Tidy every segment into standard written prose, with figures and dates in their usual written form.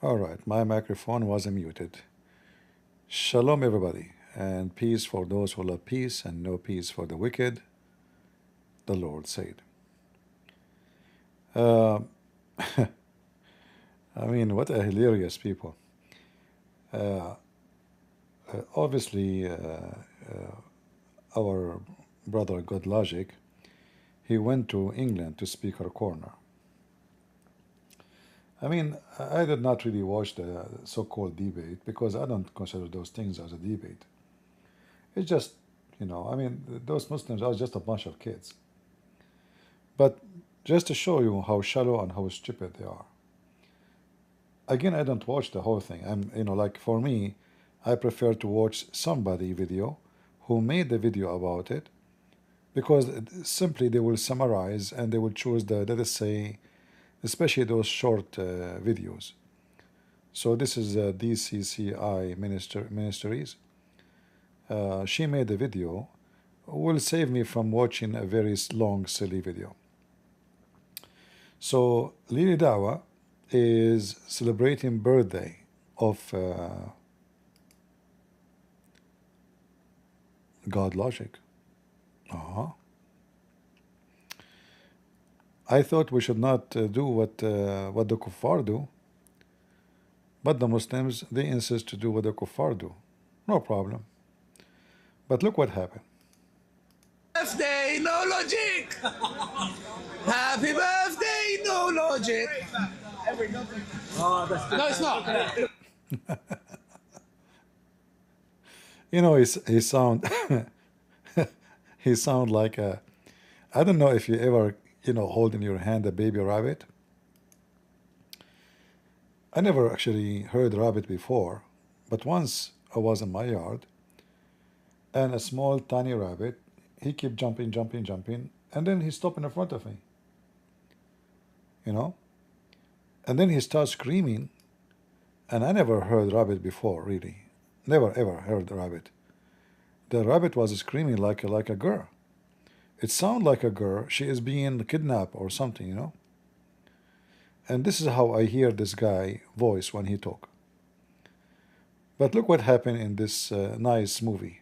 All right, my microphone was muted. Shalom, everybody, and peace for those who love peace and no peace for the wicked, the Lord said. I mean, what a hilarious people. Obviously, our brother God Logic, he went to England to Speaker Corner. I mean, I did not really watch the so-called debate because I don't consider those things as a debate. It's just, you know, I mean, those Muslims are just a bunch of kids. But just to show you how shallow and how stupid they are. Again, I don't watch the whole thing. You know, like for me, I prefer to watch somebody video who made the video about it, because simply they will summarize and they will choose the, let us say, especially those short videos. So this is DCCI Ministries. She made a video, will save me from watching a very long, silly video. So Lili Dawah is celebrating birthday of God Logic. I thought we should not do what the kuffar do, but the Muslims, they insist to do what the kuffar do. No problem. But look what happened. Birthday, no logic. Happy birthday, no logic. No, it's not. You know, he sound he sound like a, I don't know if you ever, you know, hold in your hand a baby rabbit. I never actually heard rabbit before, but once I was in my yard and a small tiny rabbit, he kept jumping, and then he stopped in front of me, you know, and then he starts screaming, and I never heard rabbit before, really. Never ever heard the rabbit. The rabbit was screaming like a girl. It sounded like a girl. She is being kidnapped or something, you know. And this is how I hear this guy voice when he talk. But look what happened in this nice movie.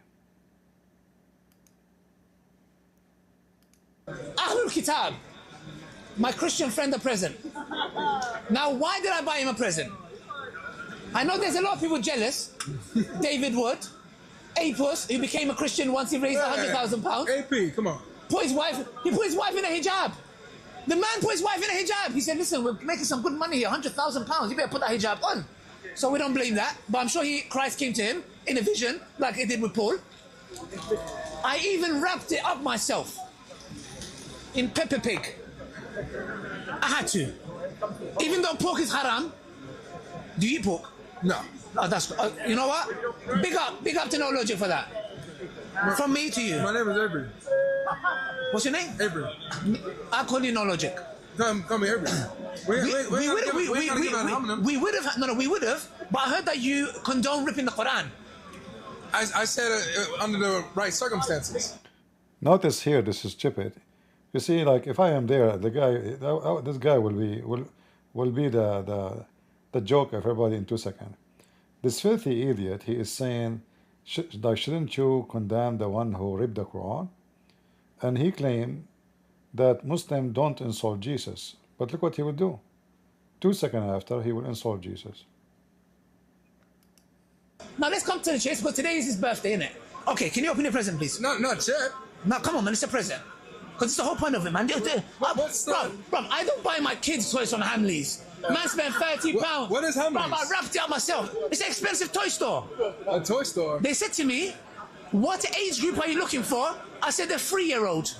Ahlul Kitab, my Christian friend, a present. Now, why did I buy him a present? I know there's a lot of people jealous. David Wood, Apus, who became a Christian once he raised £100,000. AP, come on. He put his wife in a hijab. The man put his wife in a hijab. He said, listen, we're making some good money here, £100,000. You better put that hijab on. So we don't blame that. But I'm sure Christ came to him in a vision, like he did with Paul. I even wrapped it up myself in pepper pig. I had to. Even though pork is haram. Do you eat pork? No. Oh, that's you know what? Big up to No Logic for that. From me to you. My name is Avery. What's your name? Avery. I call you No Logic. Call me Avery. We would have, but I heard that you condone ripping the Quran. I said under the right circumstances. Notice here, this is stupid. You see, like if I am there, the guy, this guy will be the joke of everybody in 2 seconds. This filthy idiot, he is saying, shouldn't you condemn the one who ripped the Quran? And he claimed that Muslims don't insult Jesus. But look what he will do. 2 seconds after, he will insult Jesus. Now let's come to the chase, because today is his birthday, isn't it? Okay, can you open your present, please? Not yet. Now, come on, man, it's a present. Because it's the whole point of it, man. Bro, I don't buy my kids toys from Hamleys. Man spent £30. What is Hamleys? Bro, I wrapped it up myself. It's an expensive toy store. A toy store? They said to me, what age group are you looking for? I said, the 3-year-old.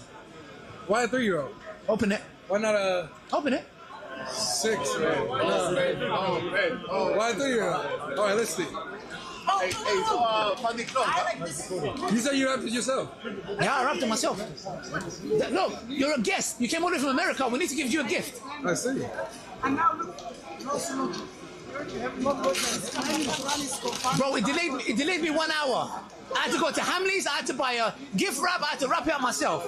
Why a 3-year-old? Open it. Why not a... Open it. 6-year-old? Why a 3-year-old? All right, let's see. You said you wrapped it yourself? Yeah, I wrapped it myself. Look, you're a guest. You came all the way from America. We need to give you a gift. I see. Bro, it delayed me 1 hour. I had to go to Hamleys. I had to buy a gift wrap. I had to wrap it up myself.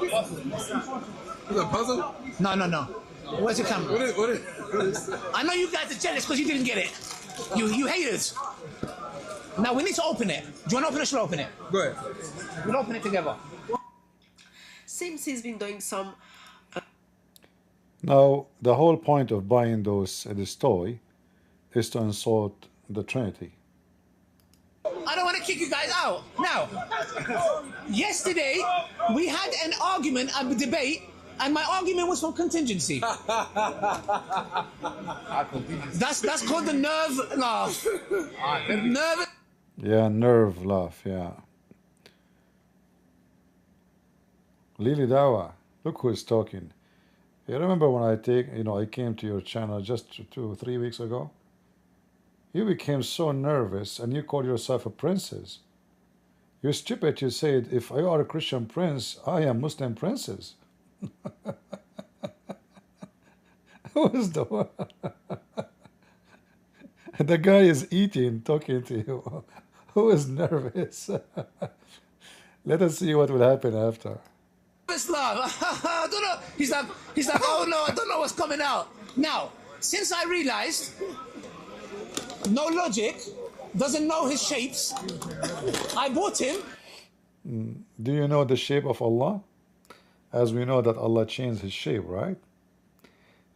Is it a puzzle? No. Where's your camera? What is I know you guys are jealous because you didn't get it. You haters. Now we need to open it. Do you want to open it or should I open it? Go ahead. We'll open it together. Seems he's been doing some. Now, the whole point of buying this toy is to insult the Trinity. I don't want to kick you guys out. Now, yesterday we had an argument, a debate, and my argument was from contingency. That's called the nerve laugh. Nerve. Yeah, nerve laugh, yeah. Lily Dawah, look who is talking. You remember when I came to your channel just 2 or 3 weeks ago? You became so nervous and you called yourself a princess. You're stupid, you said, if I are a Christian prince, I am Muslim princess. Who is the one? The guy is eating, talking to you. Who is nervous? Let us see what will happen after. Laugh. I don't know. He's like, oh no, I don't know what's coming out. Now, since I realized no logic, doesn't know his shapes, I bought him. Do you know the shape of Allah? As we know that Allah changed his shape, right?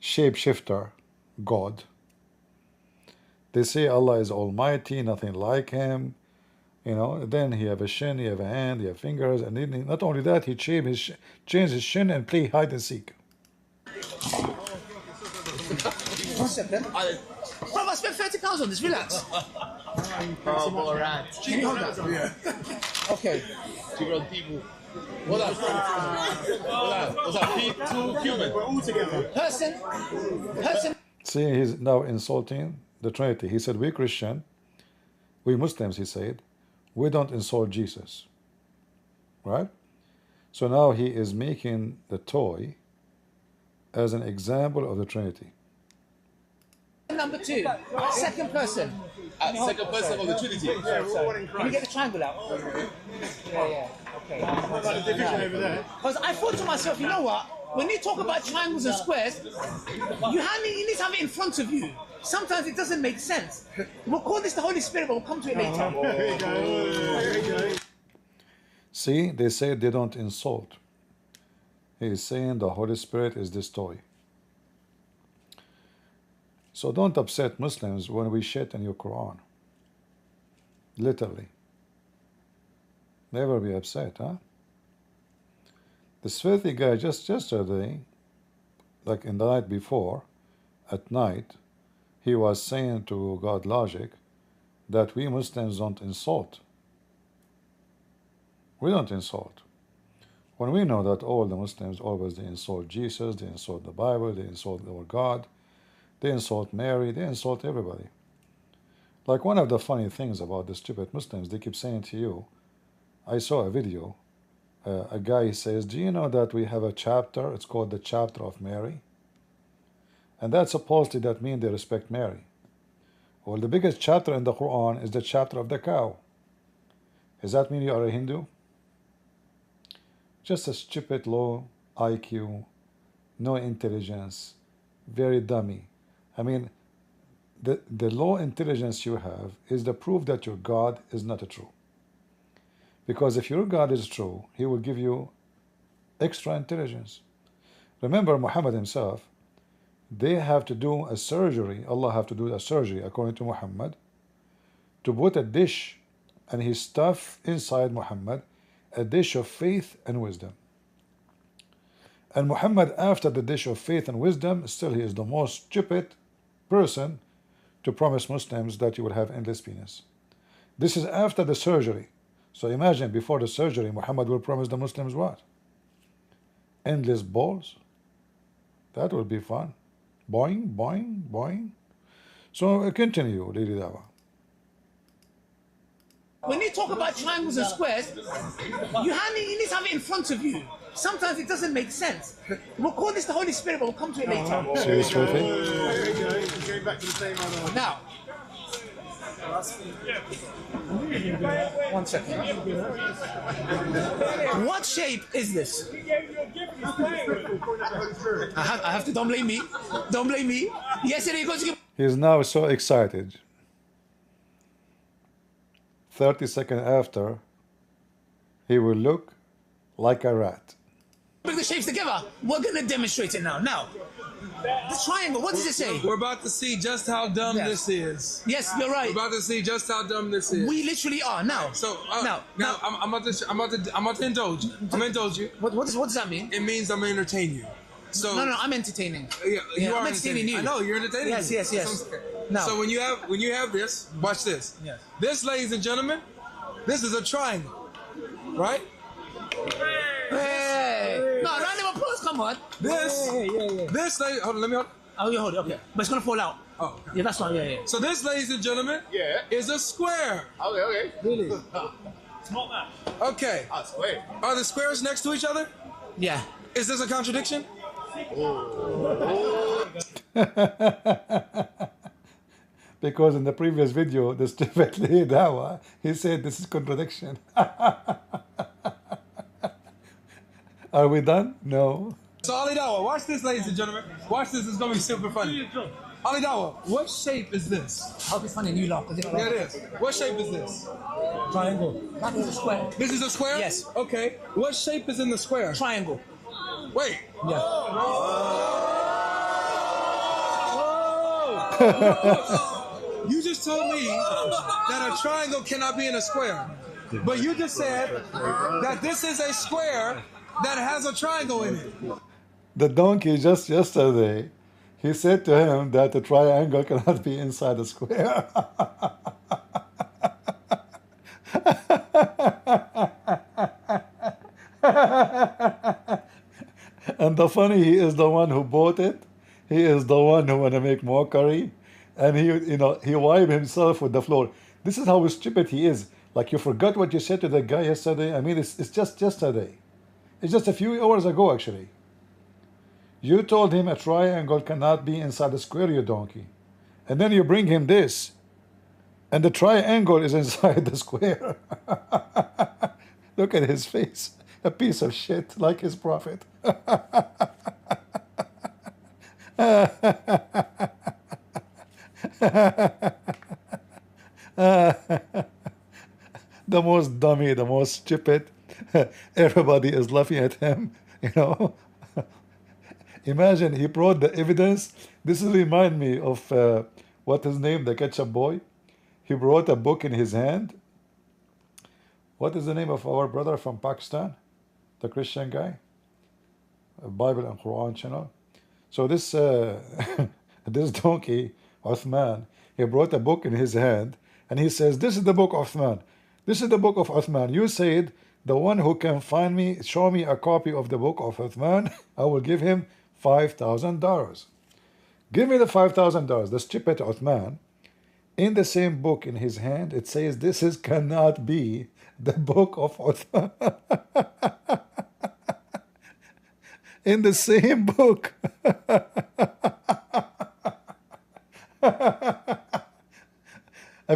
Shapeshifter, God. They say Allah is almighty, nothing like him. You know, then he have a shin, he have a hand, he have fingers, and then not only that, he changed his shin and play hide and seek. 1 second. Bro, I spent £30 on this, relax. Can you hold that? Yeah. Okay. What's that? P2 human. We're all together. Person. See, he's now insulting the Trinity. He said, we Christian, we Muslims, he said, we don't insult Jesus. Right? So now he is making the toy as an example of the Trinity. Number 2. Second person. Second person of the Trinity. Let me get the triangle out. Yeah. Okay. Because I thought to myself, you know what? When you talk about triangles and squares, you need to have it in front of you. Sometimes it doesn't make sense. We'll call this the Holy Spirit, but we'll come to it later. See, they say they don't insult. He is saying the Holy Spirit is this toy. So don't upset Muslims when we shit in your Quran. Literally. Never be upset, huh? This filthy guy just yesterday, like in the night before, at night, he was saying to God Logic that we Muslims don't insult. We don't insult. When we know that all the Muslims always they insult Jesus, they insult the Bible, they insult our God, they insult Mary, they insult everybody. Like one of the funny things about the stupid Muslims, they keep saying to you, I saw a video, a guy says, do you know that we have a chapter, it's called the chapter of Mary? And that supposedly that means they respect Mary. Well, the biggest chapter in the Quran is the chapter of the cow. Does that mean you are a Hindu? Just a stupid low IQ, no intelligence, very dummy. I mean, the low intelligence you have is the proof that your God is not true. Because if your God is true, he will give you extra intelligence. Remember Muhammad himself, they have to do a surgery, Allah have to do a surgery according to Muhammad, to put a dish and he stuff inside Muhammad a dish of faith and wisdom. And Muhammad, after the dish of faith and wisdom, still he is the most stupid person to promise Muslims that you will have endless penis. This is after the surgery. So imagine before the surgery, Muhammad will promise the Muslims what? Endless balls? That would be fun. Boing, boing, boing. So continue, Lady Dawah. When you talk about triangles and squares, you need to have it in front of you. Sometimes it doesn't make sense. We'll call this the Holy Spirit, but we'll come to it later. Seriously? Now, 1 second. What shape is this? I have to. Don't blame me. Don't blame me. Yesterday he goes to give. He's now so excited. 30 seconds after, he will look like a rat. Bring the shapes together. We're gonna demonstrate it now. Now, the triangle. What does it say? We're about to see just how dumb this is. Yes, you're right. We're about to see just how dumb this is. We literally are now. So now, I'm about to indulge you. I'm gonna indulge you. What does that mean? It means I'm gonna entertain you. So No, I'm entertaining. Yeah, you are I'm entertaining you. I know you're entertaining. Yes, me. yes, yes. Now, So when you have this, watch this. Yes. This, ladies and gentlemen, this is a triangle, right? hey, no, round of applause. Come on. This, lady, hold on, let me hold. Oh, you hold it. Okay, but it's gonna fall out. Oh, Yeah, that's fine. Yeah. so this, ladies and gentlemen, is a square. Okay. Really? Smart man. Okay. Wait. Are the squares next to each other? Yeah. Is this a contradiction? Because in the previous video, the stupid Dawah, he said this is contradiction. Are we done? No. So Ali Dawah, watch this, ladies and gentlemen. Watch this. It's gonna be super funny. Ali Dawah, what shape is this? I hope it's funny and you laugh. Yeah, it is. What shape is this? Triangle. That is a square. This is a square? Yes. Okay. What shape is in the square? Triangle. Wait. Yeah. You just told me that a triangle cannot be in a square. But you just said that this is a square that has a triangle in it. The donkey just yesterday, he said to him that the triangle cannot be inside a square. And the funny, he is the one who bought it. He is the one who want to make mockery. And he wiped himself with the floor. This is how stupid he is. Like, you forgot what you said to the guy yesterday. I mean, it's just yesterday. It's just a few hours ago, actually. You told him a triangle cannot be inside a square, you donkey. And then you bring him this. And the triangle is inside the square. Look at his face. A piece of shit, like his prophet. The most dummy, the most stupid. Everybody is laughing at him, Imagine, he brought the evidence. This remind me of what his name, the ketchup boy. He brought a book in his hand. What is the name of our brother from Pakistan? The Christian guy? Bible and Quran channel. So this this donkey, Uthman, he brought a book in his hand and he says, this is the book of Uthman. This is the book of Uthman. You said, the one who can find me, show me a copy of the book of Uthman, I will give him $5,000. Give me the $5,000. The stupid Uthman, in the same book in his hand, it says, this cannot be the book of Uthman. In the same book. I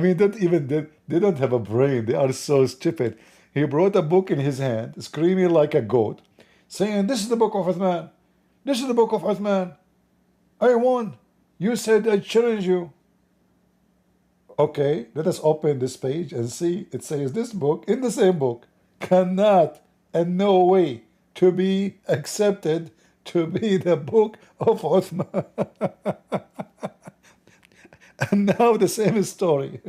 mean, they don't have a brain. They are so stupid. He brought a book in his hand, screaming like a goat, saying, this is the book of Uthman. This is the book of Uthman. I won. You said I challenge you. Okay, let us open this page and see. It says this book, in the same book, cannot and no way to be accepted to be the book of Uthman. And now the same story.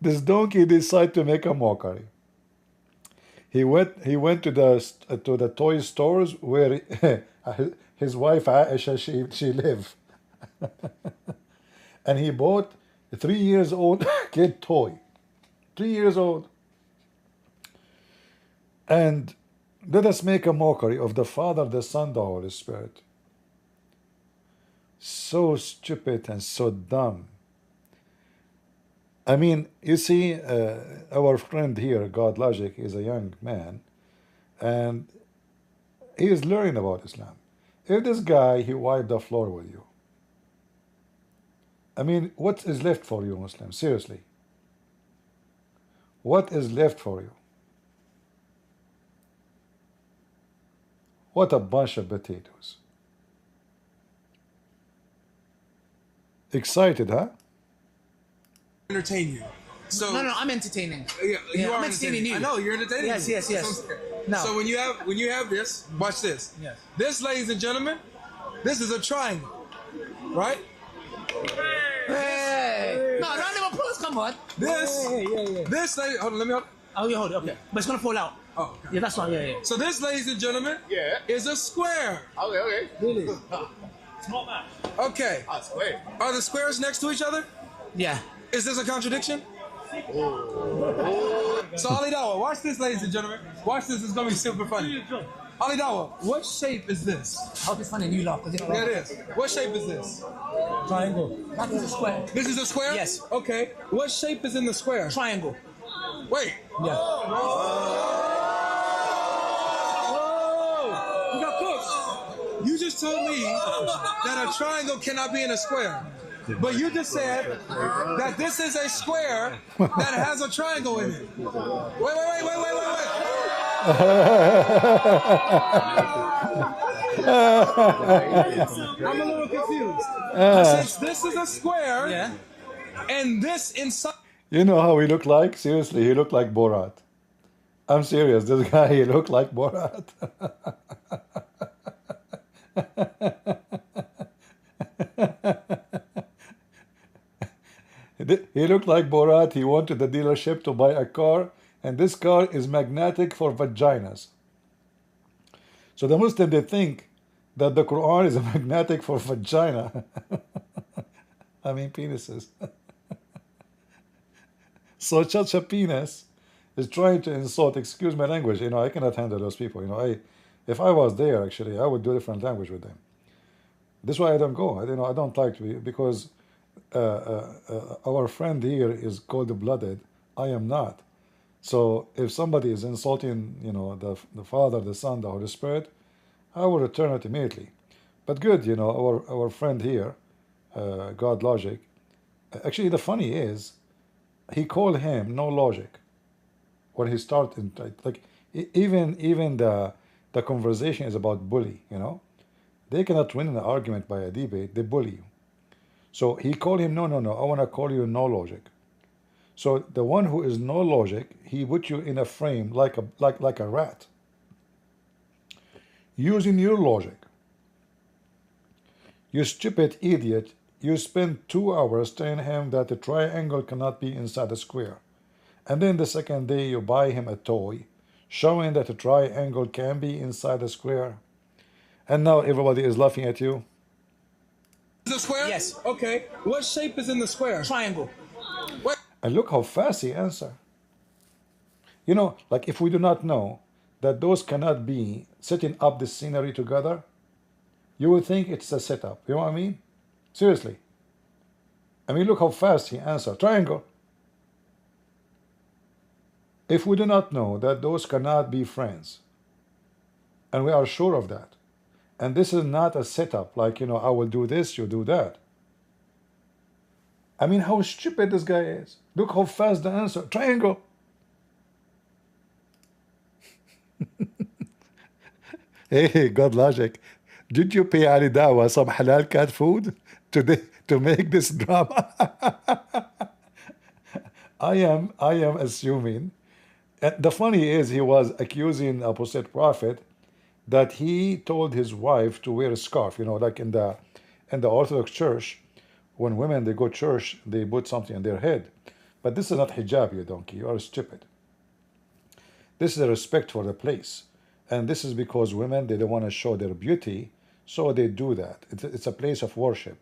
This donkey decided to make a mockery. He went to the toy stores where his wife Aisha she lived, and he bought a 3 years old kid toy, 3 years old, and let us make a mockery of the Father, the Son, the Holy Spirit. So stupid and so dumb. I mean, you see, our friend here, God Logic, is a young man, and he is learning about Islam. If this guy, he wiped the floor with you, I mean, what is left for you, Muslims? Seriously. What is left for you? What a bunch of potatoes. Excited, huh? Entertain you. So No, I'm entertaining. yeah, you are I'm entertaining you. I know you're entertaining. Yes, me. yes. That's what I'm saying. No. So when you have this, watch this. Yes. This, ladies and gentlemen, this is a triangle, right? Hey! No, round of applause, come on. This, lady, hold on, let me hold. Oh, you hold it, okay. But it's gonna fall out. Oh, okay. Yeah, that's right, yeah. So this, ladies and gentlemen, is a square. Okay. Really? Okay. Square. Are the squares next to each other? Yeah. Is this a contradiction? So Ali Dawah, watch this, ladies and gentlemen. Watch this. It's gonna be super funny. Ali Dawah, what shape is this? I hope it's funny and you laugh, because you Yeah, it is. What shape is this? Triangle. That is a square. This is a square? Yes. Okay. What shape is in the square? Triangle. Wait. Yeah. You got cooked. You just told me that a triangle cannot be in a square. But you just said that this is a square that has a triangle in it. Wait. I'm a little confused. Since this is a square, Yeah. and this inside. You know how he looked like? Seriously, he looked like Borat. I'm serious. This guy, he looked like Borat. He looked like Borat. He went to the dealership to buy a car, and this car is magnetic for vaginas. So the Muslim, they think that the Quran is a magnetic for vagina. I mean penises. So such a penis is trying to insult, excuse my language, you know, I cannot handle those people, you know, if I was there, actually, I would do different language with them. This is why I don't go, I don't like to be, because our friend here is cold-blooded, I am not. So if somebody is insulting, you know, the Father, the Son, the Holy Spirit, I will return it immediately. But good, you know, our friend here, God Logic, actually the funny is, he called him no logic when he started, like, even the conversation is about bully, you know. They cannot win an argument by a debate, they bully you. So he called him, no, I want to call you no logic. So the one who is no logic, he put you in a frame like a rat. Using your logic. You stupid idiot, you spend 2 hours telling him that the triangle cannot be inside a square. And then the second day you buy him a toy, showing that a triangle can be inside a square. And now everybody is laughing at you. Is it a square? Yes. Okay. What shape is in the square? Triangle. What? And look how fast he answered. You know, like if we do not know that those cannot be setting up the scenery together, you would think it's a setup. You know what I mean? Seriously. I mean, look how fast he answered. Triangle. If we do not know that those cannot be friends, and we are sure of that, and this is not a setup, like, you know, I will do this, you do that. I mean, how stupid this guy is. Look how fast the answer. Triangle. Hey, God Logic. Did you pay Ali Dawah some halal cat food today to make this drama? I am assuming. And the funny is, he was accusing Apostate Prophet that he told his wife to wear a scarf. You know, like in the Orthodox Church, when women they go to church, they put something on their head. But this is not hijab, you donkey. You are stupid. This is a respect for the place, and this is because women they don't want to show their beauty, so they do that. It's a place of worship.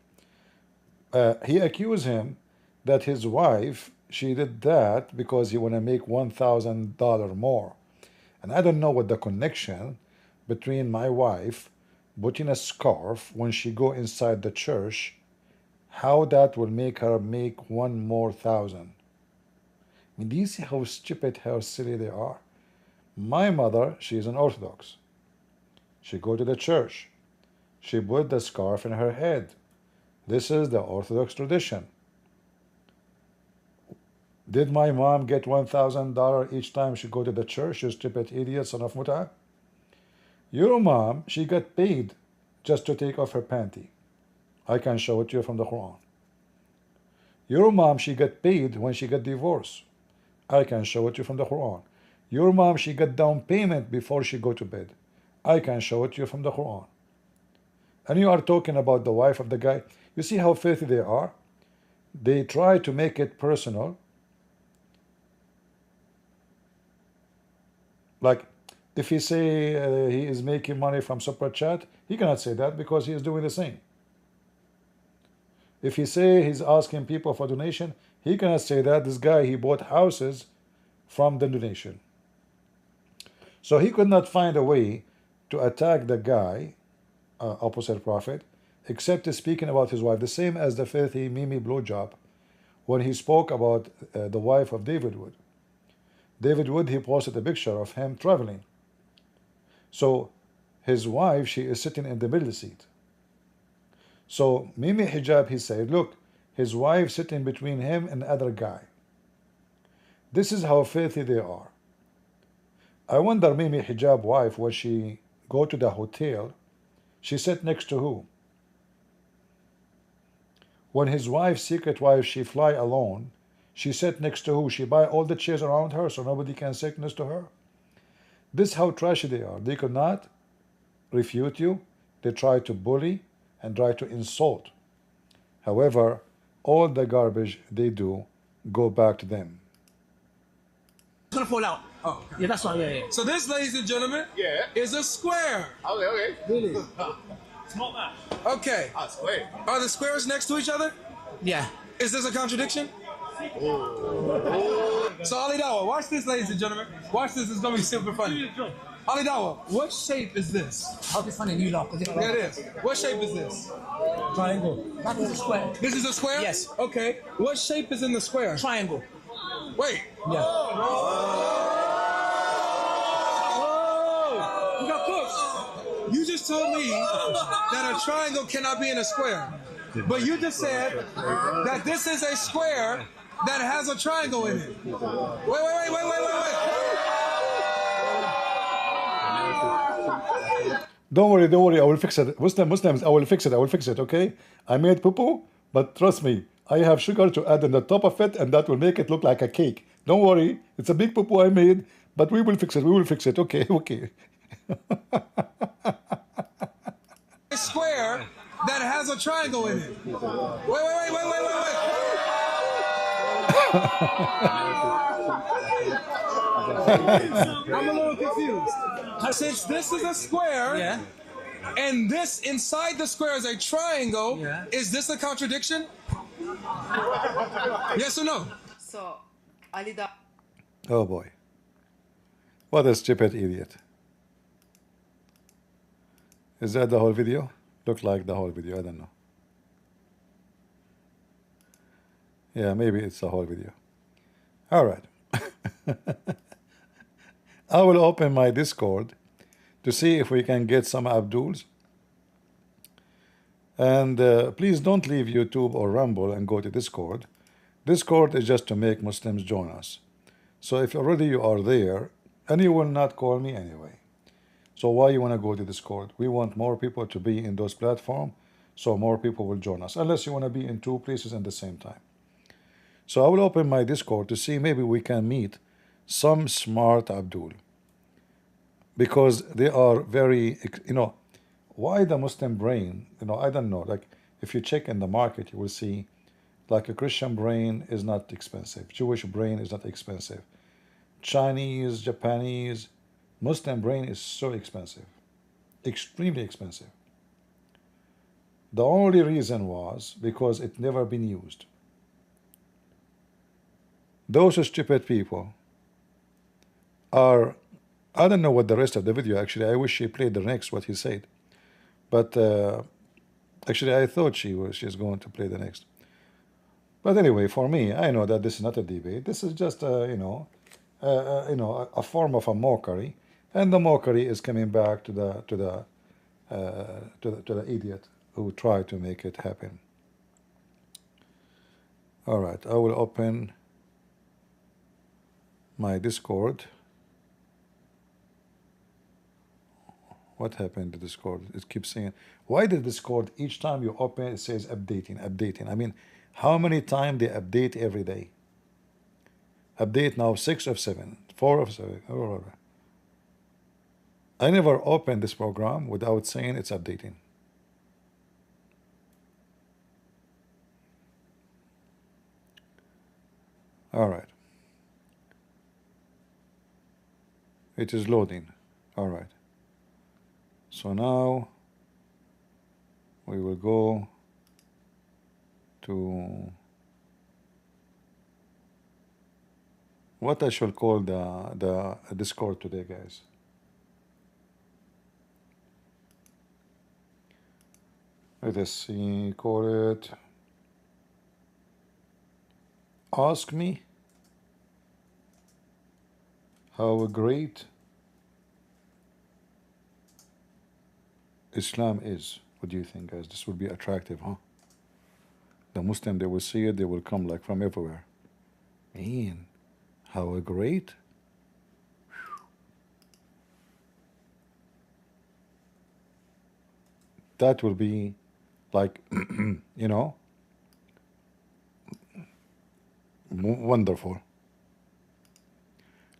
He accused him that his wife, she did that because he want to make $1,000 more. And I don't know what the connection between my wife putting a scarf when she go inside the church, how that will make her make one more thousand. I mean, do you see how stupid, how silly they are? My mother, she is an Orthodox. She go to the church. She put the scarf in her head. This is the Orthodox tradition. Did my mom get $1,000 each time she go to the church, you stupid idiot, son of Muta? Your mom, she got paid just to take off her panty. I can show it to you from the Quran. Your mom, she got paid when she got divorced. I can show it to you from the Quran. Your mom, she got down payment before she go to bed. I can show it to you from the Quran. And you are talking about the wife of the guy. You see how filthy they are? They try to make it personal. Like, if he say he is making money from super chat, he cannot say that because he is doing the same. If he say he's asking people for donation, he cannot say that. This guy, he bought houses from the donation. So he could not find a way to attack the guy, opposite prophet, except speaking about his wife, the same as the filthy Mimi blowjob when he spoke about the wife of David Wood. David Wood, he posted a picture of him traveling. So his wife, she is sitting in the middle seat. So Mimi Hijab, he said, look, his wife sitting between him and the other guy. This is how filthy they are. I wonder Mimi Hijab wife, when she go to the hotel, she sat next to who? When his wife, secret wife, she fly alone, she sat next to who? She buy all the chairs around her so nobody can sit next to her. This is how trashy they are. They could not refute you. They try to bully and try to insult. However, all the garbage they do go back to them. It's gonna fall out. Oh, Yeah, that's right. Yeah. so this, ladies and gentlemen, is a square. Okay. Really? It's not that. Okay. That's great. Are the squares next to each other? Yeah. Is this a contradiction? So Ali Dawah, watch this, ladies and gentlemen. Watch this. It's gonna be super funny. Ali Dawah, what shape is this? How be funny, you lot? Yeah, it is. What shape is this? Triangle. That is a square. This is a square? Yes. Okay. What shape is in the square? Triangle. Wait. Yeah. Whoa! You got cooked. You just told me that a triangle cannot be in a square. But you just said that this is a square that has a triangle in it. Wait. Don't worry, I will fix it. Muslims, I will fix it, okay? I made poo-poo, but trust me, I have sugar to add on the top of it, and that will make it look like a cake. Don't worry, it's a big poo-poo I made, but we will fix it, okay? A square that has a triangle in it. Wait. I'm a little confused. Since this is a square, Yeah. and this inside the square is a triangle, Yeah. is this a contradiction? Yes or no? So, Ali Dawah. Oh boy. What a stupid idiot. Is that the whole video? Look like the whole video, I don't know. Yeah, maybe it's the whole video. All right. I will open my Discord to see if we can get some Abduls. And please don't leave YouTube or Rumble and go to Discord. Discord is just to make Muslims join us. So if already you are there, and you will not call me anyway. So why you want to go to Discord? We want more people to be in those platforms, so more people will join us, unless you want to be in two places at the same time. So I will open my Discord to see maybe we can meet some smart Abdul, because they are very, why the Muslim brain, I don't know, like if you check in the market, you will see like a Christian brain is not expensive, Jewish brain is not expensive, Chinese, Japanese, Muslim brain is so expensive, extremely expensive. The only reason was because it never been used. Those stupid people are, I don't know what the rest of the video, actually, I wish she played the next, what he said. But actually, I thought she's going to play the next. But anyway, for me, I know that this is not a debate. This is just, a form of a mockery. And the mockery is coming back to the idiot who tried to make it happen. All right, I will open my Discord. What happened to Discord? It keeps saying, why did Discord each time you open it says updating, updating? I mean, how many times they update every day? Update now 6 of 7, 4 of 7. I never opened this program without saying it's updating. All right. It is loading. All right. So now we will go to what I shall call the Discord today, guys. Let us see, call it Ask Me How Great Islam Is. What do you think, guys? This would be attractive, huh? The Muslim, they will see it, they will come like from everywhere. Man, how great. That will be like, you know, wonderful.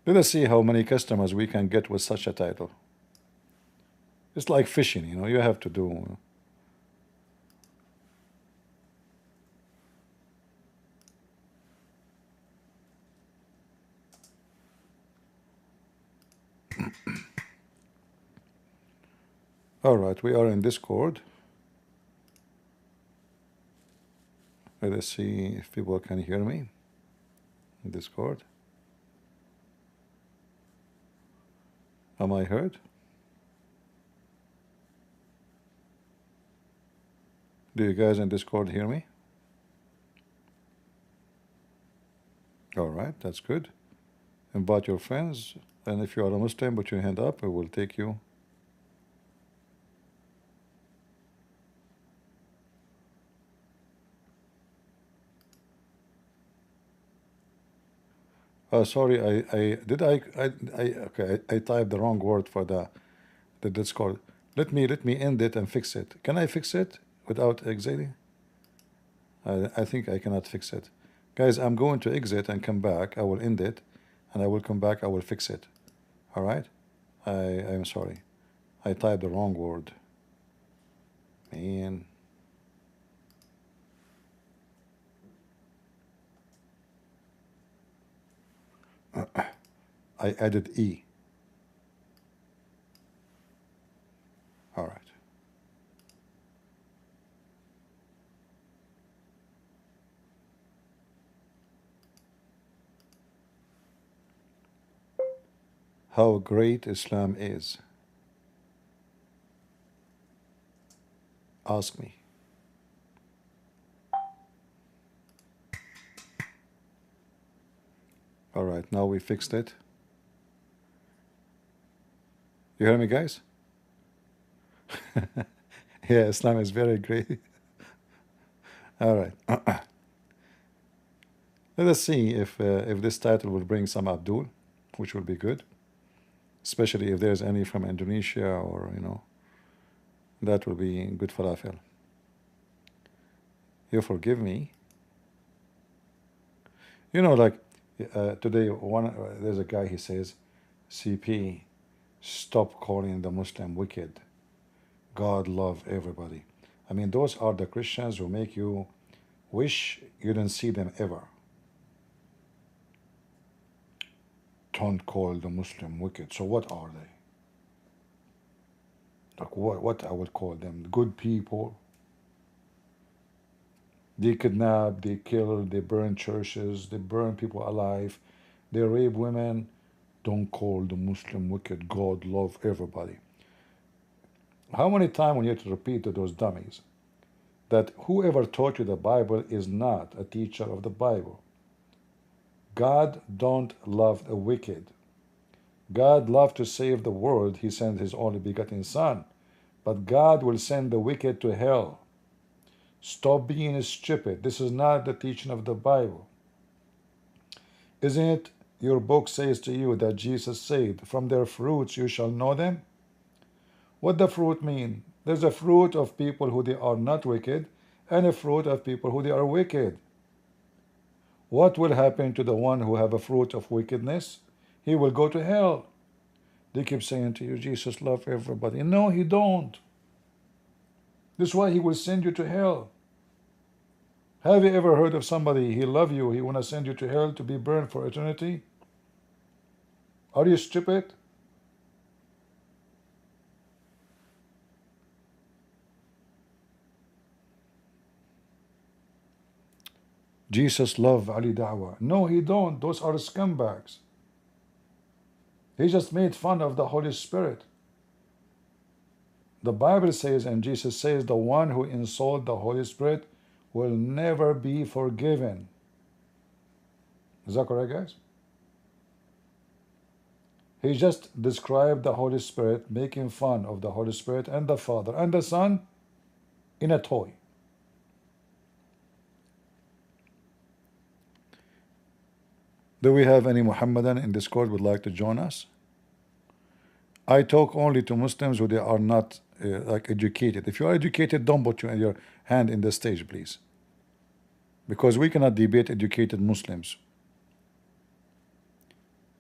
Let us see how many customers we can get with such a title. It's like fishing, you know, you have to do. All right, we are in Discord. Let us see if people can hear me in Discord. Am I heard? Do you guys in Discord hear me? All right, that's good. Invite your friends, and if you are a Muslim, put your hand up, we will take you. Sorry, I typed the wrong word for the Discord. Let me end it and fix it. Can I fix it without exiting? I think I cannot fix it. Guys, I'm going to exit and come back. I will end it, and I will come back. I will fix it. All right? I'm sorry. I typed the wrong word. Man. I added E. All right. How great Islam is. Ask me. All right, now we fixed it. You hear me, guys? Yeah, Islam is very great. All right. Let us see if this title will bring some Abdul, which will be good, especially if there's any from Indonesia or, you know, that will be good falafel. You forgive me. You know, like today, there's a guy, he says, CP, stop calling the Muslim wicked. God love everybody. I mean, those are the Christians who make you wish you didn't see them ever. Don't call the Muslim wicked. So what are they? Like what I would call them? Good people. They kidnap, they kill, they burn churches, they burn people alive, they rape women. Don't call the Muslim wicked. God love everybody. How many times we need to repeat to those dummies that whoever taught you the Bible is not a teacher of the Bible? God don't love the wicked. God loved to save the world. He sent his only begotten Son. But God will send the wicked to hell. Stop being stupid. This is not the teaching of the Bible. Isn't it your book says to you that Jesus said, from their fruits you shall know them? What the fruit mean? There's a fruit of people who they are not wicked, and a fruit of people who they are wicked. What will happen to the one who have a fruit of wickedness? He will go to hell. They keep saying to you, Jesus loves everybody. No, he don't. This is why he will send you to hell. Have you ever heard of somebody, he love you, he want to send you to hell to be burned for eternity? Are you stupid? Jesus love Ali Dawah. No, he don't. Those are scumbags. He just made fun of the Holy Spirit. The Bible says, and Jesus says, the one who insults the Holy Spirit will never be forgiven. Is that correct, guys? He just described the Holy Spirit, making fun of the Holy Spirit and the Father and the Son in a toy. Do we have any Muhammadan in Discord would like to join us? I talk only to Muslims who they are not like educated. If you are educated, don't put your hand in the stage, please. Because we cannot debate educated Muslims.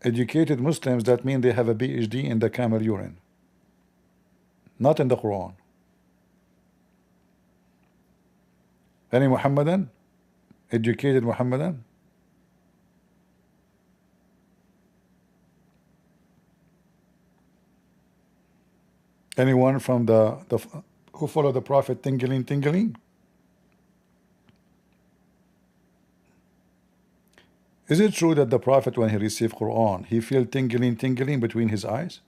Educated Muslims, that means they have a PhD in the camel urine, not in the Quran. Any Muhammadan? Educated Muhammadan? Anyone from the who follow the Prophet tingling? Is it true that the Prophet, when he received Quran, he feel tingling between his eyes?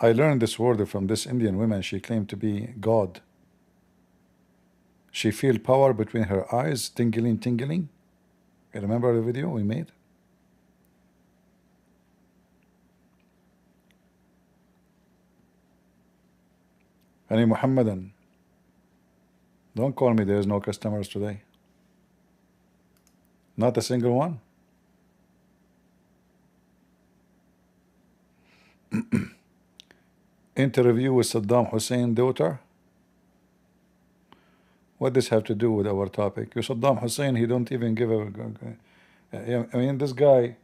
I learned this word from this Indian woman. She claimed to be God. She feel power between her eyes, tingling. You remember the video we made? Any Muhammadan? Don't call me, there is no customers today. Not a single one? Interview with Saddam Hussein's daughter? What does have to do with our topic? Saddam Hussein, he don't even give a... I mean, this guy,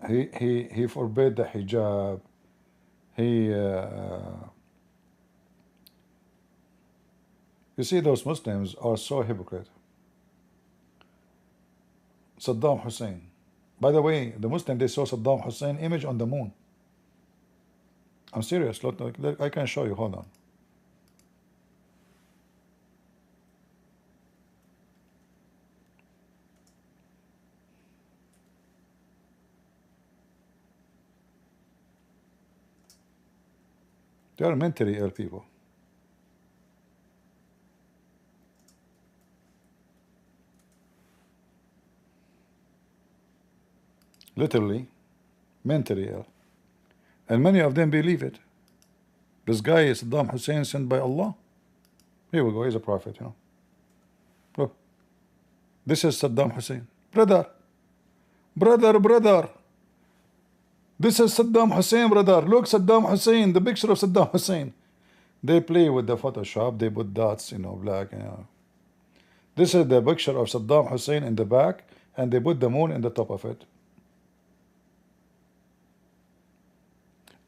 he forbid the hijab. He... you see, those Muslims are so hypocrite. Saddam Hussein. By the way, the Muslim, they saw Saddam Hussein image on the moon. I'm serious. Look, I can show you. Hold on. They are mentally ill people. Literally, mentally ill. And many of them believe it. This guy is Saddam Hussein sent by Allah. Here we go, he's a prophet, you know. Look. This is Saddam Hussein. Brother. This is Saddam Hussein, brother. Look, Saddam Hussein, the picture of Saddam Hussein. They play with the Photoshop, they put dots, you know, black, you know. This is the picture of Saddam Hussein in the back, and they put the moon in the top of it.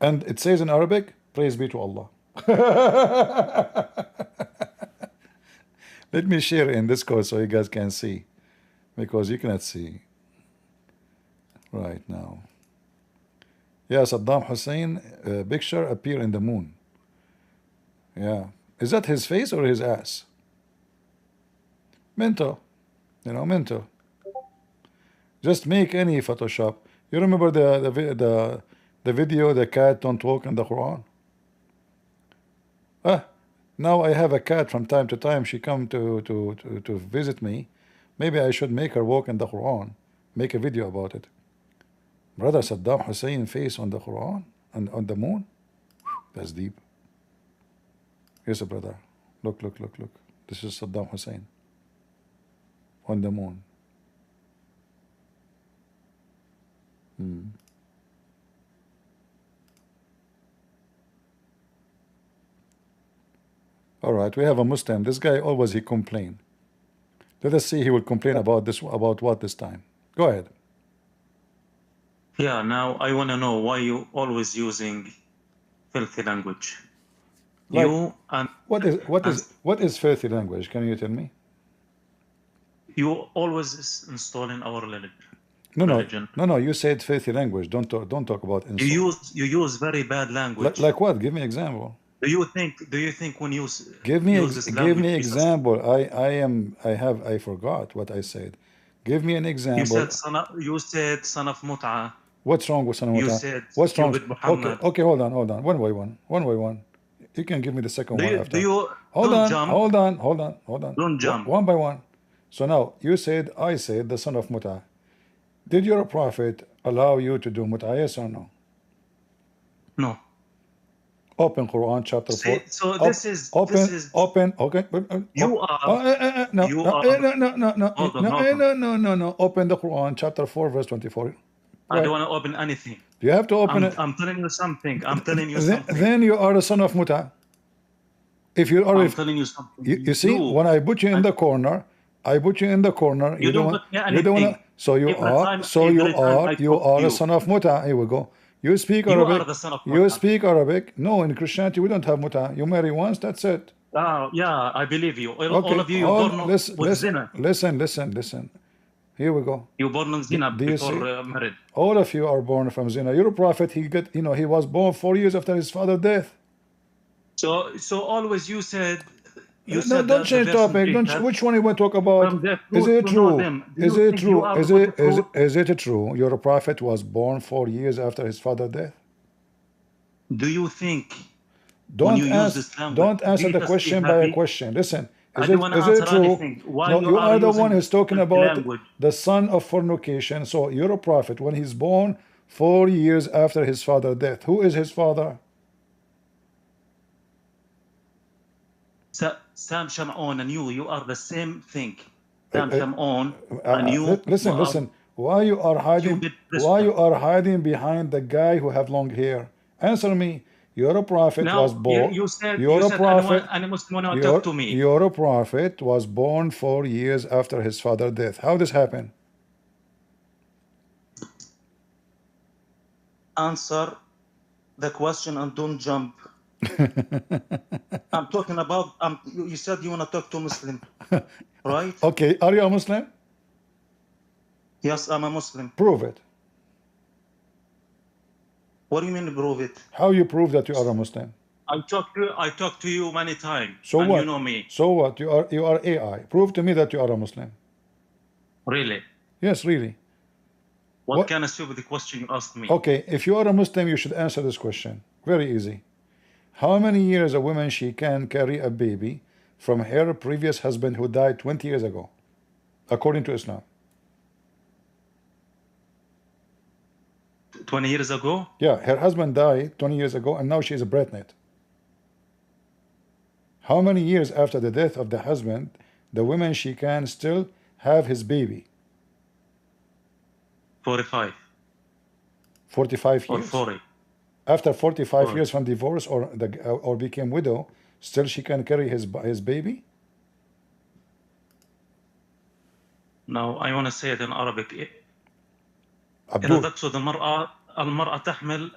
And it says in Arabic, praise be to Allah. Let me share in Discord so you guys can see, because you cannot see right now. Yeah, Saddam Hussein picture appear in the moon. Yeah, is that his face or his ass? Mental, you know, mental. Just make any Photoshop. You remember the video, the cat don't walk in the Quran? Now I have a cat from time to time. She come to visit me. Maybe I should make her walk in the Quran. Make a video about it. Brother, Saddam Hussein face on the Quran and on the moon. That's deep. Yes, brother. Look, look, look, look. This is Saddam Hussein on the moon. All right, we have a Muslim. This guy always he complain. Let us see he will complain about this, about what this time. Go ahead. Yeah, now I want to know why you always using filthy language. Like, you and what is filthy language? Can you tell me? you always installing our religion. No. You said filthy language. Don't talk about insult. You use very bad language. Like what? Give me example. Do you think when you give me example? I forgot what I said. Give me an example. You said son of mut'a. What's wrong with son of mut'a? You said what's wrong? Okay, hold on. One by one. You can give me the second one after. Hold on. Don't jump. One by one. So now I said the son of mut'a. Did your prophet allow you to do mut'a? Yes or no? No. Open Quran chapter 4. So this is open. Okay. You are. No. Open the Quran chapter 4 verse 24. I don't want to open anything. You have to open it. I'm telling you something. Then you are a son of muta. If you are, I'm telling you something. You see, when I put you in the corner, you don't want. So you are a son of muta. Here we go. You speak Arabic. You speak Arabic. No, in Christianity we don't have muta. You marry once, that's it. Yeah, I believe you. All of you, listen. Here we go. You born in zina before married. All of you are born from zina. Your prophet, he was born 4 years after his father's death. So always you said. No, don't change topic. Which one you want to talk about? Is it true? Is it true? Your prophet was born 4 years after his father's death. Do you think? Don't answer the question by a question. Listen. Is it true? No, you are the one who's talking about the son of fornication. So you're a prophet when he's born 4 years after his father's death. Who is his father? Sam Shamoun and you are the same thing. Sam Shamoun and you. Listen. Why you are hiding behind the guy who have long hair? Answer me. Your prophet was born. Your prophet was born 4 years after his father's death. How this happened? Answer the question and don't jump. I'm talking about. You said you want to talk to Muslim, right? Okay. Are you a Muslim? Yes, I'm a Muslim. Prove it. What do you mean prove it? How you prove that you are a Muslim? I talked to you many times. So and what? You know me. So what? You are AI. Prove to me that you are a Muslim. Really? Yes, really. What kind of stupid question you asked me? Okay, if you are a Muslim, you should answer this question. Very easy. How many years a woman she can carry a baby from her previous husband who died 20 years ago, according to Islam? 20 years ago? Yeah, her husband died 20 years ago and now she is pregnant. How many years after the death of the husband the woman she can still have his baby? 45. 45 years? Or 40. After 45 years from divorce or became widow, still she can carry his baby? No, I want to say it in Arabic. Abdul. إذا تقصد المرأة تحمل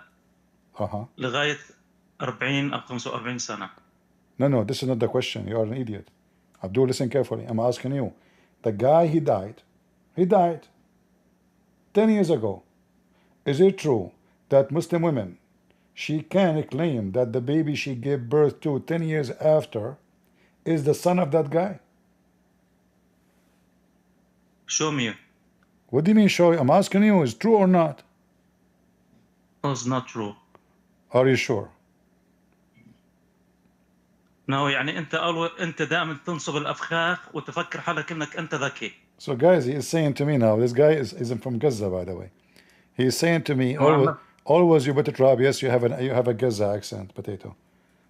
لغاية 40 أو 45 سنة. No, this is not the question. You are an idiot. Abdul, listen carefully. I'm asking you. The guy, he died 10 years ago. Is it true that Muslim women, she can claim that the baby she gave birth to 10 years after is the son of that guy? Show me. What do you mean show you? I'm asking you, is true or not? No, it's not true. Are you sure? No, يعني أنت دائما تنصب الأفخاخ وتفكر حالك إنك أنت ذكي. So guys, he is saying to me now, this guy is from Gaza, by the way. He is saying to me, always you better try. Yes, you have a Gaza accent, potato.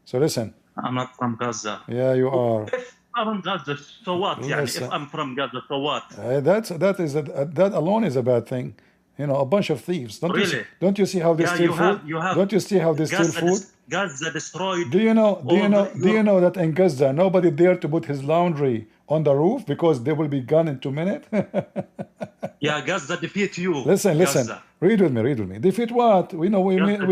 So listen, I'm not from Gaza. Yeah, you are. If I'm from Gaza, so what? يعني, Listen. if I'm from Gaza, so what? That alone is a bad thing. You know, a bunch of thieves. Really? Don't you see how they Yeah, steal food? you have. Don't you see how they steal food? Gaza destroyed. Do you know that in Gaza nobody dare to put his laundry on the roof because they will be gone in 2 minutes? Yeah, Gaza defeat you. Listen. Gaza. Read with me. Defeat what? We know we Gaza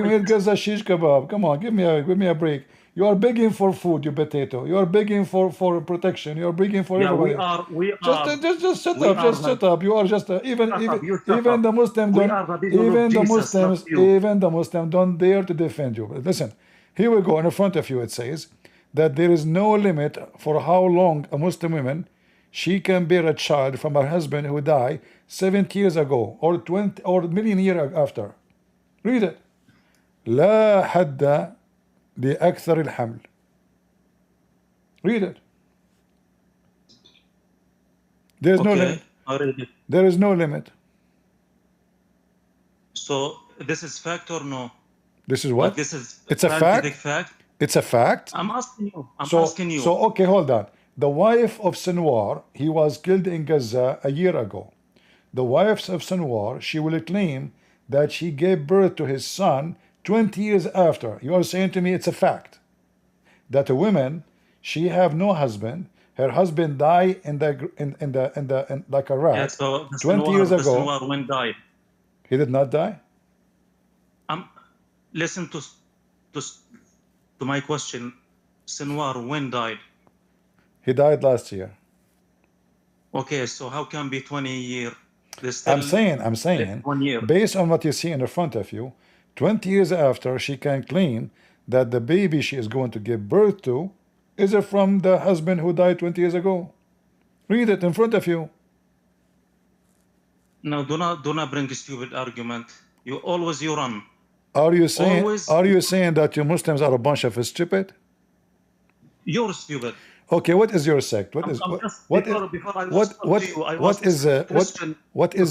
made Gaza shish kebab. Come on, give me a break. You are begging for food, you potato. You are begging for protection. You are begging for everybody. We are. Just shut up. Just shut up. You are just even the Muslim don't even the Muslim don't dare to defend you. Listen, here we go. In front of you, it says that there is no limit for how long a Muslim woman she can bear a child from her husband who died 70 years ago or 20 or a million years after. Read it. لا حد لأكثر الحمل. Read it. There is no limit. I read it. There is no limit. So this is fact or no? This is what? But this is it's a fact. It's a fact. I'm asking you. Asking you. So okay, hold on. The wife of Sinwar, he was killed in Gaza a year ago. The wife of Sinwar, she will claim that she gave birth to his son 20 years after. You are saying to me it's a fact that a woman, she have no husband, her husband died in like a rat. Yeah, so 20 years ago. Sinwar when died. He did not die. Listen to my question. Sinwar when died? He died last year. Okay, so how can be 20 years? I'm saying 1 year. Based on what you see in the front of you, 20 years after, she can claim that the baby she is going to give birth to is from the husband who died 20 years ago. Read it in front of you. No, do not bring a stupid argument. You run. Are you saying that you Muslims are a bunch of stupid? You're stupid. Okay, what is your sect? What is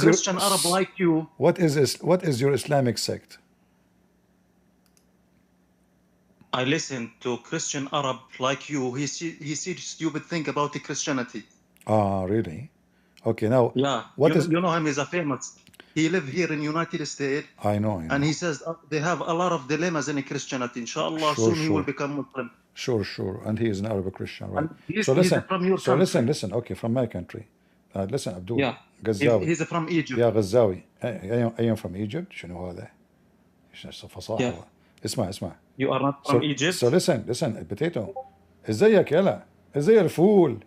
Christian Arab like you? What is your Islamic sect? I listen to Christian Arab like you. He said stupid thing about the Christianity. Ah, really? Okay, now you know him is a famous. He live here in United States. I know. And he says they have a lot of dilemmas in Christianity. Inshallah, soon he will become Muslim. Sure. And he is an Arab Christian, right? He's from your country. Listen. Okay, from my country. Listen, Abdul. Yeah. Ghazawi. He's from Egypt. Yeah, Ghazawi. I am from Egypt. شنو هذا؟ فصاحة. اسمع. You are not from Egypt. So listen, البوتيتو. ازيك يلا؟ ازاي الفول؟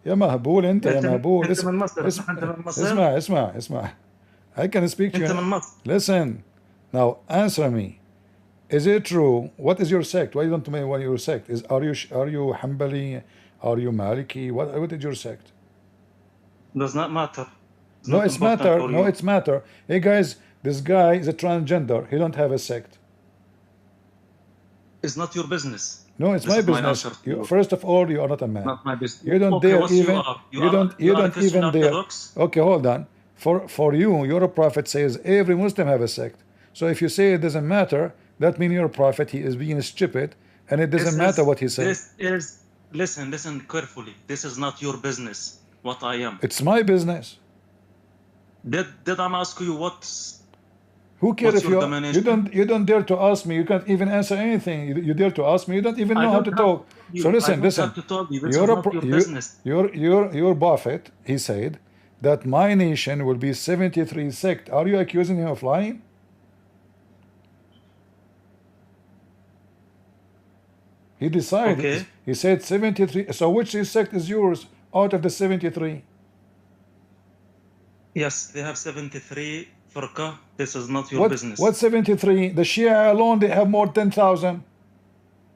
يا مهبول انت يا مهبول. انت من مصر. اسمع. I can speak to انت you. من مصر. Listen. Now answer me. Is it true? What is your sect? Why don't you tell me what your sect is? Are you Hanbali? Are you Maliki? What is your sect? Does not matter. It's matter. Hey guys, this guy is a transgender. He don't have a sect. It's not your business. No, it's my business. First of all, you are not a man. Not my business. You don't dare even. You don't even dare. Okay, hold on. For you, your prophet says every Muslim have a sect. So if you say it doesn't matter, that means your prophet he is being stupid, and it doesn't matter what he says. Listen carefully. This is not your business. What I am. It's my business. Did I ask you what? Who cares if you don't dare to ask me? You can't even answer anything. You dare to ask me? You don't even know how to talk. So listen. Your prophet he said that my nation will be 73 sect. Are you accusing him of lying? He decided. Okay. He said 73. So which sect is yours out of the 73? Yes, they have 73 firqa. This is not your business. What 73? The Shia alone, they have more than 10,000.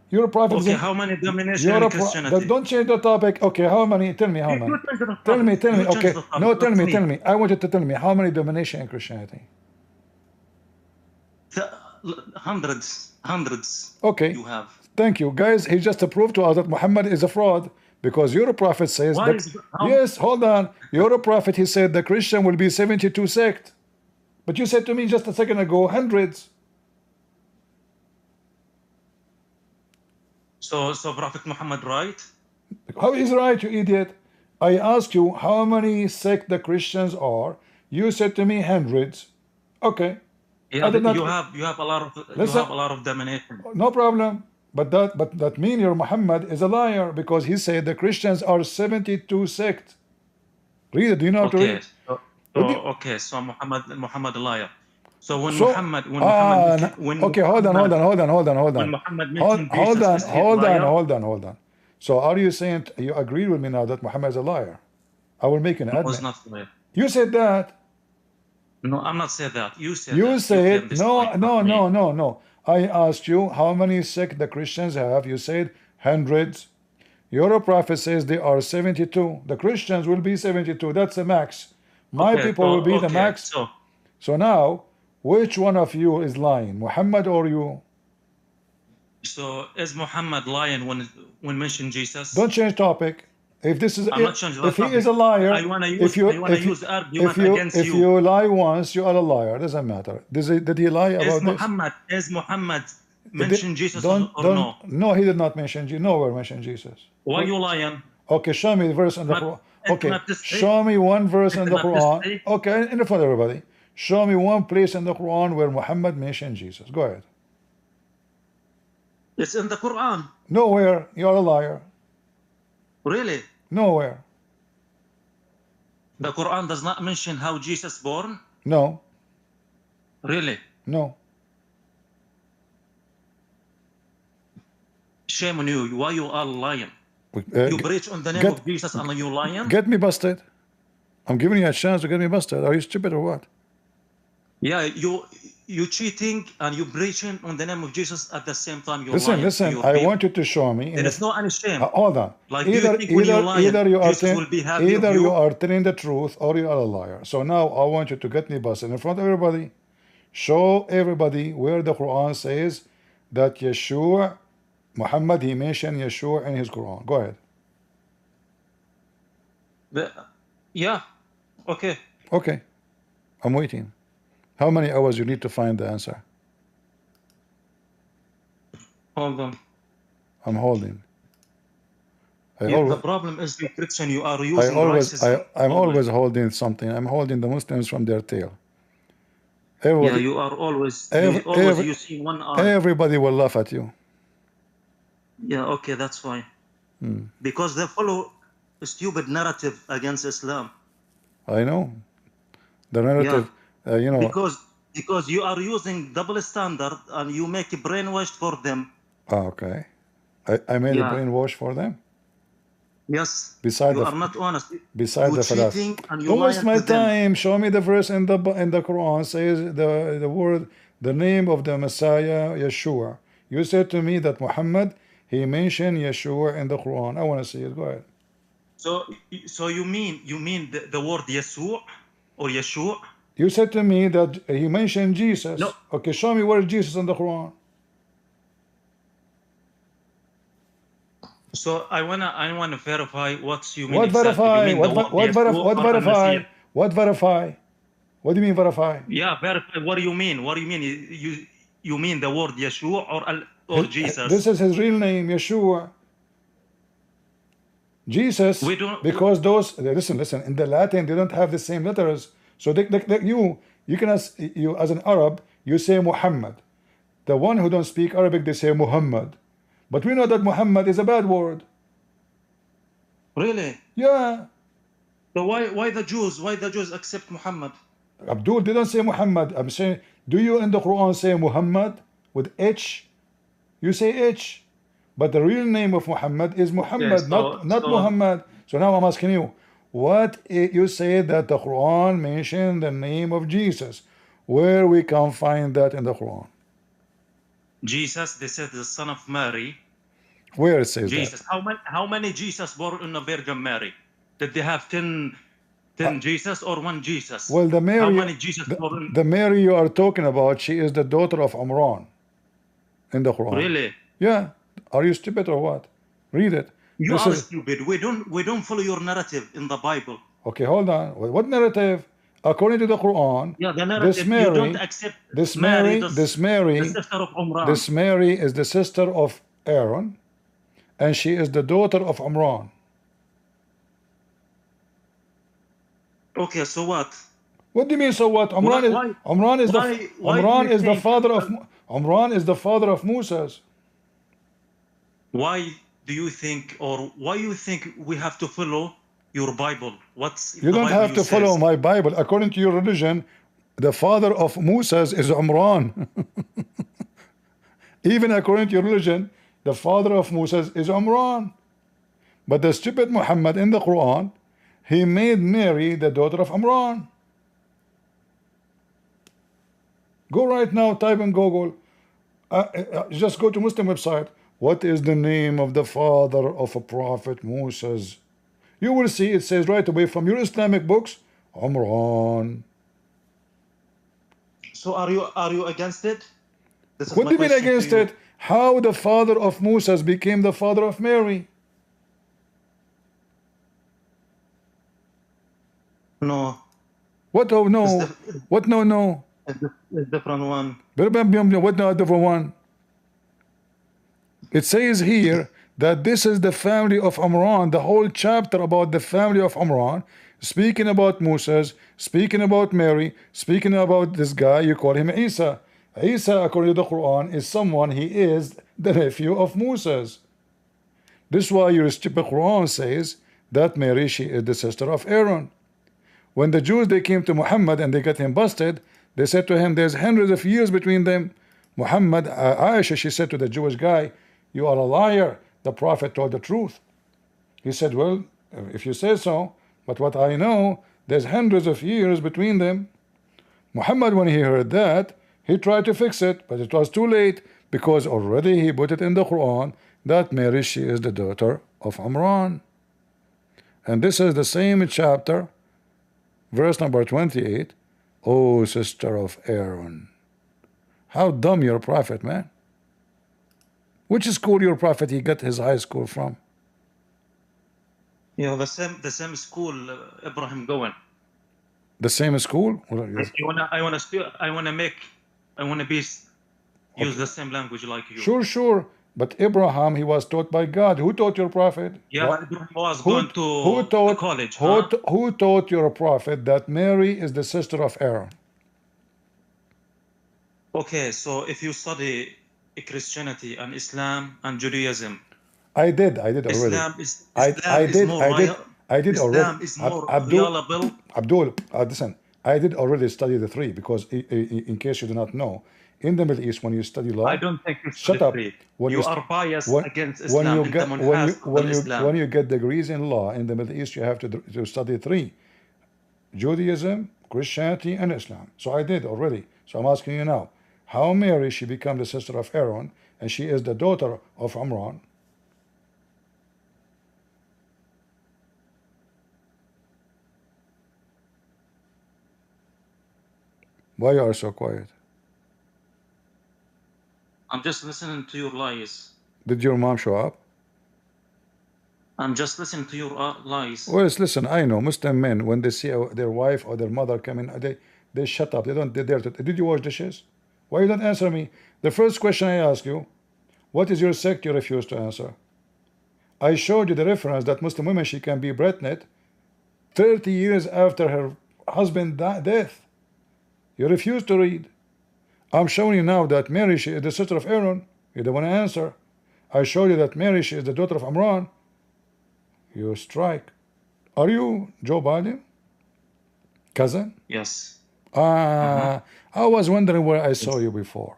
Your prophet. Okay, how many domination in Christianity? Don't change the topic. Okay, how many? Tell me how many. Tell me. Okay, no, tell me. I want you to tell me how many domination in Christianity. Hundreds. Okay. You have. Thank you, guys. He just proved to us that Muhammad is a fraud because your prophet says yes. Hold on. Your prophet he said the Christian will be 72 sect, but you said to me just a second ago hundreds. So Prophet Muhammad right? How is right, you idiot? I asked you how many sect the Christians are. You said to me hundreds. Okay. Yeah, I did not. you have a lot of Listen, domination. no problem. But that means your Muhammad is a liar because he said the Christians are 72 sects. Read it. Do you know how to read? Okay, so Muhammad a liar. So when So, Muhammad okay, hold on. when Muhammad mentioned Jesus, Hold on. So are you saying you agree with me now that Muhammad is a liar? I will make an I was admit. not liar. You said that. No, I'm not saying that. You said You that. said no. I asked you how many sect the Christians have. You said hundreds. Your prophet says they are 72. The Christians will be 72. That's the max. My people will be the max. So now, which one of you is lying, Muhammad or you? So is Muhammad lying when mentioned Jesus? Don't change topic. If this is I'm not changing if he topic. is a liar, I wanna use argument against if you. you lie once, you are a liar. Doesn't matter. Did he lie about Is Muhammad mentioned Jesus or no? No, he did not mention Jesus. Nowhere mention Jesus. Why you lying? Okay, show me the verse in the Quran. Okay, show me one verse in the Quran. Okay, in front of everybody. Show me one place in the Quran where Muhammad mentioned Jesus. Go ahead. It's in the Quran. Nowhere. You're a liar. Really? Nowhere. The Quran does not mention how Jesus born? No. Really? No. Shame on you. Why you are lying? You preach on the name of Jesus and you lying? Get me busted. I'm giving you a chance to get me busted. Are you stupid or what? Yeah, you cheating and you preaching on the name of Jesus at the same time. You're lying. Listen. I want you to show me. There is no any shame. Hold on. Like either you are telling the truth or you are a liar. So now I want you to get me busted in front of everybody. Show everybody where the Quran says that Yeshua, Muhammad, he mentioned Yeshua in his Quran. Go ahead. Yeah. Okay. Okay. I'm waiting. How many hours you need to find the answer? Hold on. I'm holding. The problem is you Christian, you are using racism. I'm always holding something. I'm holding the Muslims from their tail. Everybody, yeah, you are always using one arm. Everybody will laugh at you. Yeah, okay, that's fine. Because they follow a stupid narrative against Islam. I know. The narrative, you know. Because you are using double standard and you make a brainwashed for them. Oh, okay. I made a brainwash for them? Yes. You are not honest. Beside the cheating and you waste my time. Show me the verse in the Quran says the word, the name of the Messiah, Yeshua. You said to me that Muhammad, he mentioned Yeshua in the Quran. I want to see it. Go ahead. So you mean the word Yeshua or Yeshua? You said to me that he mentioned Jesus. No. Okay, show me where is Jesus in the Quran. So I wanna verify what you mean. What verify? What verify? What verify? What do you mean verify? Yeah, verify. What do you mean? What do you mean? You mean the word Yeshua or Jesus? This is his real name, Yeshua. Jesus. Because those listen. In the Latin they don't have the same letters. So you can you as an Arab you say Muhammad. The one who don't speak Arabic they say Muhammad. But we know that Muhammad is a bad word. Really? Yeah. So why the Jews accept Muhammad? Abdul didn't say Muhammad. I'm saying, do you in the Quran say Muhammad with H? You say H. But the real name of Muhammad is Muhammad, yes, not Muhammad. So now I'm asking you, what you say that the Quran mentioned the name of Jesus? Where we can find that in the Quran? Jesus, they said the son of Mary. Where it says Jesus. That? How many Jesus born in the Virgin Mary? Did they have 10 Jesus or one Jesus? Well, the Mary, how many Jesus born? The Mary you are talking about, she is the daughter of Imran in the Quran. Really? Yeah. Are you stupid or what? Read it. You are stupid. We don't follow your narrative in the Bible. Okay, hold on. What narrative? According to the Quran, yeah, the narrative, this Mary, you don't accept this Mary, the sister of Imran. This Mary is the sister of Aaron, and she is the daughter of Imran. Okay, so what? What do you mean? So what? Imran is Imran is Imran is the father of Imran is the father of Moses. Why do you think, or why you think we have to follow your Bible? What's You don't have to follow my Bible. According to your religion, the father of Moses is Imran. Even according to your religion, the father of Moses is Imran. But the stupid Muhammad in the Quran, he made Mary the daughter of Imran. Go right now, type in Google. Just go to Muslim website. What is the name of the father of a prophet Moses? You will see it says right away from your Islamic books, Imran. So are you against it? What do you mean against it? How the father of Moses became the father of Mary? No. What? Oh no. What? No, no. It's a different one. What? No, different one. It says here that this is the family of Imran. The whole chapter about the family of Imran, speaking about Moses, speaking about Mary, speaking about this guy. You call him Isa. Isa, according to the Quran, is someone, he is the nephew of Moses. This is why your stupid Quran says that Mary, she is the sister of Aaron. When the Jews, they came to Muhammad and they got him busted, they said to him, there's hundreds of years between them. Muhammad, Aisha, she said to the Jewish guy, you are a liar. The Prophet told the truth. He said, well, if you say so, but what I know, there's hundreds of years between them. Muhammad, when he heard that, he tried to fix it, but it was too late, because already he put it in the Quran that Mary, she is the daughter of Imran. And this is the same chapter, verse number 28. Oh, sister of Aaron. How dumb your prophet, man. Which school your prophet he got his high school from? You know, the same school Ibrahim going. The same school? I want to use the same language like you. Sure, sure. But Abraham, he was taught by God. Who taught your prophet? Yeah, Ibrahim was going to college. Who taught your prophet that Mary is the sister of Aaron? Okay, so if you study Christianity and Islam and Judaism, I did already. Islam is more reliable. Abdul, listen, I did already study the three, because in case you do not know, in the Middle East, when you study law, I don't think you shut up. You are biased against Islam. When you get degrees in law in the Middle East, you have to study three: Judaism, Christianity, and Islam. So I did already. So I'm asking you now, how Mary, she became the sister of Aaron, and she is the daughter of Imran? Why you are so quiet? I'm just listening to your lies. Did your mom show up? I'm just listening to your lies. Well, listen, I know Muslim men, when they see their wife or their mother come in, they shut up. They don't dare to. Did you wash dishes? Why you don't answer me? The first question I ask you, what is your sect? You refuse to answer. I showed you the reference that Muslim women, she can be pregnant 30 years after her husband's death. You refuse to read. I'm showing you now that Mary, she is the sister of Aaron. You don't want to answer. I showed you that Mary, she is the daughter of Imran. You strike. Are you Joe Biden? Cousin? Yes. I was wondering where I saw you before.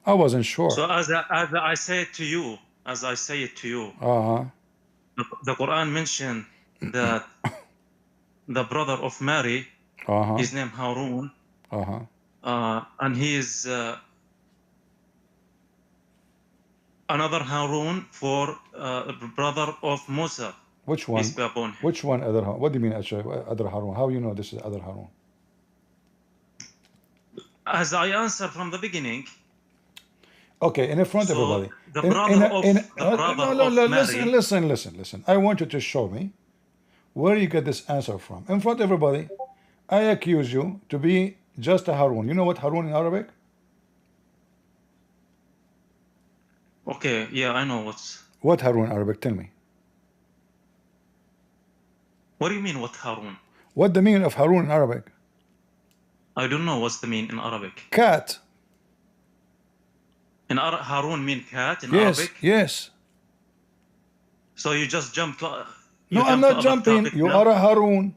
I wasn't sure. So as I say it to you, the Quran mentioned that the brother of Mary, his name Harun, and he is another Harun for brother of Musa. Which one? Which one? Other Harun? What do you mean other Harun? How you know this is other Harun? As I answered from the beginning. Okay, in front of everybody. The brother of Mary. Listen. I want you to show me where you get this answer from. In front of everybody, I accuse you to be just a Harun. You know what Harun in Arabic? Okay, yeah, I know what's. What Harun in Arabic? Tell me. What do you mean, what Harun? What the meaning of Harun in Arabic? I don't know what's the mean in Arabic. Cat. In Harun mean cat in Yes, Arabic? yes. So you just jumped to... No, I'm not jumping. You are a Harun.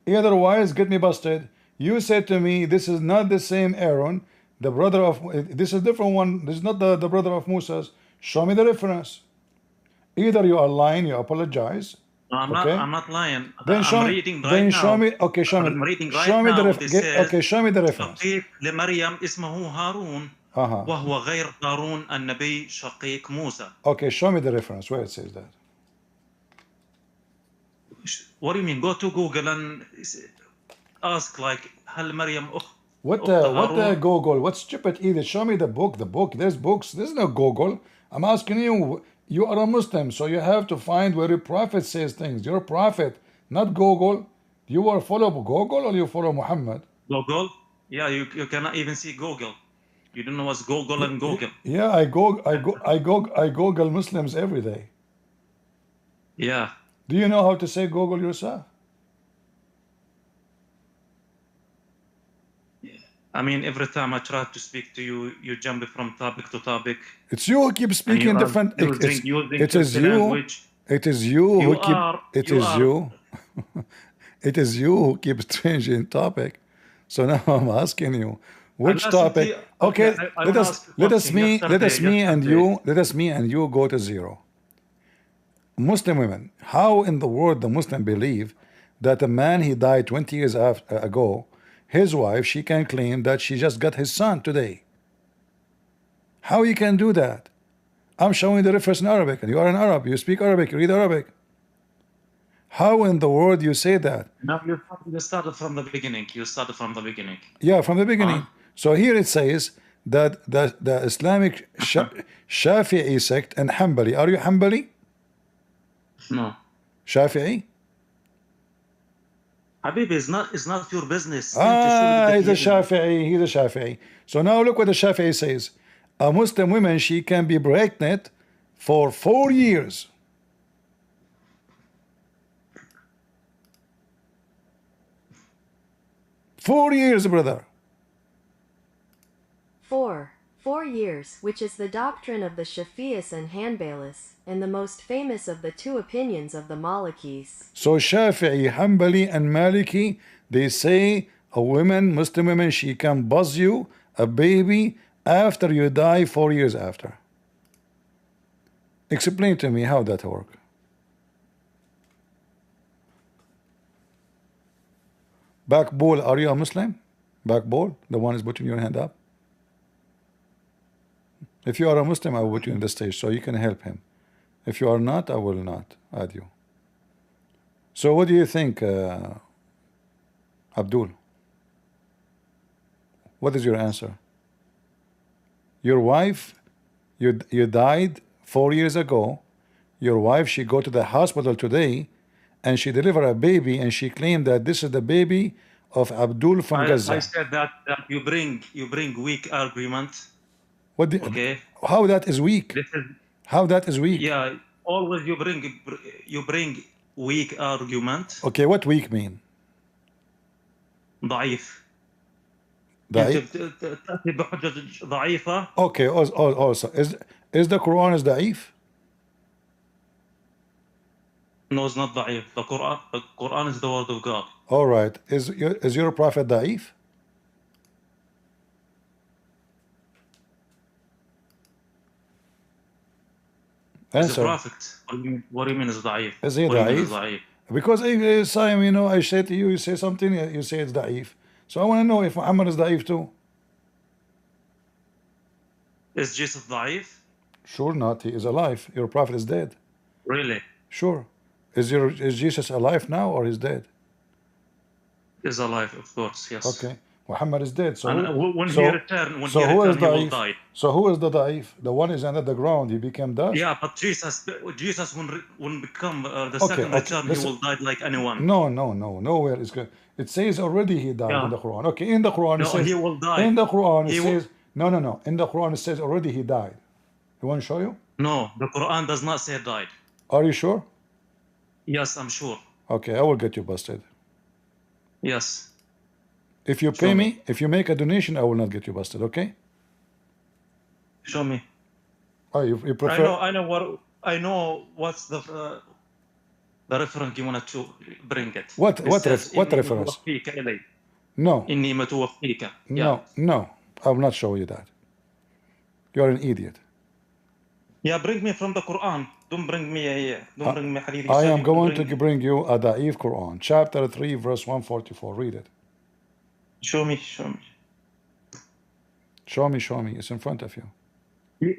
Otherwise, get me busted. You said to me, this is not the same Aaron, the brother of... This is a different one. This is not the brother of Moses. Show me the reference. Either you are lying, you apologize. No, I'm not lying. Then I'm reading right now. Then show me. Okay, show me. I'm reading right show me now. Okay, show me the reference. شقيق لمريم اسمه هارون وهو غير هارون النبي شقيق موسى. Okay, show me the reference where it says that. What do you mean? Go to Google and ask like هل مريم What the Google? What's stupid either? Show me the book. The book. There's books. There's no Google. I'm asking you. You are a Muslim, so you have to find where your prophet says things. You're a prophet, not Google. You are follow Google or you follow Muhammad? Google? Yeah, you cannot even see Google. You don't know what's Google and Google. Yeah, I Google Muslims every day. Yeah. Do you know how to say Google yourself? I mean, every time I try to speak to you, you jump from topic to topic. It's you who keep speaking different. It is you. It is you who keep. It is you. It is you who keeps changing topic. So now I'm asking you, which topic? Okay, let us me and you go to zero. Muslim women. How in the world the Muslim believe that a man he died 20 years ago? His wife, she can claim that she just got his son today. How you can do that? I'm showing the reference in Arabic, and you are an Arab. You speak Arabic, you read Arabic. How in the world you say that? No, you started from the beginning. You started from the beginning. Yeah, from the beginning. So here it says that the Islamic Shafi'i sect and Hanbali. Are you Hanbali? No. Shafi'i? Habibi, it's not your business. He's a Shafi'i. He's a Shafi'i. So now look what the Shafi'i says. A Muslim woman, she can be pregnant for 4 years. 4 years, brother. 4 years, which is the doctrine of the Shafi'is and Hanbalis, and the most famous of the two opinions of the Malikis. So Shafi'i, Hanbali, and Maliki, they say a woman, Muslim woman, she can buzz you a baby after you die 4 years after. Explain to me how that works. Back Boyle, are you a Muslim? Back Boyle, the one is putting your hand up. If you are a Muslim, I will put you in the stage so you can help him. If you are not, I will not add you. So what do you think, Abdul? What is your answer? Your wife, you died 4 years ago. Your wife, she go to the hospital today and she delivered a baby and she claimed that this is the baby of Abdul from Gaza. I said that you bring weak argument. Okay. How that is weak? How that is weak? Yeah, always you bring weak argument. Okay, what weak mean? ضعيف. ضعيف. تأتي بحجة ضعيفة. Okay, also is the Quran is ضعيف? No, it's not ضعيف. The Quran is the word of God. All right. Is your prophet ضعيف? As a prophet. What do you mean is ضعيف? Is he ضعيف? Because Simon, you know, I say to you, you say something, you say it's ضعيف. So I want to know if Muhammad is ضعيف too. Is Jesus ضعيف? Sure not. He is alive. Your prophet is dead. Really? Sure. Is Jesus alive now or is dead? Is alive, of course. Yes. Okay. Muhammad is dead. So when he returned, he will die. So who is the ضعيف? The one is under the ground. He became dust. Yeah, but Jesus when become the second return, he will die like anyone. No. Nowhere is good. It says already he died in the Quran. Okay, in the Quran it says he will die. In the Quran it says no. In the Quran it says already he died. You want to show you? No, the Quran does not say died. Are you sure? Yes, I'm sure. Okay, I will get you busted. Yes. If you pay me, if you make a donation, I will not get you busted, okay? Show me. Oh, you prefer... I know what's the reference you wanted to bring it. What reference? No. No, I will not show you that. You're an idiot. Yeah, bring me from the Quran. Don't bring me hadith. I am going to bring you a Da'if Quran, chapter 3, verse 144. Read it. Show me. Show me. It's in front of you.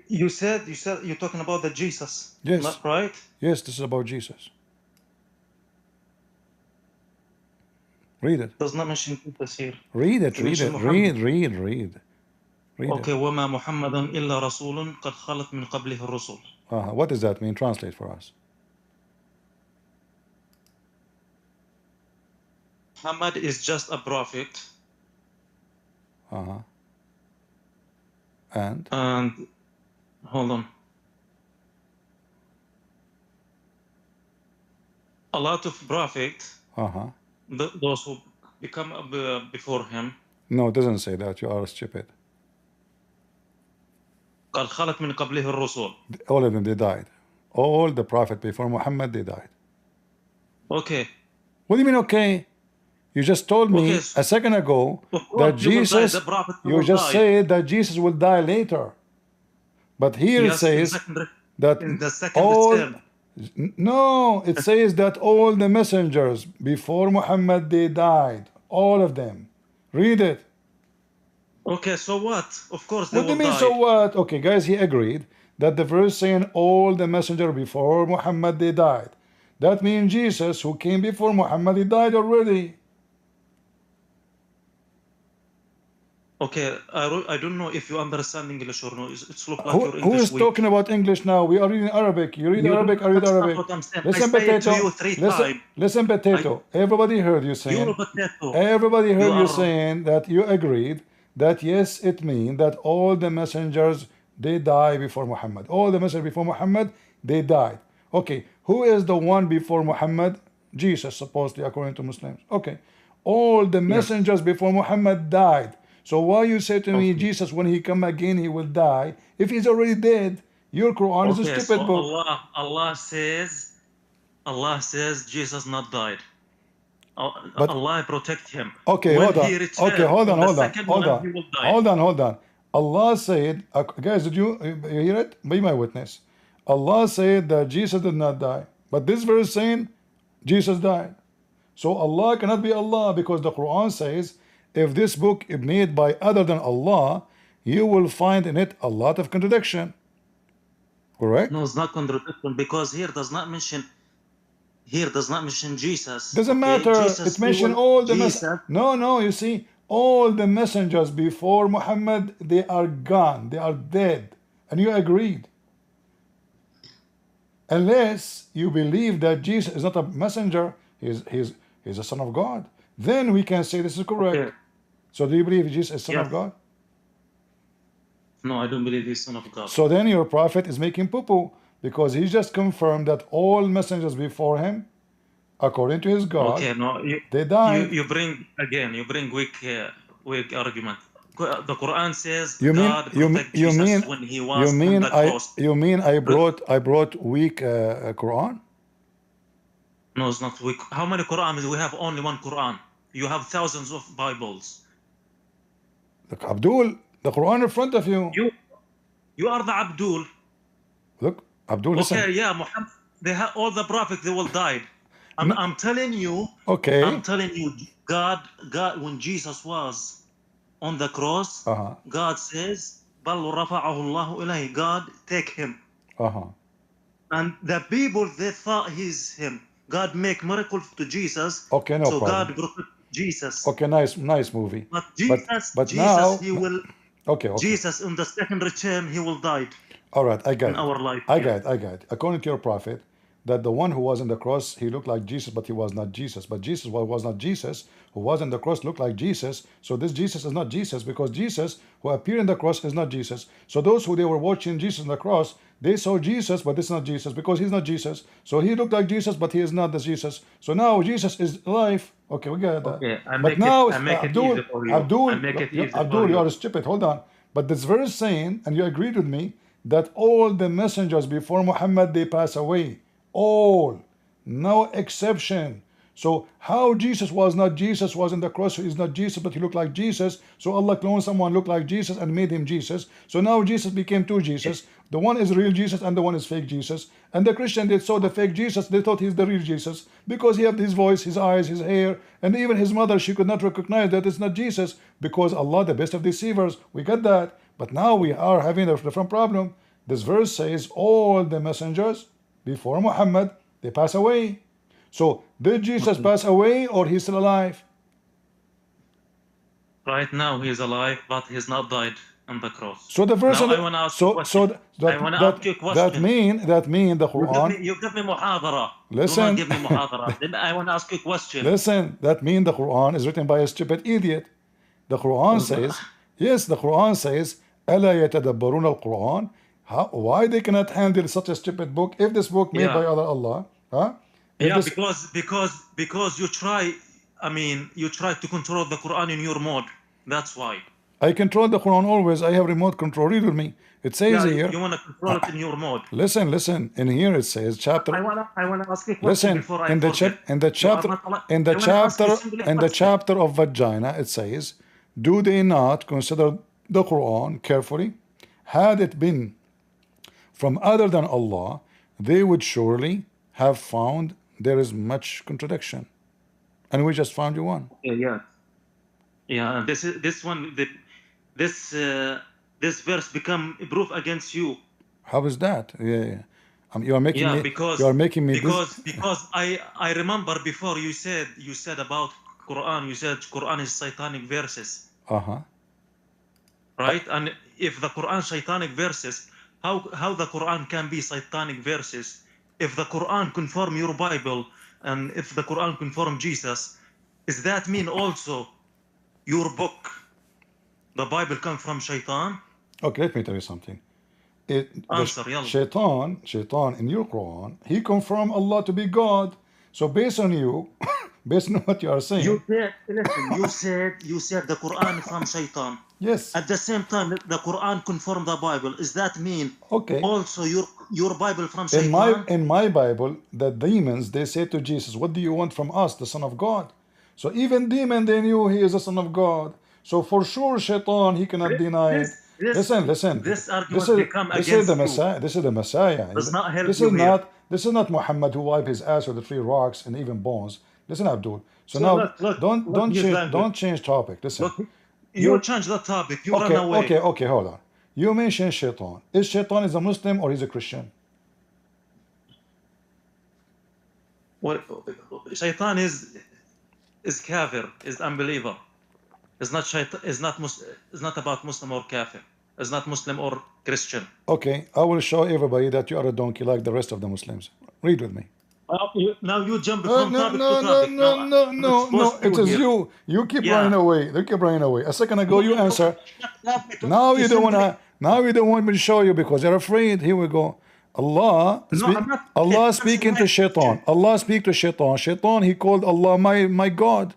You said you're talking about the Jesus. Yes. Not right? Yes, this is about Jesus. Read it. Does not mention Jesus here. Read it. Read. Okay, وَمَا مُحَمَّدًا إِلَّا رَسُولٌ قَدْ خَلَتْ مِنْ قَبْلِهِ الرُّسُلُ. What does that mean? Translate for us. Muhammad is just a prophet. And hold on. A lot of prophets, those who become before him. No, it doesn't say that. You are stupid. قَدْ خَلَتْ مِنْ قَبْلِهِ الرُّسُلُ. All of them, they died. All the prophet before Muhammad, they died. Okay. What do you mean, okay? You just told me a second ago that Jesus, you just said that Jesus will die later. But here it says that in the second all, no, it says that all the messengers before Muhammad, they died. All of them. Read it. Okay, so what? Of course they will die. What do you mean, so what? Okay, guys, he agreed that the verse saying all the messenger before Muhammad, they died. That means Jesus, who came before Muhammad, he died already. Okay, I don't know if you understand English or no. It's look like your English who is weak. talking about English now? We are reading Arabic. You read Arabic, I read Arabic. Listen, potato. Listen, potato. Everybody heard you saying. Everybody heard you saying that you agreed that yes, it means that all the messengers, they die before Muhammad. All the messengers before Muhammad, they died. Okay, who is the one before Muhammad? Jesus, supposedly, according to Muslims. Okay, all the messengers before Muhammad died. So why you say to me, Jesus, when he come again, he will die? If he's already dead, your Quran is a stupid book. Allah says Jesus not died. But Allah protect him. Okay, hold on. Allah said, guys, did you hear it? Be my witness. Allah said that Jesus did not die. But this verse saying Jesus died. So Allah cannot be Allah, because the Quran says if this book is made by other than Allah, you will find in it a lot of contradiction. Correct? No, it's not contradiction, because here does not mention Jesus. Doesn't matter. It mentions all the messengers. No, you see, all the messengers before Muhammad, they are gone. They are dead. And you agreed. Unless you believe that Jesus is not a messenger, he's a son of God, then we can say this is correct. Okay. So do you believe Jesus is son of God? No, I don't believe he's son of God. So then your prophet is making poo-poo, because he just confirmed that all messengers before him, according to his God, they died. You bring weak argument. The Quran says God protected Jesus when he was on the cross. You mean I brought weak Quran? No, it's not weak. How many Qurans? We have only one Quran. You have thousands of Bibles. Look, Abdul, the Quran in front of you. You are the Abdul. Look, Abdul, listen. Okay, yeah, Muhammad. They have all the prophets. They will die. I'm telling you. Okay. I'm telling you, God, when Jesus was on the cross, God says, "Bal rafa'ahu Allahu ilayhi." God take him. And the people, they thought he's him. God make miracles to Jesus. Okay, no problem. God protect Jesus. Okay, nice movie. But Jesus, but now, he will. Okay. Jesus in the second return, he will die. All right, I got it. In our life. I got it. According to your prophet, that the one who was on the cross, he looked like Jesus, but he was not Jesus. But Jesus was not Jesus, who was on the cross looked like Jesus. So this Jesus is not Jesus, because Jesus who appeared in the cross is not Jesus. So those who they were watching Jesus on the cross, they saw Jesus, but this is not Jesus, because he's not Jesus. So he looked like Jesus, but he is not the Jesus. So now Jesus is alive. Okay, we get that. Okay, But now Abdul, Abdul, you are stupid. Hold on. But this verse saying, and you agreed with me, that all the messengers before Muhammad, they pass away. All, no exception. So how Jesus was not Jesus, was in the cross, so he's not Jesus, but he looked like Jesus. So Allah cloned someone looked like Jesus and made him Jesus. So now Jesus became two Jesus. The one is real Jesus and the one is fake Jesus. And the Christian, they saw the fake Jesus, they thought he's the real Jesus, because he had his voice, his eyes, his hair, and even his mother, she could not recognize that it's not Jesus, because Allah, the best of deceivers, we got that. But now we are having a different problem. This verse says all the messengers before Muhammad, they pass away. So did Jesus pass away, or he's still alive? Right now he's alive, but he's not died on the cross. So the verse, now I want to ask you a question. that mean the Quran. You give me muhadara. Listen. Do not give me muhadara. Then I want to ask you a question. Listen, that mean the Quran is written by a stupid idiot. The Quran says, yes, the Quran says, أَلَا يَتَدَبَّرُونَ الْقُرْآنَ. Why they cannot handle such a stupid book, if this book made by Allah? Huh? Yeah, because you try, you try to control the Quran in your mode. That's why. I control the Quran always. I have remote control. Read with me. It says here. You want to control it in your mode. Listen. In here it says chapter. I wanna ask you a question before I forget. In the chapter of vagina, it says, do they not consider the Quran carefully? Had it been from other than Allah, they would surely have found there is much contradiction, and we just found you one. Yeah. This verse become proof against you. How is that? You are making me. Because I remember before you said about Quran. You said Quran is satanic verses. Right, and if the Quran satanic verses, how the Quran can be satanic verses? If the Quran conform your Bible, and if the Quran conform Jesus, does that mean also your book, the Bible, come from shaitan? Okay, let me tell you something. Shaitan in your Quran, he confirmed Allah to be God. So based on what you are saying, you said the Quran from shaitan. Yes. At the same time, the Quran confirmed the Bible. Does that mean also your Bible from shaitan? In my Bible, the demons, they say to Jesus, what do you want from us, the Son of God? So even demon, they knew he is the Son of God. So for sure, shaitan, he cannot deny it. Listen. This argument become against you. This is the Messiah. Does not help this is not Muhammad who wiped his ass with the 3 rocks and even bones. Listen, Abdul. So now, don't change topic. Listen. Look, you change the topic. You run away. Okay, hold on. You mentioned shaitan. Is shaitan a Muslim or is a Christian? Well, shaitan is kafir, is unbeliever. It's not it's not about Muslim or kafir. It's not Muslim or Christian. Okay, I will show everybody that you are a donkey like the rest of the Muslims. Read with me. Now you jump from topic to topic. No. It is you. You keep running away. You keep running away. A second ago you answer. Now you don't wanna. Now you don't want me to show you because you're afraid. Here we go. Allah speaking to shaitan. Allah speak to shaitan. Shaitan, he called Allah my God.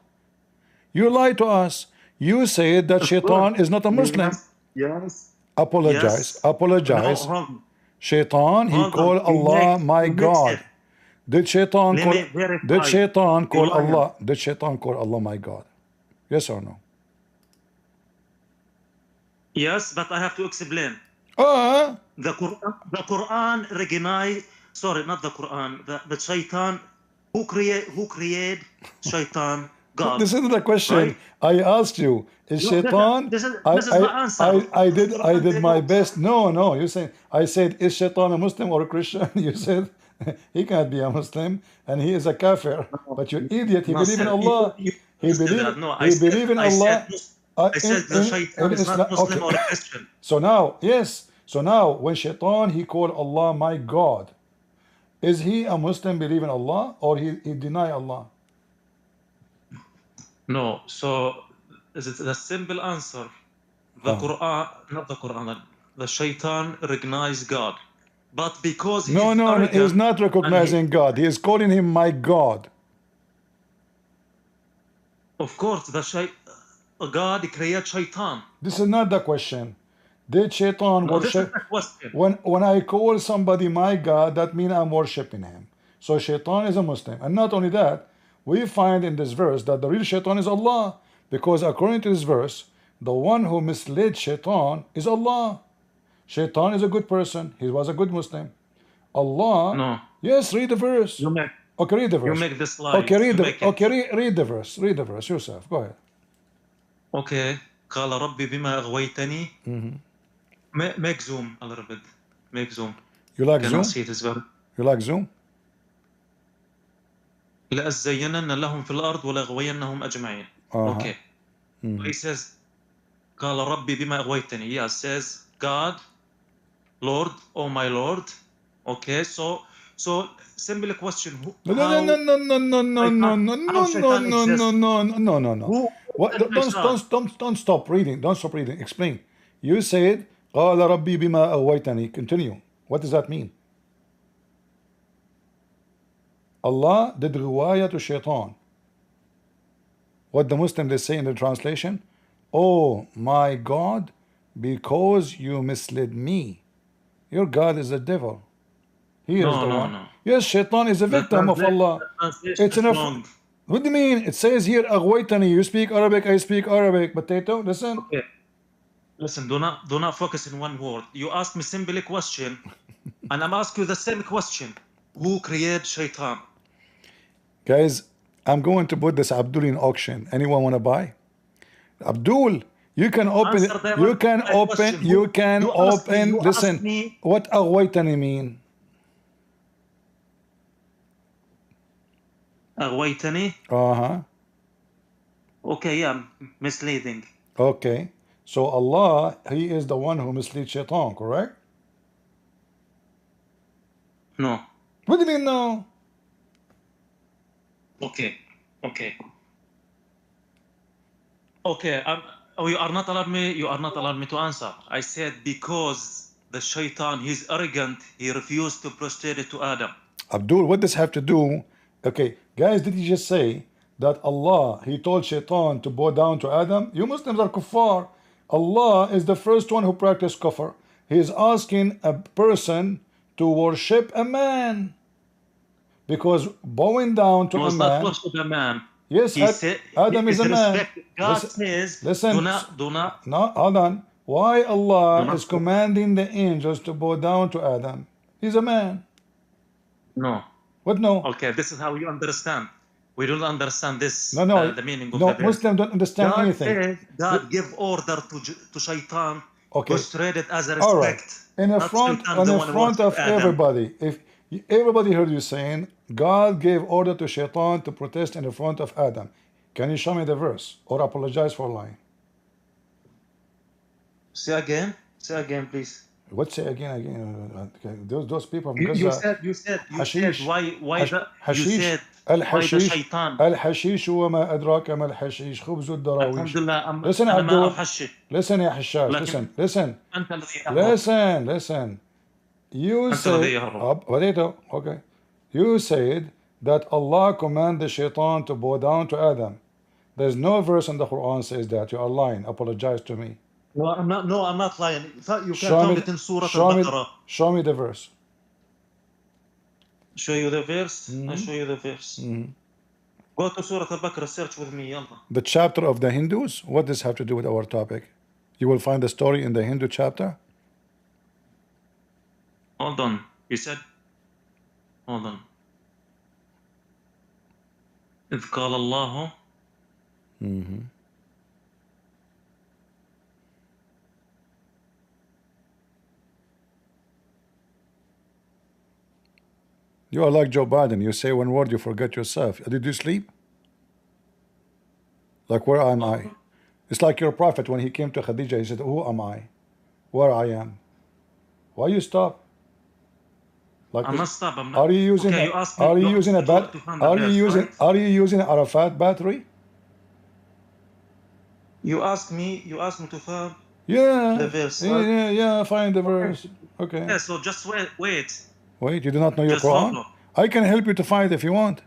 You lied to us. You said that shaitan is not a Muslim. Yes. Apologize. No, shaitan, he called Allah my God. Did shaitan call Allah my God? Yes or no? Yes, but I have to explain. The Quran recognize. Sorry, not the Quran. The shaitan. Who create shaitan? God. This isn't a question. Right? I asked you. Is shaitan? This is the answer. I did my best. No. You said. I said, is shaitan a Muslim or a Christian? You said he can't be a Muslim and he is a kafir. But you idiot. He believes in Allah. He believes in Allah. I said the shaitan is not Muslim or a Christian. So now, yes. So now, when shaitan, he called Allah my God. Is he a Muslim, believe in Allah, or he deny Allah? No. So is it the simple answer? The Quran, not the Quran. The Shaitan recognized God, but because he's No, he is arrogant not recognizing God. He is calling him my God. of course, God created Shaitan. This is not the question. Did Shaitan No, this is worship? the question. When I call somebody my God, that means I'm worshiping him. So Shaitan is a Muslim. And not only that, we find in this verse that the real Shaitan is Allah. Because according to this verse, the one who misled Shaitan is Allah. Shaitan is a good person. He was a good Muslim. Allah. No. Yes, read the verse. Okay, read the verse. You make the slide. Okay, read read the verse. Read the verse yourself. Go ahead. Okay. قال ربي بما أغويتني. Make zoom a little bit. Make zoom. You like Cannot Zoom? see it as well. You like Zoom? لأزينن لهم في الأرض ولأغوينهم أجمعين. Okay. He says قال ربي بما أغويتني. Yes, says God, Lord, oh my Lord. Okay, so simple question. No. Don't stop reading. Don't stop reading. Explain. You said قال ربي بما أغويتني. Continue. What does that mean? Allah did riwayah to Shaitan. What the Muslims they say in the translation? Oh my God, because you misled me. Your God is the devil. He is the one. No. Yes, Shaitan is a victim of Allah. It's enough. What do you mean? It says here, Aghwaytani. You speak Arabic, I speak Arabic. Potato, listen. Okay. Listen, do not focus in one word. You ask me simple question, and I'm asking you the same question. Who created Shaitan? Guys, I'm going to put this Abdul in auction. Anyone want to buy? Abdul, you can open it. You can open. Listen, what Aghwaytani mean? Aghwaytani? Okay, yeah, misleading. Okay. So Allah, He is the one who misleads Shaitan, correct? No. What do you mean no? Okay. You are not allowed me to answer. I said because the Shaitan, he's arrogant, he refused to prostrate to Adam. Abdul, what does this have to do? Okay, guys, did he just say that Allah, He told Shaitan to bow down to Adam? You Muslims are kuffar. Allah is the first one who practiced kufr. He is asking a person to worship a man. Because bowing down to a man. Yes, Adam is a man. God says, listen, do not. No, hold on. Why Allah is commanding the angels to bow down to Adam? He's a man. No. What no? Okay, this is how you understand. We don't understand this. No. The meaning of the verse. Muslims don't understand anything. God give order to Shaitan. Okay. Prostrated as a respect. All right. In front of everybody. If everybody heard you saying God gave order to Shaitan to protest in the front of Adam. Can you show me the verse or apologize for lying? Say again, please. What say again? Okay. Those people. You said why the Shaitan. الحشيش وما أدراك ما الحشيش خبز الدراويش. Listen, يا حشاش. Listen. You say, okay. You said that Allah commanded Shaitan to bow down to Adam. There's no verse in the Quran says that. You are lying. Apologize to me. No, I'm not lying. You can find it in Surah Al-Baqarah. Show me the verse. Show you the verse? I'll show you the verse. Go to Surah Al-Baqarah, search with me. Yalla. The chapter of the Hindus? What does this have to do with our topic? You will find the story in the Hindu chapter? Hold on. You said? Hold on. إذ قال الله. You are like Joe Biden. You say one word, you forget yourself. Did you sleep? Like, where am I? It's like your prophet when he came to Khadija. He said, who am I? Where I am? Why you stop? Like, I'm not stop. I'm not. are you using? Okay, you asked me. Are you using a bat? to find the Are you verse, using? right? Are you using Arafat battery? You asked me to find Yeah. the verse. Yeah. Find the verse. Okay. Okay. Yeah. So just wait. Wait. You do not know your Just Quran? follow. I can help you to find if you want.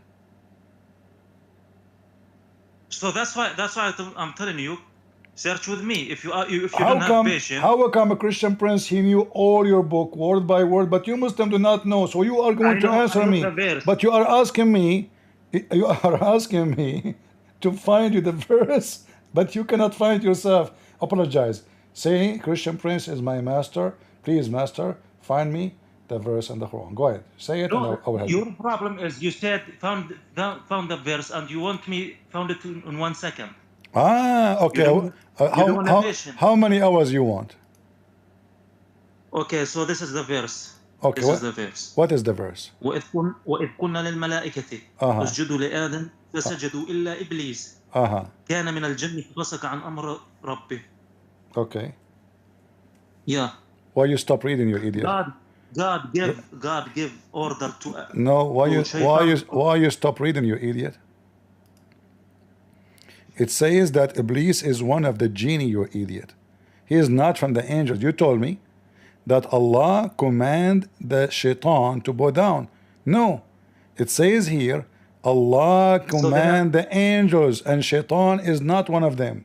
So that's why I'm telling you, search with me. If you How don't have come? patience. How come a Christian prince he knew all your book word by word, but you Muslim do not know? So you are going to answer me, but you are asking me, to find you the verse, but you cannot find yourself. Apologize. Say, Christian prince is my master. Please, master, find me the verse in the Quran. Go ahead. Say it, and I will help you. Your problem is you said found the verse, and you want me found it in 1 second. Ah, okay. How many hours you want? Okay, so this is the verse. Okay, this is the verse. What is the verse? وإذ قلنا للملائكة اسجدوا لآدم فسجدوا إلا إبليس كان من الجن ففسق عن أمر ربه. Okay. Yeah. Why you stop reading, you idiot? God give order to. No. Why you stop reading, you idiot? It says that Iblis is one of the genie, you idiot. He is not from the angels. You told me that Allah command the shaitan to bow down. No. It says here, Allah command the angels, and shaitan is not one of them.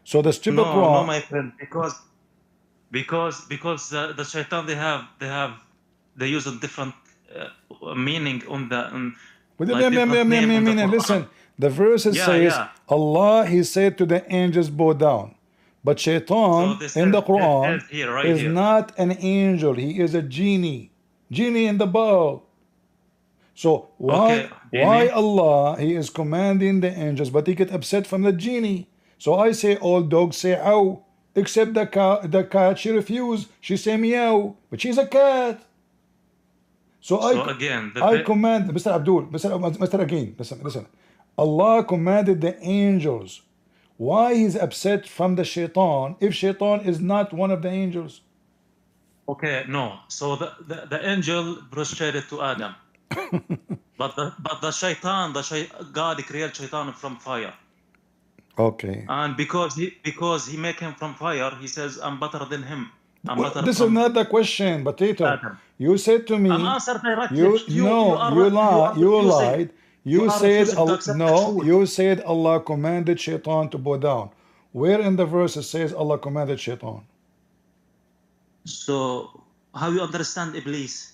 So the stupid Quran. No, my friend, because the shaitan they use a different meaning on the. Listen. The verses says Allah, he said to the angels, bow down. But shaitan in the Quran is not an angel. He is a genie. Genie in the bowl. So why Allah, he is commanding the angels, but he get upset from the genie. So I say all dogs say ow. Except the cat, she refused. She say meow. But she's a cat. So I command, Mr. Abdul, Mr. Again, listen. Allah commanded the angels. Why he's upset from the shaitan if shaitan is not one of the angels? Okay, no. So the angel prostrated to Adam. but the shaitan, God created shaitan from fire. Okay. And because he make him from fire, he says, I'm better than him. This is not the question, Potato. You said to me, I'm answered directly. You lied. You said Allah commanded shaitan to bow down. Where in the verse it says Allah commanded shaitan? So how you understand Iblis?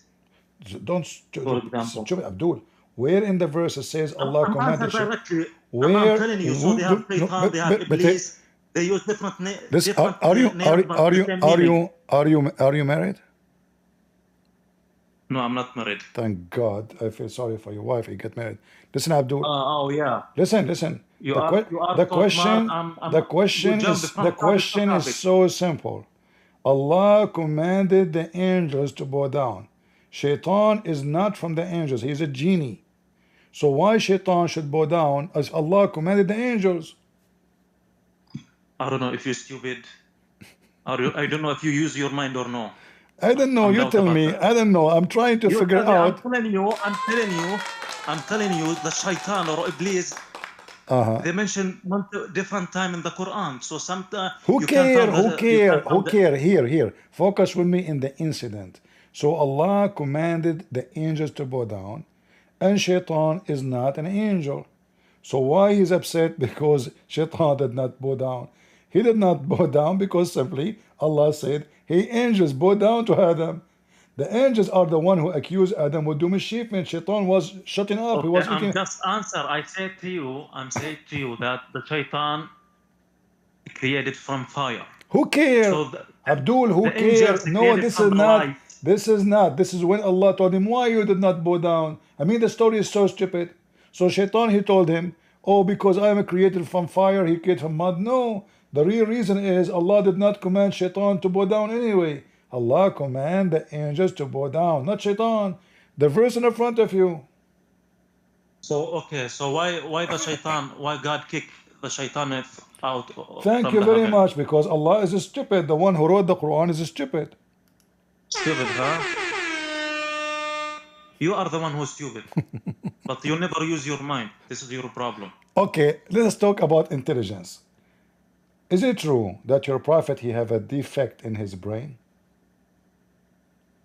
Don't stupid Abdul. Where in the verse it says Allah commanded shaitan? Where? I'm telling you. So they have shaitan, they have Iblis. They use different names. Are you married? No, I'm not married. Thank God. I feel sorry for your wife. You get married. Listen, Abdul. Yeah. Listen. The question is so simple. Allah commanded the angels to bow down. Shaitan is not from the angels. He is a genie. So why shaitan should bow down as Allah commanded the angels? I don't know if you're stupid. I don't know if you use your mind or no. I don't know. You tell me. I don't know. I'm trying to figure out. I'm telling you, the shaitan or Iblis, they mention different time in the Quran. So sometimes Who care? Here. Focus with me in the incident. So Allah commanded the angels to bow down, and shaitan is not an angel. So why he's upset? Because shaitan did not bow down. He did not bow down because simply Allah said, hey angels, bow down to Adam. The angels are the one who accused Adam with doing mischief, and shaitan was shutting up. Okay, he was I'm just answer. I'm saying to you that the shaitan created from fire. Who cares? So Abdul, who cares? No, this is not. Light. This is not. This is when Allah told him, why you did not bow down? I mean, the story is so stupid. So shaitan, he told him, oh, because I am created from fire, he created from mud. No, the real reason is Allah did not command shaitan to bow down anyway. Allah command the angels to bow down, not shaitan. The verse in the front of you. So why the shaitan? Why God kicked the shaitan out? Thank you very much, because Allah is stupid. The one who wrote the Quran is stupid. Stupid, huh? You are the one who's stupid. But you never use your mind. This is your problem. Okay, let's talk about intelligence. Is it true that your prophet, he have a defect in his brain?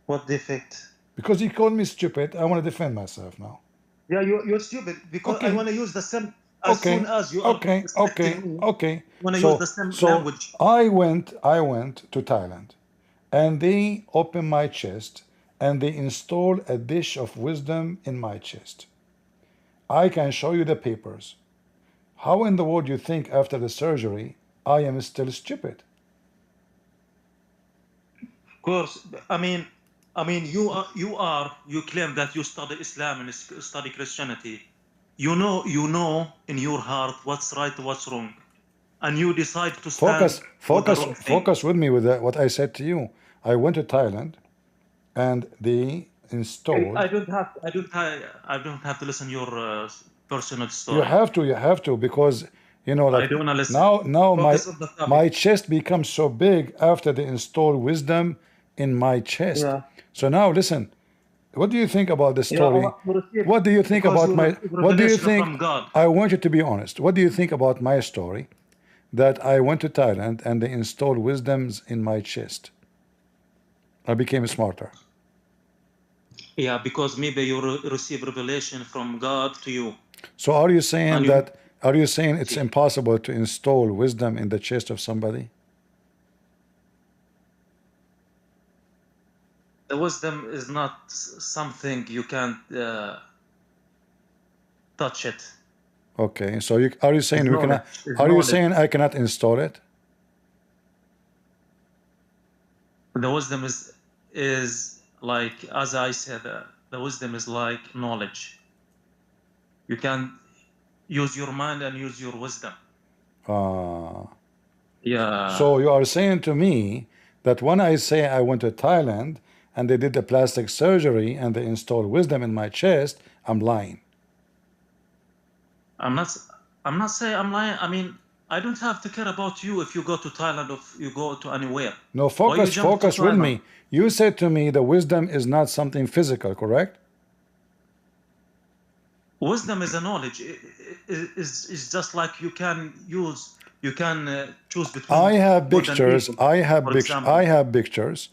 What defect? Because he called me stupid, I want to defend myself now. Yeah, you're stupid because Okay. I want to use the same as soon as you are okay. want to So, use the same language. I went to Thailand, and they opened my chest, and they installed a dish of wisdom in my chest. I can show you the papers. How in the world you think after the surgery I am still stupid? Of course, I mean, you claim that you study Islam and study Christianity. You know in your heart what's right, what's wrong, and you decide to stand focus with me with what I said to you. I went to Thailand, and they installed. I don't have to listen your personal story. You have to, because you know, like, I don't want to listen. now my chest becomes so big after they install wisdom in my chest. Yeah. So now listen, what do you think about the story? What do you think about my? What do you think? I want you to be honest. What do you think about my story? That I went to Thailand and they installed wisdoms in my chest. I became smarter. Yeah, because maybe you receive revelation from God to you. So are you saying that? Are you saying it's impossible to install wisdom in the chest of somebody? The wisdom is not something you can't touch it. Okay, so are you saying we cannot? Are you saying I cannot install it? The wisdom is like, as I said, the wisdom is like knowledge. You can use your mind and use your wisdom. Yeah. So you are saying to me that when I say I went to Thailand and they did the plastic surgery and they installed wisdom in my chest, I'm lying. I'm not saying I'm lying. I mean, I don't have to care about you if you go to Thailand or if you go to anywhere. No, focus with me. You said to me the wisdom is not something physical, correct? Wisdom is a knowledge. It's just like you can choose between. I have pictures. I have pictures.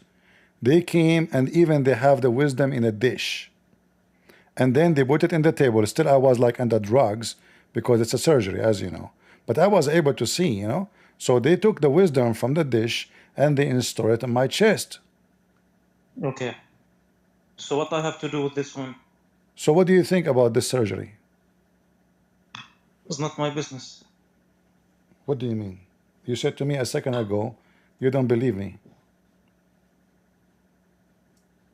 They came and even they have the wisdom in a dish, and then they put it in the table. Still, I was like under drugs because it's a surgery, as you know. But I was able to see, you know. So they took the wisdom from the dish and they installed it in my chest. Okay. So what I have to do with this one? So what do you think about this surgery? It's not my business. What do you mean? You said to me a second ago, you don't believe me.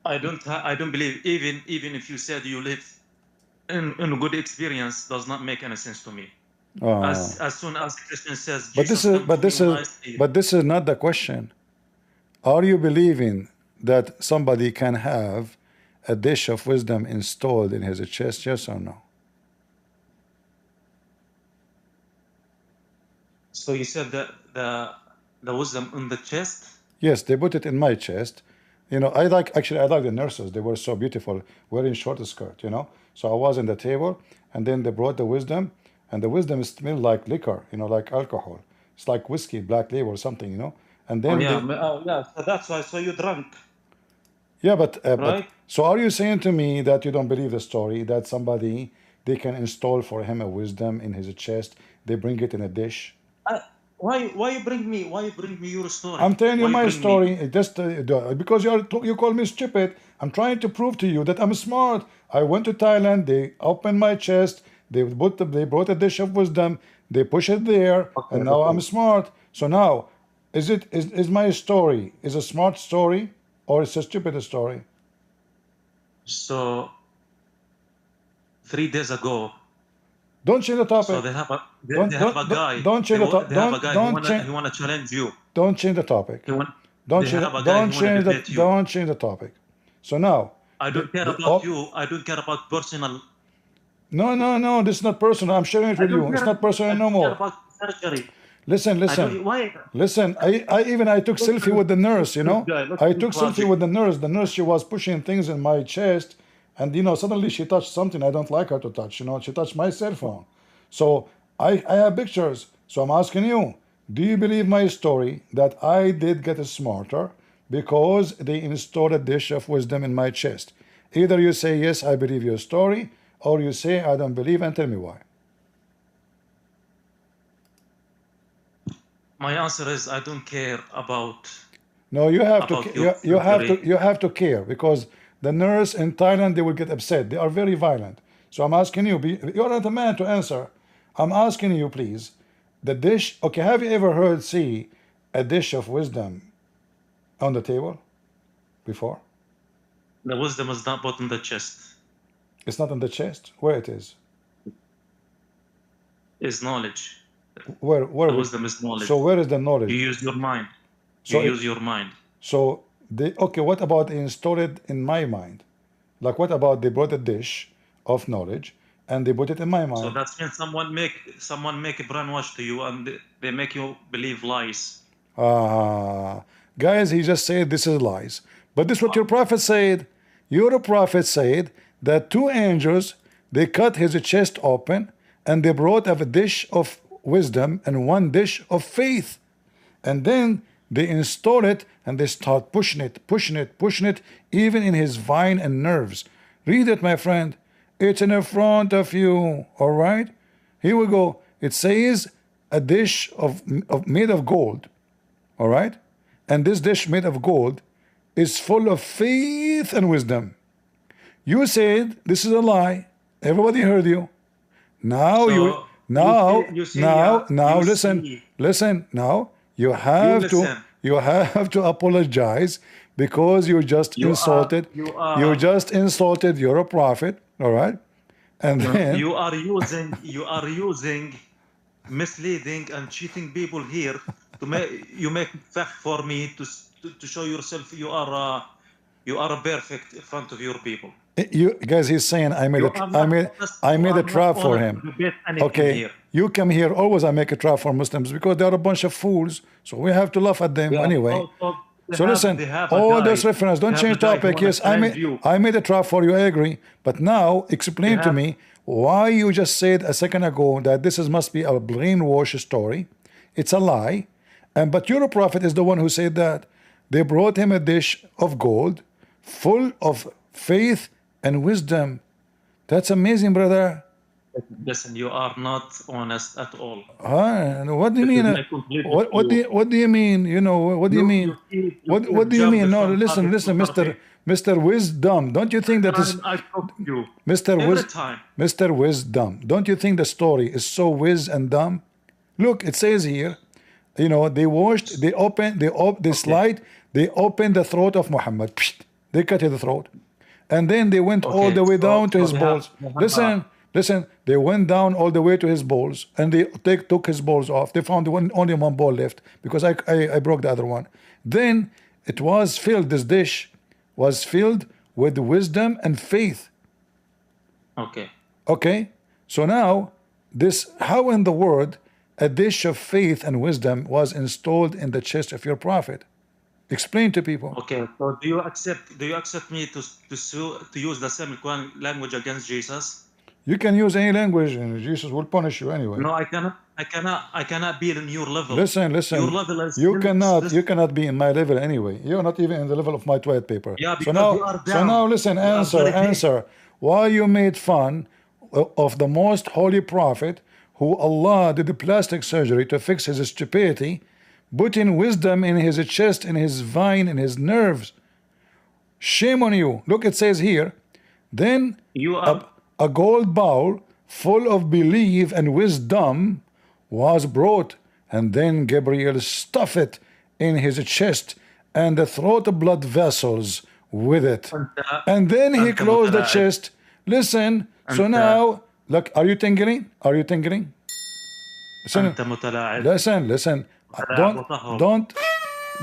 I don't believe, even if you said you live in a good experience, does not make any sense to me. As soon as the Christian says, but this is not the question. Are you believing that somebody can have a dish of wisdom installed in his chest? Yes or no? So you said that the wisdom in the chest? Yes, they put it in my chest. You know, I like the nurses. They were so beautiful, wearing short skirt, you know. So I was in the table, and then they brought the wisdom, and the wisdom smelled like liquor, you know, like alcohol. It's like whiskey, black label or something, you know. And then so that's why. So you drank. Yeah, right? But so are you saying to me that you don't believe the story that somebody, they can install for him a wisdom in his chest? They bring it in a dish. Why you bring me your story? I'm telling you my story. Just because you call me stupid. I'm trying to prove to you that I'm smart. I went to Thailand. They opened my chest. They brought a dish of wisdom. They push it there, and now I'm smart. So now, is my story is a smart story or it's a stupid story? So 3 days ago. Don't change the topic. So they have a guy. Don't change the topic. He want to challenge you. Don't change the topic. Don't change the topic. So now. I don't care about you. I don't care about personal. No. This is not personal. I'm sharing it with you. It's not personal no more. About surgery. Listen. Listen. I took selfie with the nurse. You know. I took selfie with the nurse. The nurse, she was pushing things in my chest, and you know, suddenly she touched something I don't like her to touch. You know, she touched my cell phone. So I have pictures. So I'm asking you, do you believe my story that I did get smarter because they installed a dish of wisdom in my chest? Either you say yes, I believe your story, or you say I don't believe, and tell me why. My answer is I don't care about. No, you have to. You have to care, because the nurse in Thailand, they will get upset. They are very violent. So I'm asking you. You're not the man to answer. I'm asking you, please. The dish. Okay, have you ever heard a dish of wisdom on the table before? The wisdom is not put in the chest. It's not in the chest. Where it is? Is knowledge. Where the wisdom is knowledge. So where is the knowledge? You use your mind. So you use your mind. So okay, what about they installed it in my mind? Like, what about they brought a dish of knowledge and they put it in my mind? So that's when someone make a brainwash to you, and they make you believe lies. Guys, he just said this is lies. But this is what your prophet said. Your prophet said that 2 angels, they cut his chest open and they brought a dish of wisdom and 1 dish of faith. And then they install it and they start pushing it, even in his vine and nerves. Read it, my friend. It's in front of you. All right? Here we go. It says a dish made of gold. All right? And this dish made of gold is full of faith and wisdom. You said this is a lie. Everybody heard you. Now so listen. Now you have to apologize, because you just insulted your prophet. All right? And then you are using misleading and cheating people here to make fact for me to show yourself you are perfect in front of your people. You guys, he's saying I made a trap for him. Okay, here. You come here always. I make a trap for Muslims because they are a bunch of fools. So we have to laugh at them anyway. So listen, all those references. Don't change topic. Yes, I made a trap for you. I agree. But now explain to me why you just said a second ago that this must be a brainwash story. It's a lie. But your prophet is the one who said that. They brought him a dish of gold full of faith and wisdom. That's amazing, brother. Listen, you are not honest at all. What do you mean? What do you mean? You know, what do you mean? What do you mean? No, listen, Mr. Wisdom. Don't you think that is Mr. Wisdom? Don't you think the story is so whiz and dumb? Look, it says here, you know, they opened the throat of Muhammad. They cut his throat. And then they went all the way down to his balls. Listen, they went down all the way to his balls, and they took his balls off. They found only 1 ball left, because I broke the other one. Then it was filled, this dish was filled with wisdom and faith. Okay. So now, how in the world a dish of faith and wisdom was installed in the chest of your prophet? Explain to people. Okay, so do you accept me to use the same language against Jesus? You can use any language, and Jesus will punish you anyway. No, I cannot be in your level. Listen. Your level is you cannot be in my level anyway. You're not even in the level of my toilet paper. Yeah, because you are down. So now listen, answer. Why you made fun of the most holy prophet, who Allah did the plastic surgery to fix his stupidity, putting wisdom in his chest, in his vine, in his nerves? Shame on you. Look, it says here, then a gold bowl full of belief and wisdom was brought, and then Gabriel stuffed it in his chest and the throat blood vessels with it, and then he closed the chest. Listen, so now look, are you tingling? Listen. Don't.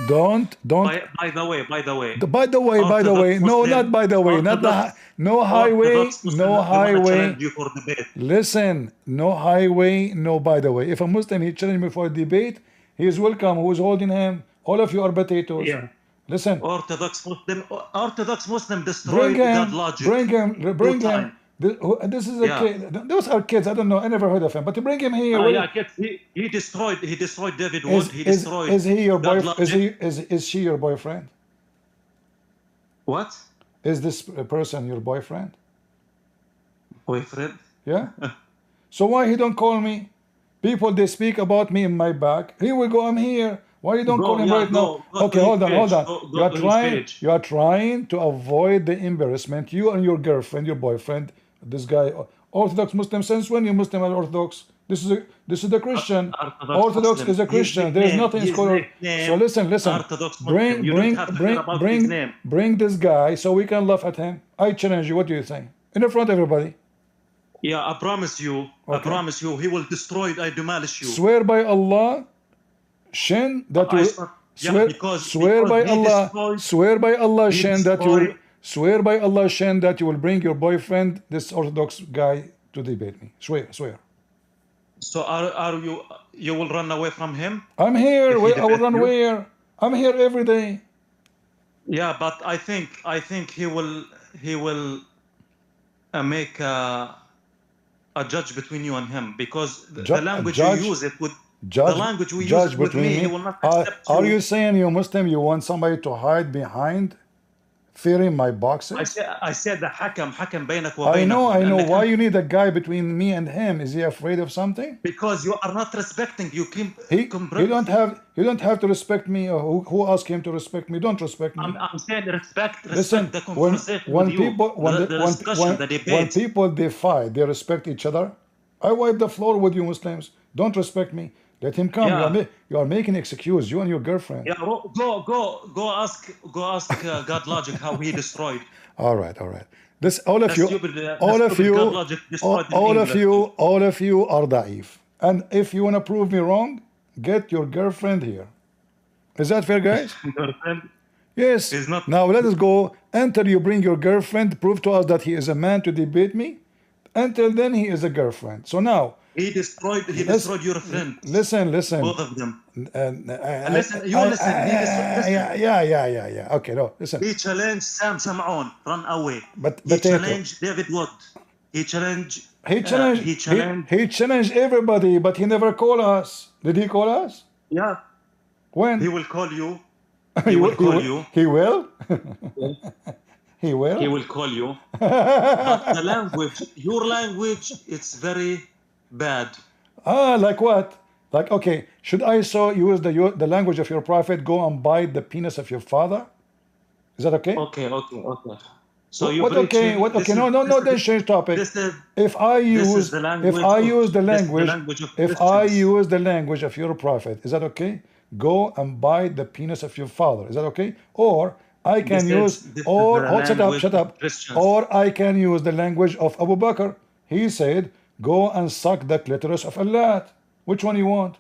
By the way. No, not by the way. No highway. Listen, no highway, no by the way. If a Muslim he challenge me for a debate, he is welcome. Who is holding him? All of you are potatoes. Yeah. Listen. Orthodox Muslim destroyed God logic. Bring him. This is a kid. Those are kids. I don't know. I never heard of him. But you bring him here. Kids. He destroyed David Wood. He destroyed. Is he your boyfriend? Is she your boyfriend? What? Is this person your boyfriend? Boyfriend? Yeah. So why he don't call me? People, they speak about me in my back. Here we go. I'm here. Why you don't call him right now? Okay, hold on. You are trying to avoid the embarrassment. You and your girlfriend, your boyfriend, this guy, Orthodox Muslim. Since when you Muslim and Orthodox? This is the Christian. Orthodox is a Christian. There is nothing called. So listen. Bring this guy so we can laugh at him. I challenge you. What do you think? In front of everybody. Yeah, I promise you. Okay. I promise you, he will destroy it. I demolish you. Swear by Allah, Shin, that you swear by Allah, Shin, that you will bring your boyfriend, this Orthodox guy, to debate me. Swear. So you will run away from him? I'm here. I will run where? I'm here every day. Yeah, but I think he will make a judge between you and him, because the language you use it with the language we use with me, he will not accept. Are you saying you Muslim, you want somebody to hide behind, fearing my boxes? I said the hakam بينك وبينه. I know. Why you need a guy between me and him? Is he afraid of something? Because you are not respecting. You don't have to respect me. Who asked him to respect me? Don't respect me. I'm saying respect. Listen, the conversation when people defy, they respect each other. I wipe the floor with you Muslims. Don't respect me. Let him come. Yeah. You are making excuse. You and your girlfriend. Yeah, go ask God logic how he destroyed. All right. This all of you are da'if. And if you want to prove me wrong, get your girlfriend here. Is that fair, guys? Girlfriend? Yes. Now let us go. Until you bring your girlfriend, prove to us that he is a man to debate me. Until then, he is a girlfriend. So now. He destroyed your friend. Listen. Both of them. Listen. Yeah. Okay, no, listen. He challenged Sam Sam'on, run away. But he challenged David Wood. He challenged everybody, but he never called us. Did he call us? Yeah. When? He will call you. He will call you. He will? He will? He will call you. But the language, your language, it's very bad. Like what? Like, okay, should I use the language of your prophet, go and bite the penis of your father? Is that okay? Okay. So you what okay? No, then change topic. If I use the language of your prophet, is that okay? Go and bite the penis of your father. Is that okay? Or I can shut up. Or I can use the language of Abu Bakr. He said, go and suck the clitoris of Allah. Which one you want?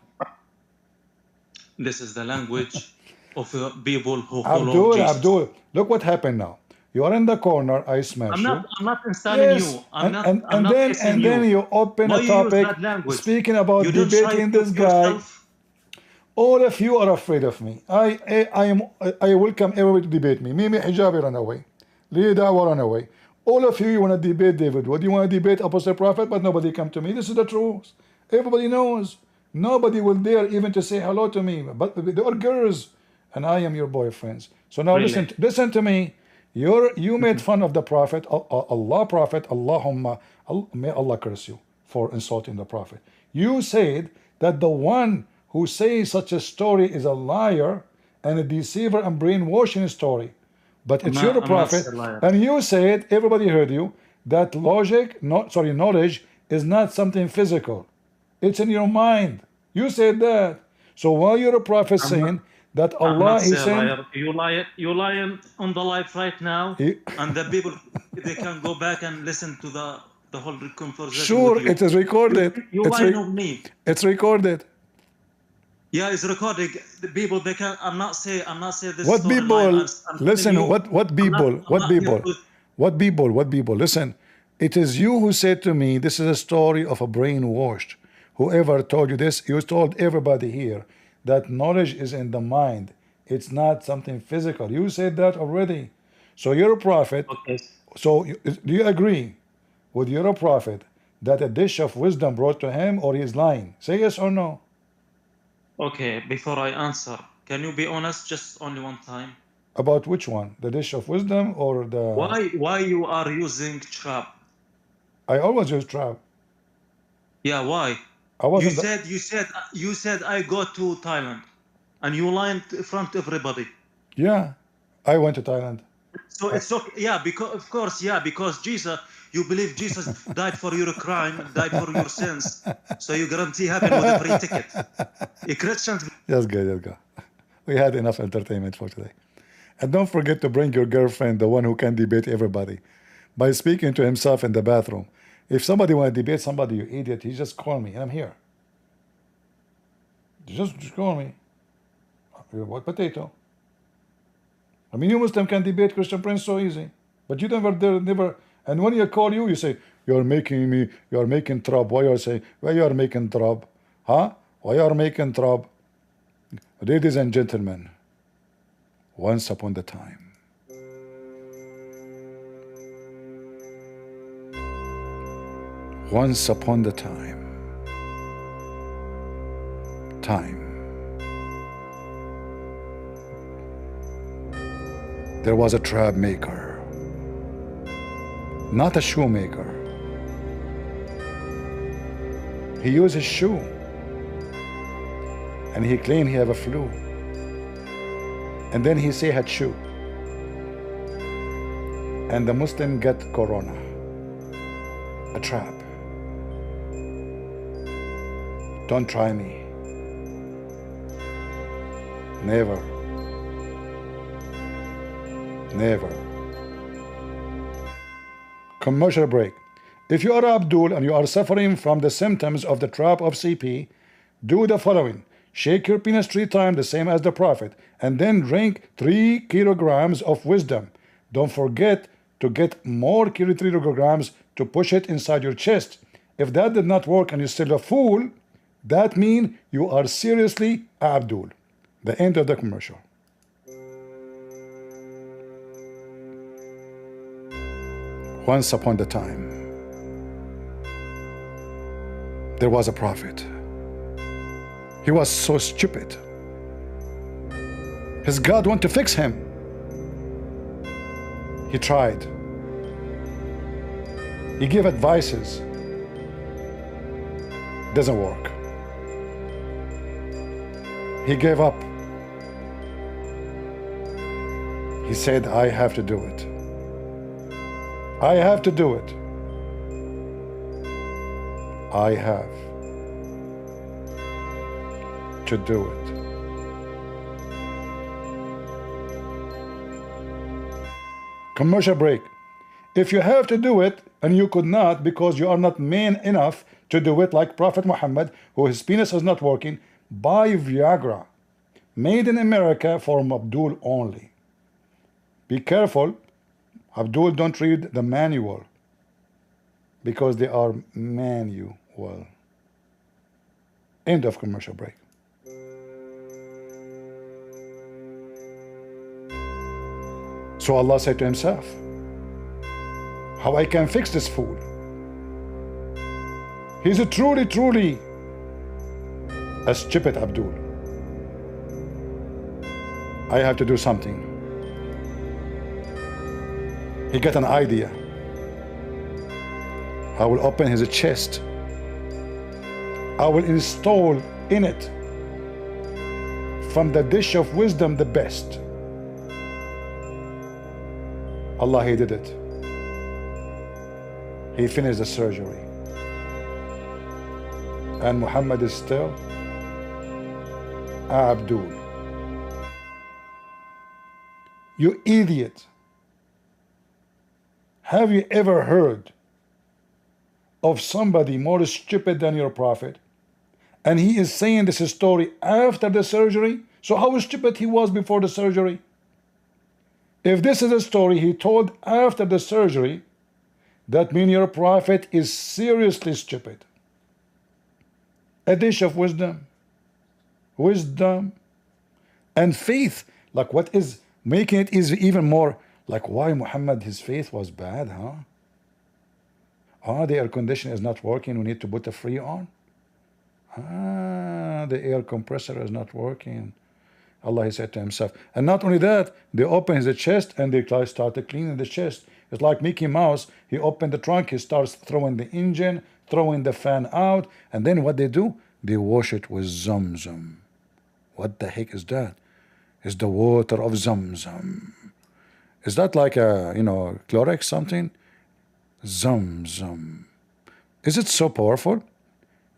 This is the language of people who follow Jesus. Abdul, look what happened now. You are in the corner, I smash you. I'm not installing you. And then you open a topic speaking about debating this guy. All of you are afraid of me. I welcome everybody to debate me. Mimi Hijab run away. Dawah run away. All of you want to debate David. What do you want to debate Apostle Prophet? But nobody come to me. This is the truth. Everybody knows. Nobody will dare even to say hello to me. But they are girls, and I am your boyfriends. So now really? listen to me. You made fun of the Prophet, Allahumma, may Allah curse you for insulting the Prophet. You said that the one who says such a story is a liar and a deceiver and brainwashing story. But it's your prophet, and you said, everybody heard you, that knowledge is not something physical. It's in your mind. You said that. So while you're a prophet saying that Allah is saying, you lying on the live right now, and the people, they can go back and listen to the whole conversation. Sure, it is recorded. You lying on me. It's recorded. Yeah, it's recording. The people, they can. I'm not saying this. What people? Listen. What people? Listen. It is you who said to me, this is a story of a brainwashed. Whoever told you this, you told everybody here that knowledge is in the mind. It's not something physical. You said that already. So you're a prophet. Okay. So do you agree with your prophet that a dish of wisdom brought to him, or he's lying? Say yes or no. Okay, before I answer, can you be honest just only one time? About which one? The dish of wisdom or the... Why you are using trap? I always use trap. Yeah, why? I wasn't... You said I go to Thailand, and you lied in front of everybody. Yeah, I went to Thailand. So it's okay. Yeah, because of course, yeah, because Jesus, you believe Jesus died for your crime, died for your sins, so you guarantee heaven with a free ticket. You Christians. That's good. That's good. We had enough entertainment for today. And don't forget to bring your girlfriend, the one who can debate everybody, by speaking to himself in the bathroom. If somebody want to debate somebody, you idiot, you just call me and I'm here. Just call me. What potato? I mean, you Muslim can debate Christian Prince so easy, but you never. And when you call you say you're making trouble. Why you say why you are making trouble? Huh? Why you are making trouble? Ladies and gentlemen, once upon a time, there was a trap maker, not a shoemaker. He used his shoe and he claimed he have a flu, and then he say had shoe, and the Muslim get corona. A trap. Don't try me. Never. Never. Commercial break. If you are Abdul and you are suffering from the symptoms of the trap of CP, do the following. Shake your penis 3 times, the same as the Prophet, and then drink 3 kilograms of wisdom. Don't forget to get more 3 kilograms to push it inside your chest. If that did not work and you're still a fool, that means you are seriously Abdul. The end of the commercial. Once upon a time, there was a prophet. He was so stupid. His God wanted to fix him. He tried. He gave advices. Doesn't work. He gave up. He said, I have to do it. I have to do it. I have to do it. Commercial break. If you have to do it and you could not because you are not man enough to do it, like Prophet Muhammad, who his penis is not working, buy Viagra, made in America from Abdul only. Be careful, Abdul, don't read the manual, because they are manual. End of commercial break. So Allah said to himself, how I can fix this fool? He's a truly a stupid Abdul. I have to do something. He got an idea. I will open his chest. I will install in it from the dish of wisdom the best. Allah, he did it. He finished the surgery. And Muhammad is still Abdul. You idiot. Have you ever heard of somebody more stupid than your prophet? And he is saying this story after the surgery? So how stupid he was before the surgery? If this is a story he told after the surgery, that means your prophet is seriously stupid. A dish of wisdom and faith Like, what is making it is even more like why Muhammad, his faith was bad, huh? Ah, the air conditioner is not working, we need to put a free on. Ah, the air compressor is not working. Allah, he said to himself. And not only that, they open his chest and they started cleaning the chest. It's like Mickey Mouse. He opened the trunk, he starts throwing the engine, throwing the fan out, and then what they do? They wash it with Zamzam. What the heck is that? It's the water of Zamzam. Is that like a, you know, Clorox something? Zamzam. Is it so powerful?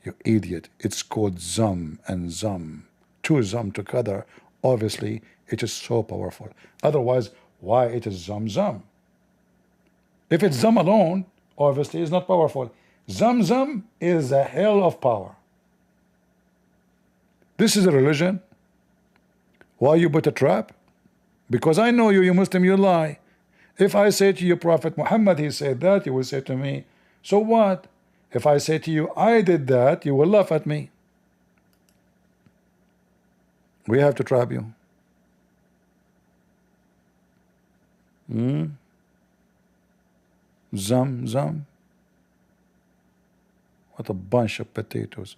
You idiot. It's called Zam and Zam. Two Zam together. Obviously, it is so powerful. Otherwise, why it is Zamzam? If it's Zam alone, obviously it's not powerful. Zamzam is a hell of power. This is a religion. Why you put a trap? Because I know you, you Muslim, you lie. If I say to you, Prophet Muhammad, he said that, you will say to me, so what? If I say to you, I did that, you will laugh at me. We have to trap you. Zam. What a bunch of potatoes.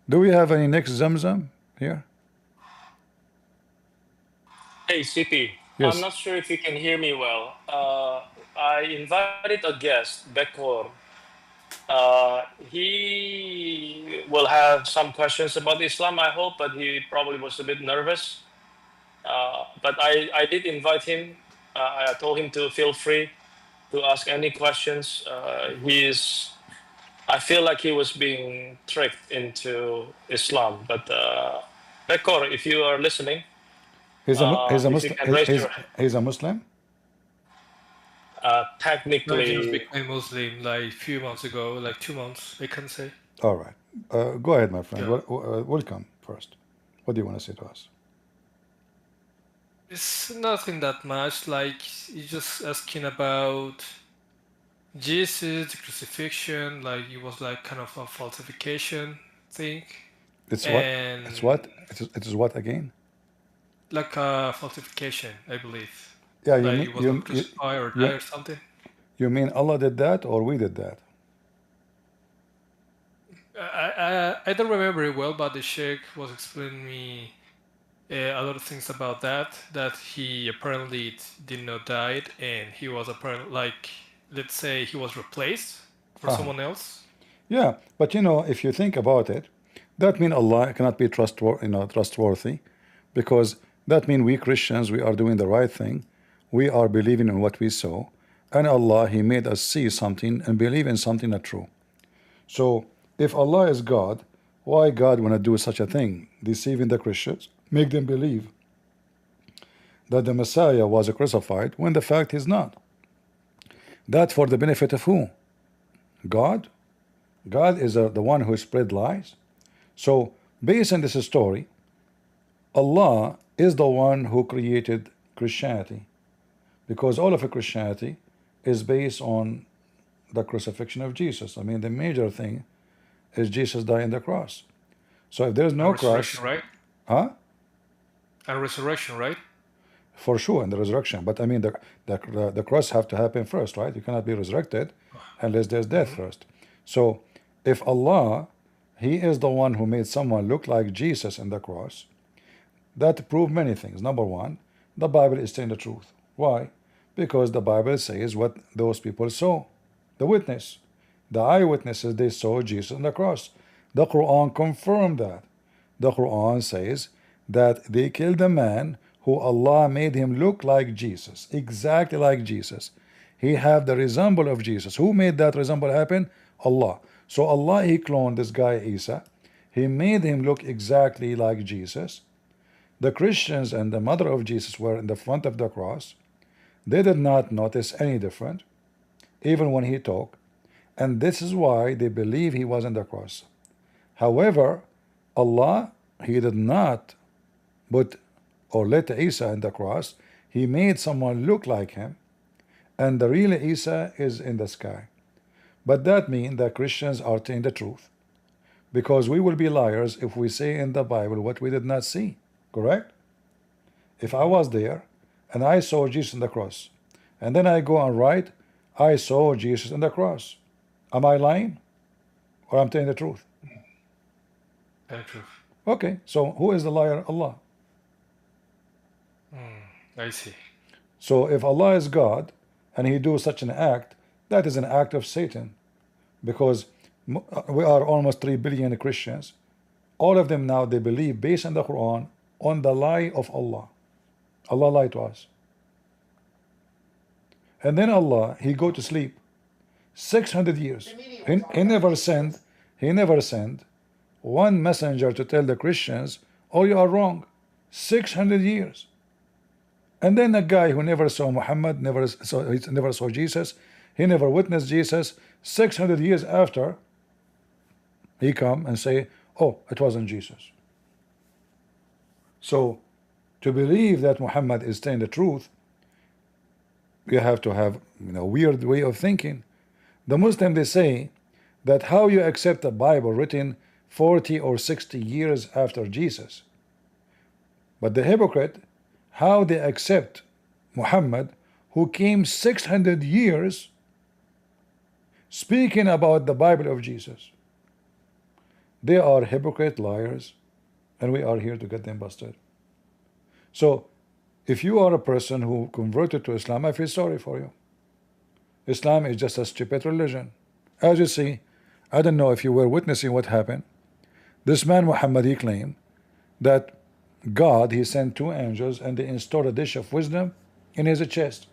Do we have any next Zamzam here? Hey, CP. Yes. I'm not sure if you can hear me well. I invited a guest, Bekor. He will have some questions about Islam, I hope, but he probably was a bit nervous. But I did invite him. I told him to feel free to ask any questions. I feel like he was being tricked into Islam. But Bekor, if you are listening, He's a if Muslim. you can raise your He's a Muslim. No, he technically, just became Muslim like a few months ago, like 2 months, I can say. All right. Go ahead, my friend. Yeah. Welcome first. What do you want to say to us? It's nothing that much, like he's just asking about Jesus, the crucifixion, like it was like kind of a falsification thing. It's what? And It's what? It is what again? like a falsification, I believe. Yeah, you Like mean it was not crucified or died or something. you mean Allah did that or we did that? I don't remember it well, but the Sheikh was explaining me a lot of things about that he apparently did not died, and he was apparently, like, let's say he was replaced for someone else. Yeah, but you know, if you think about it, that means Allah cannot be trustworthy, because that means we Christians, we are doing the right thing, we are believing in what we saw, and Allah, he made us see something and believe in something not true. So if Allah is God, why God want to do such a thing, deceiving the Christians, make them believe that the Messiah was crucified when the fact is not? That for the benefit of who? God? God is the one who spread lies. So based on this story, Allah is the one who created Christianity, because all of Christianity is based on the crucifixion of Jesus. I mean, the major thing is Jesus died on the cross. So if there's no cross, Right? huh? And resurrection, right? For sure, in the resurrection. But I mean, the cross have to happen first, right? You cannot be resurrected unless there's death first. So if Allah, he is the one who made someone look like Jesus in the cross, that proves many things. Number one, the Bible is saying the truth. Why? Because the Bible says what those people saw. The witness, the eyewitnesses, they saw Jesus on the cross. The Quran confirmed that. The Quran says that they killed a man who Allah made him look like Jesus, exactly like Jesus. He had the resemble of Jesus. Who made that resemble happen? Allah. So Allah, he cloned this guy Isa. He made him look exactly like Jesus. The Christians and the mother of Jesus were in the front of the cross. They did not notice any different, even when he talked. And this is why they believe he was on the cross. However, Allah, he did not put or let Isa in the cross. He made someone look like him, and the real Isa is in the sky. But that means that Christians are telling the truth, because we will be liars if we say in the Bible what we did not see. Correct? If I was there and I saw Jesus on the cross, and then I go and write, I saw Jesus on the cross, am I lying? Or I'm telling the truth? Very true. Okay, so who is the liar? Allah. I see. So if Allah is God and he do such an act, that is an act of Satan, because we are almost 3 billion Christians. All of them now, they believe based on the Quran on the lie of Allah. Allah lied to us. And then Allah, he go to sleep 600 years. He never sent one messenger to tell the Christians, oh, you are wrong. 600 years. And then a guy who never saw Muhammad, never saw Jesus, he never witnessed Jesus, 600 years after, he come and say, oh, it wasn't Jesus. So to believe that Muhammad is telling the truth, you have to have a weird way of thinking. The Muslim, they say that how you accept a Bible written 40 or 60 years after Jesus. But the hypocrite, how they accept Muhammad, who came 600 years speaking about the Bible of Jesus. They are hypocrite liars, and we are here to get them busted. So if you are a person who converted to Islam, I feel sorry for you. Islam is just a stupid religion. As you see, I don't know if you were witnessing what happened. This man Muhammad, he claimed that God, he sent 2 angels and they installed a dish of wisdom in his chest.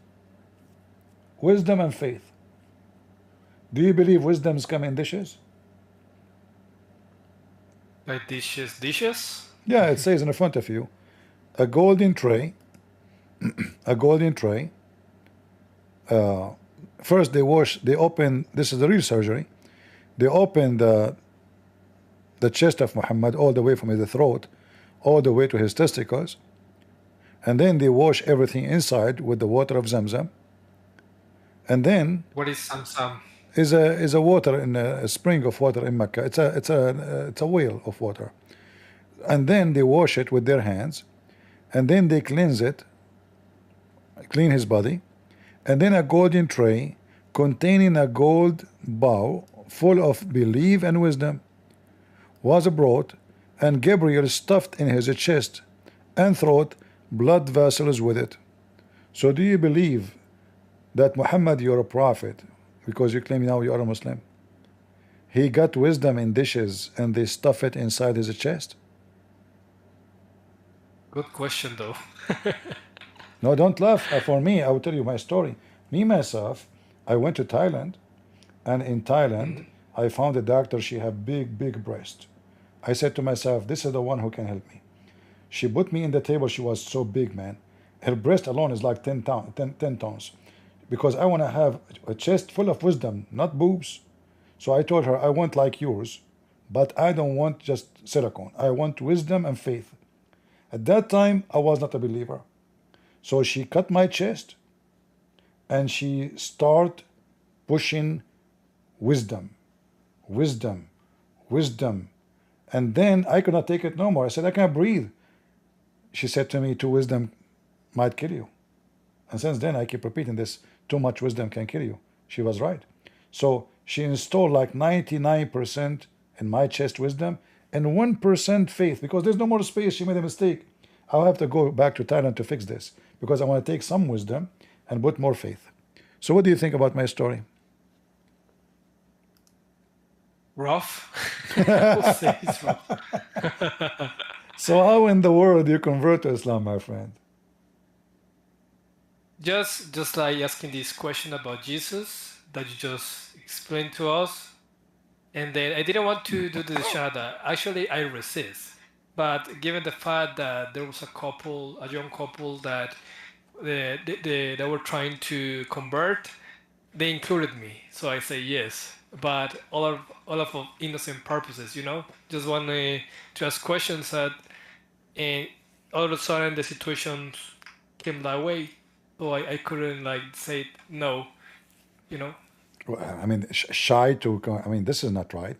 Wisdom and faith. Do you believe wisdoms come in dishes? Like dishes? Yeah, it says in front of you, a golden tray, a golden tray. First they open, this is the real surgery, they open the chest of Muhammad all the way from his throat all the way to his testicles, and then they wash everything inside with the water of Zamzam. And then what is Zamzam? Is a water in a spring of water in Mecca. It's a well of water. And then they wash it with their hands, and then they cleanse it, clean his body, and then a golden tray containing a gold bowl full of belief and wisdom was brought, and Gabriel stuffed in his chest and throat blood vessels with it. So do you believe that Muhammad, you're a prophet, because you claim now you are a Muslim? He got wisdom in dishes and they stuff it inside his chest? Good question though. No, don't laugh. For me, I will tell you my story. Me, myself, I went to Thailand, and in Thailand, I found a doctor, she had big breast. I said to myself, this is the one who can help me. She put me in the table, she was so big, man. Her breast alone is like 10 tons. Because I want to have a chest full of wisdom, not boobs. So I told her, I want like yours, but I don't want just silicone. I want wisdom and faith. At that time, I was not a believer. So she cut my chest, and she started pushing wisdom. And then I could not take it no more. I said, I can't breathe. She said to me, too wisdom might kill you. And since then, I keep repeating this, too much wisdom can kill you. She was right. So she installed like 99% in my chest wisdom and 1% faith, because there's no more space. She made a mistake. I'll have to go back to Thailand to fix this, because I want to take some wisdom and put more faith. So what do you think about my story? Rough. I will say it's rough. So how in the world do you convert to Islam, my friend? Just like asking this question about Jesus that you just explained to us, and then I didn't want to do the shahada. Actually, I resist, but given the fact that there was a young couple that they were trying to convert, they included me, so I say yes. But all of innocent purposes, just wanted to ask questions that, and all of a sudden the situation came that way, so I couldn't say no, Well, I mean, shy to, I mean, this is not right.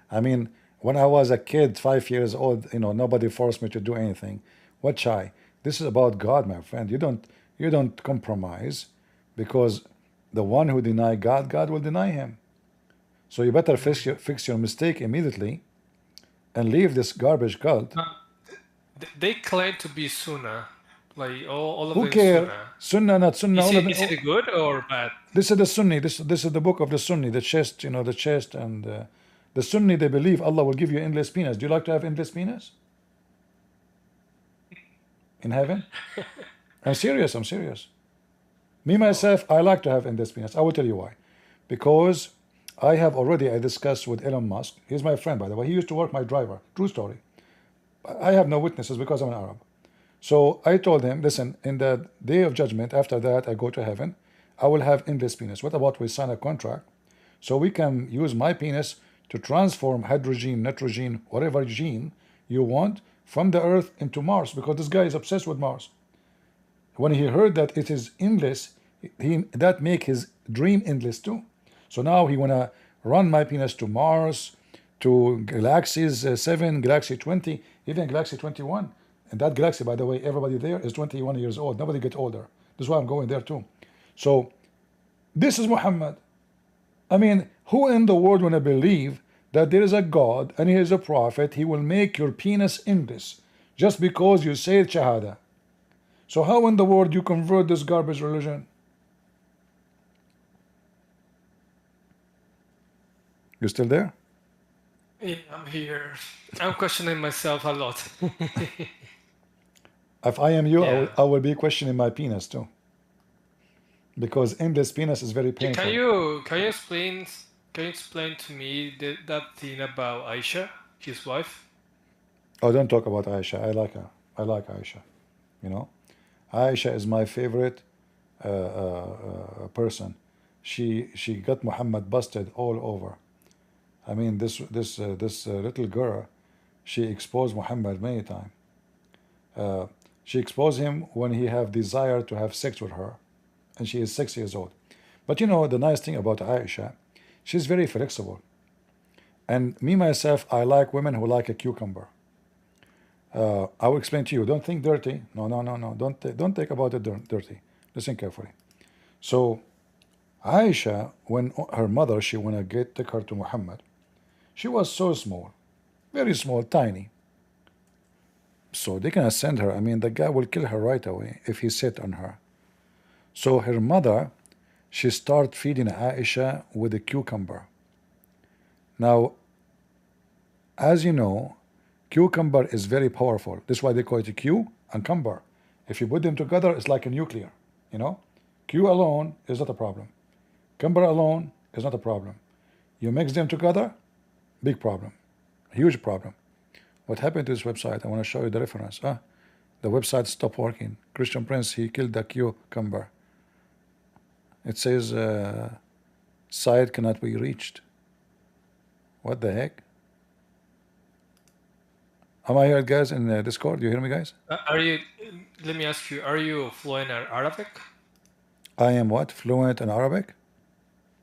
I mean, when I was a kid, 5 years old, nobody forced me to do anything. What shy? This is about God, my friend. You don't compromise, because the one who deny God, God will deny him. So you better fix your mistake immediately and leave this garbage cult. They claim to be Sunnah. Like all of Who them care? Sunnah. Sunnah, not Sunnah. Is it good or bad? This is the Sunni. This is the book of the Sunni, the chest, you know, the chest, and the Sunni, they believe Allah will give you endless penis. Do you like to have endless penis in heaven? I'm serious. I'm serious. Me myself, I like to have endless penis. I will tell you why. Because I discussed with Elon Musk. He's my friend, by the way. He used to work my driver. True story. I have no witnesses because I'm an Arab. So I told him, listen, in the day of judgment, after that I go to heaven, I will have endless penis. What about we sign a contract so we can use my penis to transform hydrogen, nitrogen, whatever gene you want from the earth into Mars, because this guy is obsessed with Mars. When he heard that it is endless, that make his dream endless too. So now he wanna run my penis to Mars, to galaxies 7, galaxy 20, even galaxy 21. And that galaxy, by the way, everybody there is 21 years old. Nobody get older. This is why I'm going there too. So this is Muhammad. I mean, who in the world wanna believe that there is a God and he is a prophet? He will make your penis endless just because you say Shahada. So how in the world you convert this garbage religion? You still there? Yeah, I'm here. I'm questioning myself a lot. If I am you, Yeah. I will be questioning my penis too. Because endless penis is very painful. Can you explain to me that thing about Aisha, his wife? Oh, don't talk about Aisha. I like her. I like Aisha. You know, Aisha is my favorite person. She got Muhammad busted all over. I mean, this little girl, she exposed Muhammad many times. She exposed him when he have desire to have sex with her, and she is 6 years old. But you know, the nice thing about Aisha, she's very flexible. And me myself, I like women who like a cucumber. I will explain to you. Don't think dirty. No. Don't think about it dirty. Listen carefully. So Aisha, when her mother, she wanna take her to Muhammad, she was so small, very small, tiny. So they cannot send her. I mean, the guy will kill her right away if he sit on her. So her mother, she start feeding Aisha with a cucumber. Now, as you know, cucumber is very powerful. That's why they call it a Q and cumber. If you put them together, it's like a nuclear. You know, Q alone is not a problem. Cumber alone is not a problem. You mix them together, big problem, huge problem. What happened to this website? I want to show you the reference. The website stopped working. Christian Prince, he killed the cucumber. It says site cannot be reached. What the heck? Am I here, guys, in Discord? Do you hear me, guys? Let me ask you, are you fluent in Arabic? I am what? Fluent in Arabic?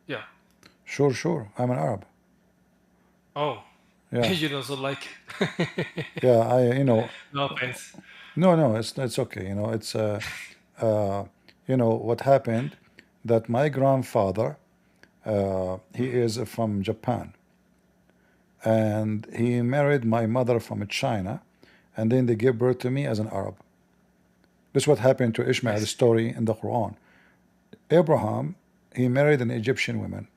Yeah. Sure. I'm an Arab. Oh. Yeah. You don't so like. Yeah, No offense. No, it's okay. You know, it's you know what happened, that my grandfather, he is from Japan, and he married my mother from China, and then they gave birth to me as an Arab. This is what happened to Ishmael, the story in the Quran. Abraham, he married an Egyptian woman.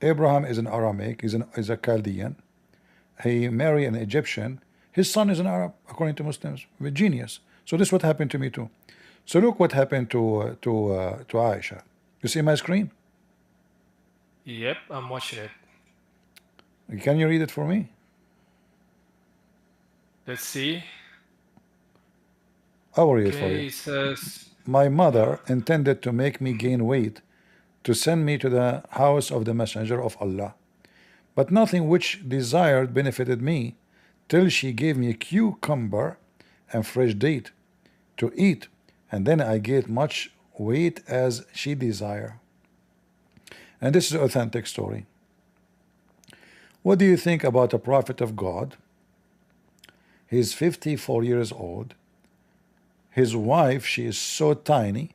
Abraham is an Aramaic, he's a Chaldean. He married an Egyptian. His son is an Arab, according to Muslims. We're genius. So this is what happened to me too. So look what happened to Aisha. You see my screen? Yep, I'm watching it. Can you read it for me? Let's see. I will read it for Okay, you. it says, My mother intended to make me gain weight to send me to the house of the messenger of Allah. But nothing which desired benefited me till she gave me a cucumber and fresh date to eat, and then I gained much weight as she desired. And this is an authentic story. What do you think about a prophet of God? He's 54 years old. his wife, she is so tiny,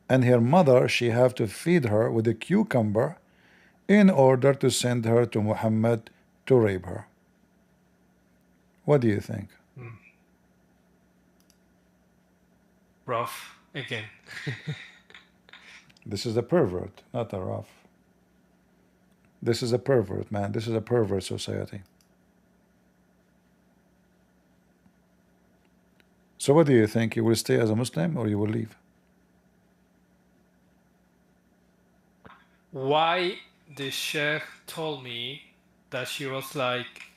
and her mother, she have to feed her with a cucumber in order to send her to Muhammad to rape her. What do you think? Rough again. This is a pervert, not a rough. This is a pervert, man. This is a pervert society. So what do you think? You will stay as a Muslim or you will leave? Why the sheikh told me that she was like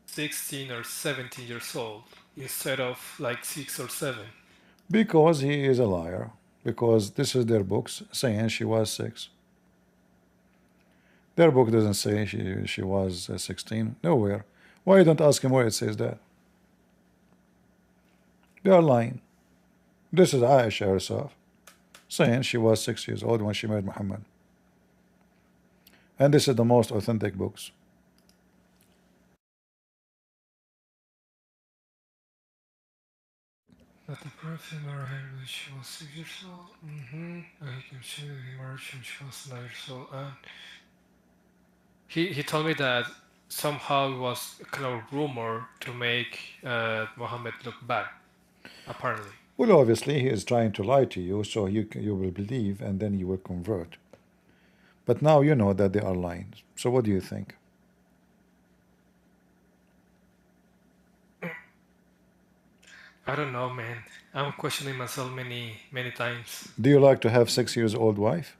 16 or 17 years old instead of like 6 or 7? Because he is a liar. Because this is their books saying she was 6. Their book doesn't say she was 16. Nowhere. Why you don't ask him where it says that? They are lying. This is Aisha herself saying she was 6 years old when she married Muhammad. And this is the most authentic books. That the Prophet married when she was 6 years old. I can see that he married when she was 9 years old. And he told me that somehow it was a kind of rumor to make Mohammed look bad, apparently. Well, obviously he is trying to lie to you, so you will believe and then you will convert. But now you know that they are lying. So what do you think? I don't know, man. I'm questioning myself many times. Do you like to have 6 years old wife?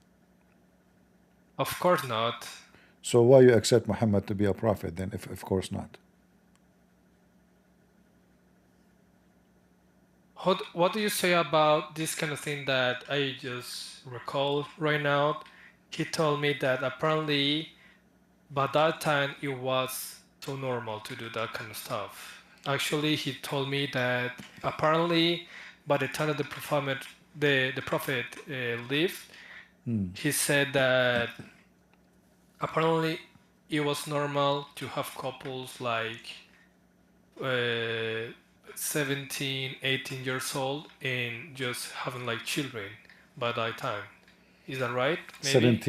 Of course not. So why you accept Muhammad to be a prophet then, if of course not? What do you say about this kind of thing that I just recall right now? He told me that apparently by that time it was too normal to do that kind of stuff. Actually, he told me that apparently by the time that the prophet lived, he said that apparently it was normal to have couples like 17, 18 years old and just having like children by that time. Is that right? Maybe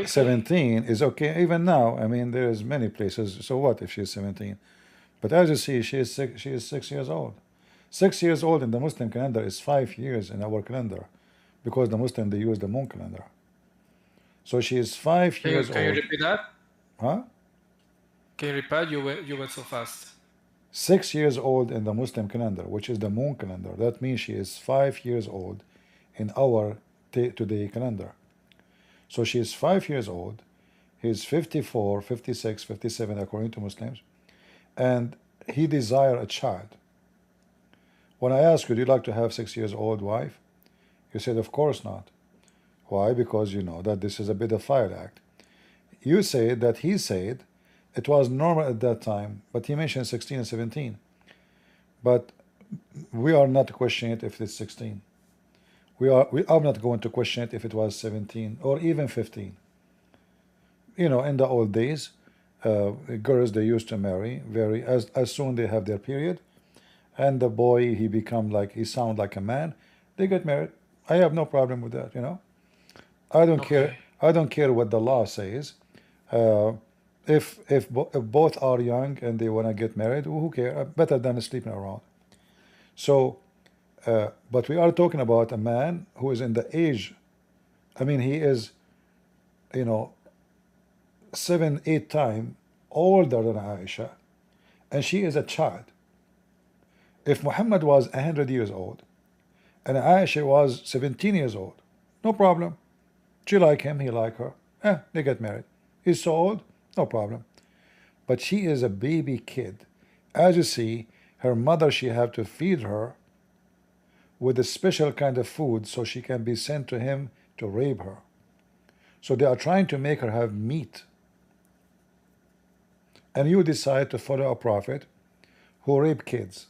17 is okay even now. I mean, there is many places. So what if she's 17? But as you see, she is 6 years old. 6 years old in the Muslim calendar is 5 years in our calendar, because the Muslim, they use the moon calendar. So she is 5 years old. Can you repeat that? Huh? Can you repeat? You went so fast. 6 years old in the Muslim calendar, which is the moon calendar. That means she is 5 years old in our today calendar. So she is 5 years old. He's 54, 56, 57 according to Muslims. And he desire a child. When I ask you, do you like to have 6 years old wife? You said, of course not. Why? Because you know that this is a pedophile act. You said that he said it was normal at that time, but he mentioned 16 and 17. But we are not questioning it if it's 16. We are not going to question it if it was 17 or even 15. You know, in the old days, girls, they used to marry as soon they have their period, and the boy, he sound like a man, they get married. I have no problem with that, you know. I don't care what the law says. If both are young and they want to get married, who cares? Better than sleeping around. So but we are talking about a man who is in the age, I mean, he is, you know, 7, 8 times older than Aisha, and she is a child. If Muhammad was 100 years old and Aisha was 17 years old, no problem. She like him, he like her. They get married. He's so old, no problem. But she is a baby kid. As you see, her mother, she have to feed her with a special kind of food so she can be sent to him to rape her. So they are trying to make her have meat. And you decide to follow a prophet who rape kids.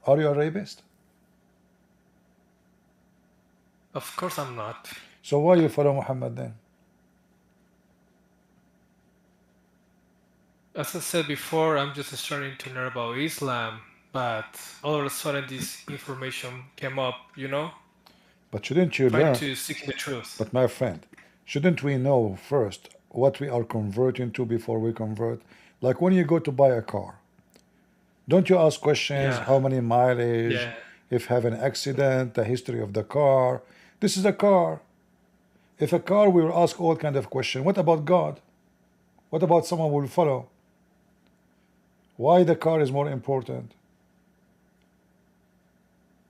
Are you a rapist? Of course I'm not. So why you follow Muhammad then? As I said before, I'm just starting to learn about Islam. but all of a sudden this information came up, you know? But shouldn't you Trying learn? to seek the truth. But my friend, shouldn't we know first what we are converting to before we convert? Like when you go to buy a car, don't you ask questions? Yeah. How many mileage? Yeah. If have an accident, the history of the car. This is a car. If a car, we will ask all kind of questions. What about God? What about someone who will follow? Why the car is more important?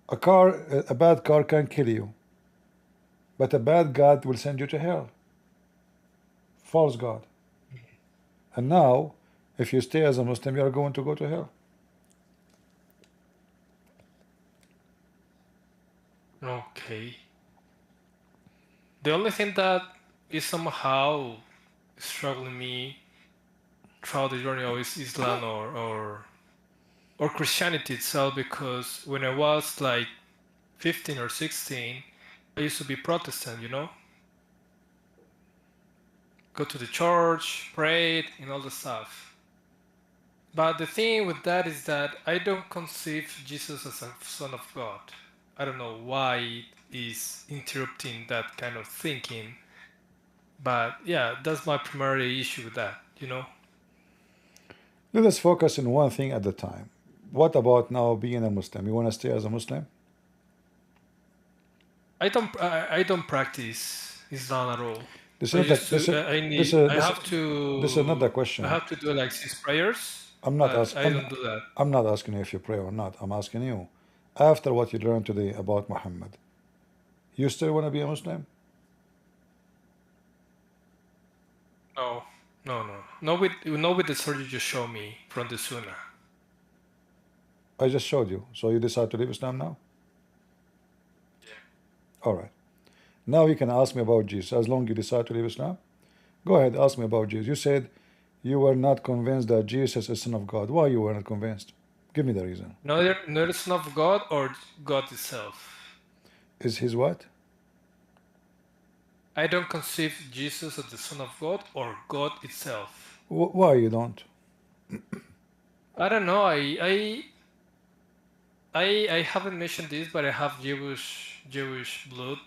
A bad car can kill you, but a bad God will send you to hell. False God. And now, if you stay as a Muslim, you are going to go to hell. Okay. The only thing that is somehow struggling me throughout the journey of Islam or Christianity itself, because when I was like 15 or 16, I used to be Protestant, you know? Go to the church, prayed, and all the stuff. But the thing with that is that I don't conceive Jesus as a son of God. I don't know why it is interrupting that kind of thinking. But yeah, that's my primary issue with that, you know? Let us focus on one thing at a time. What about now being a Muslim? You want to stay as a Muslim? I don't practice Islam at all. This I is not the question. I have to do like 6 prayers. I'm not asking. I don't do that. I'm not asking you if you pray or not. I'm asking you, after what you learned today about Muhammad, you still want to be a Muslim? No. Not with the story you just showed me from the Sunnah. I just showed you. So you decide to leave Islam now? Yeah. All right. Now you can ask me about Jesus. As long as you decide to leave Islam, go ahead, ask me about Jesus. You said you were not convinced that Jesus is Son of God. Why you were not convinced? Give me the reason. Neither the Son of God or God itself. Is his what? I don't conceive Jesus as the Son of God or God itself. Why you don't? I don't know. I haven't mentioned this, but I have Jewish blood,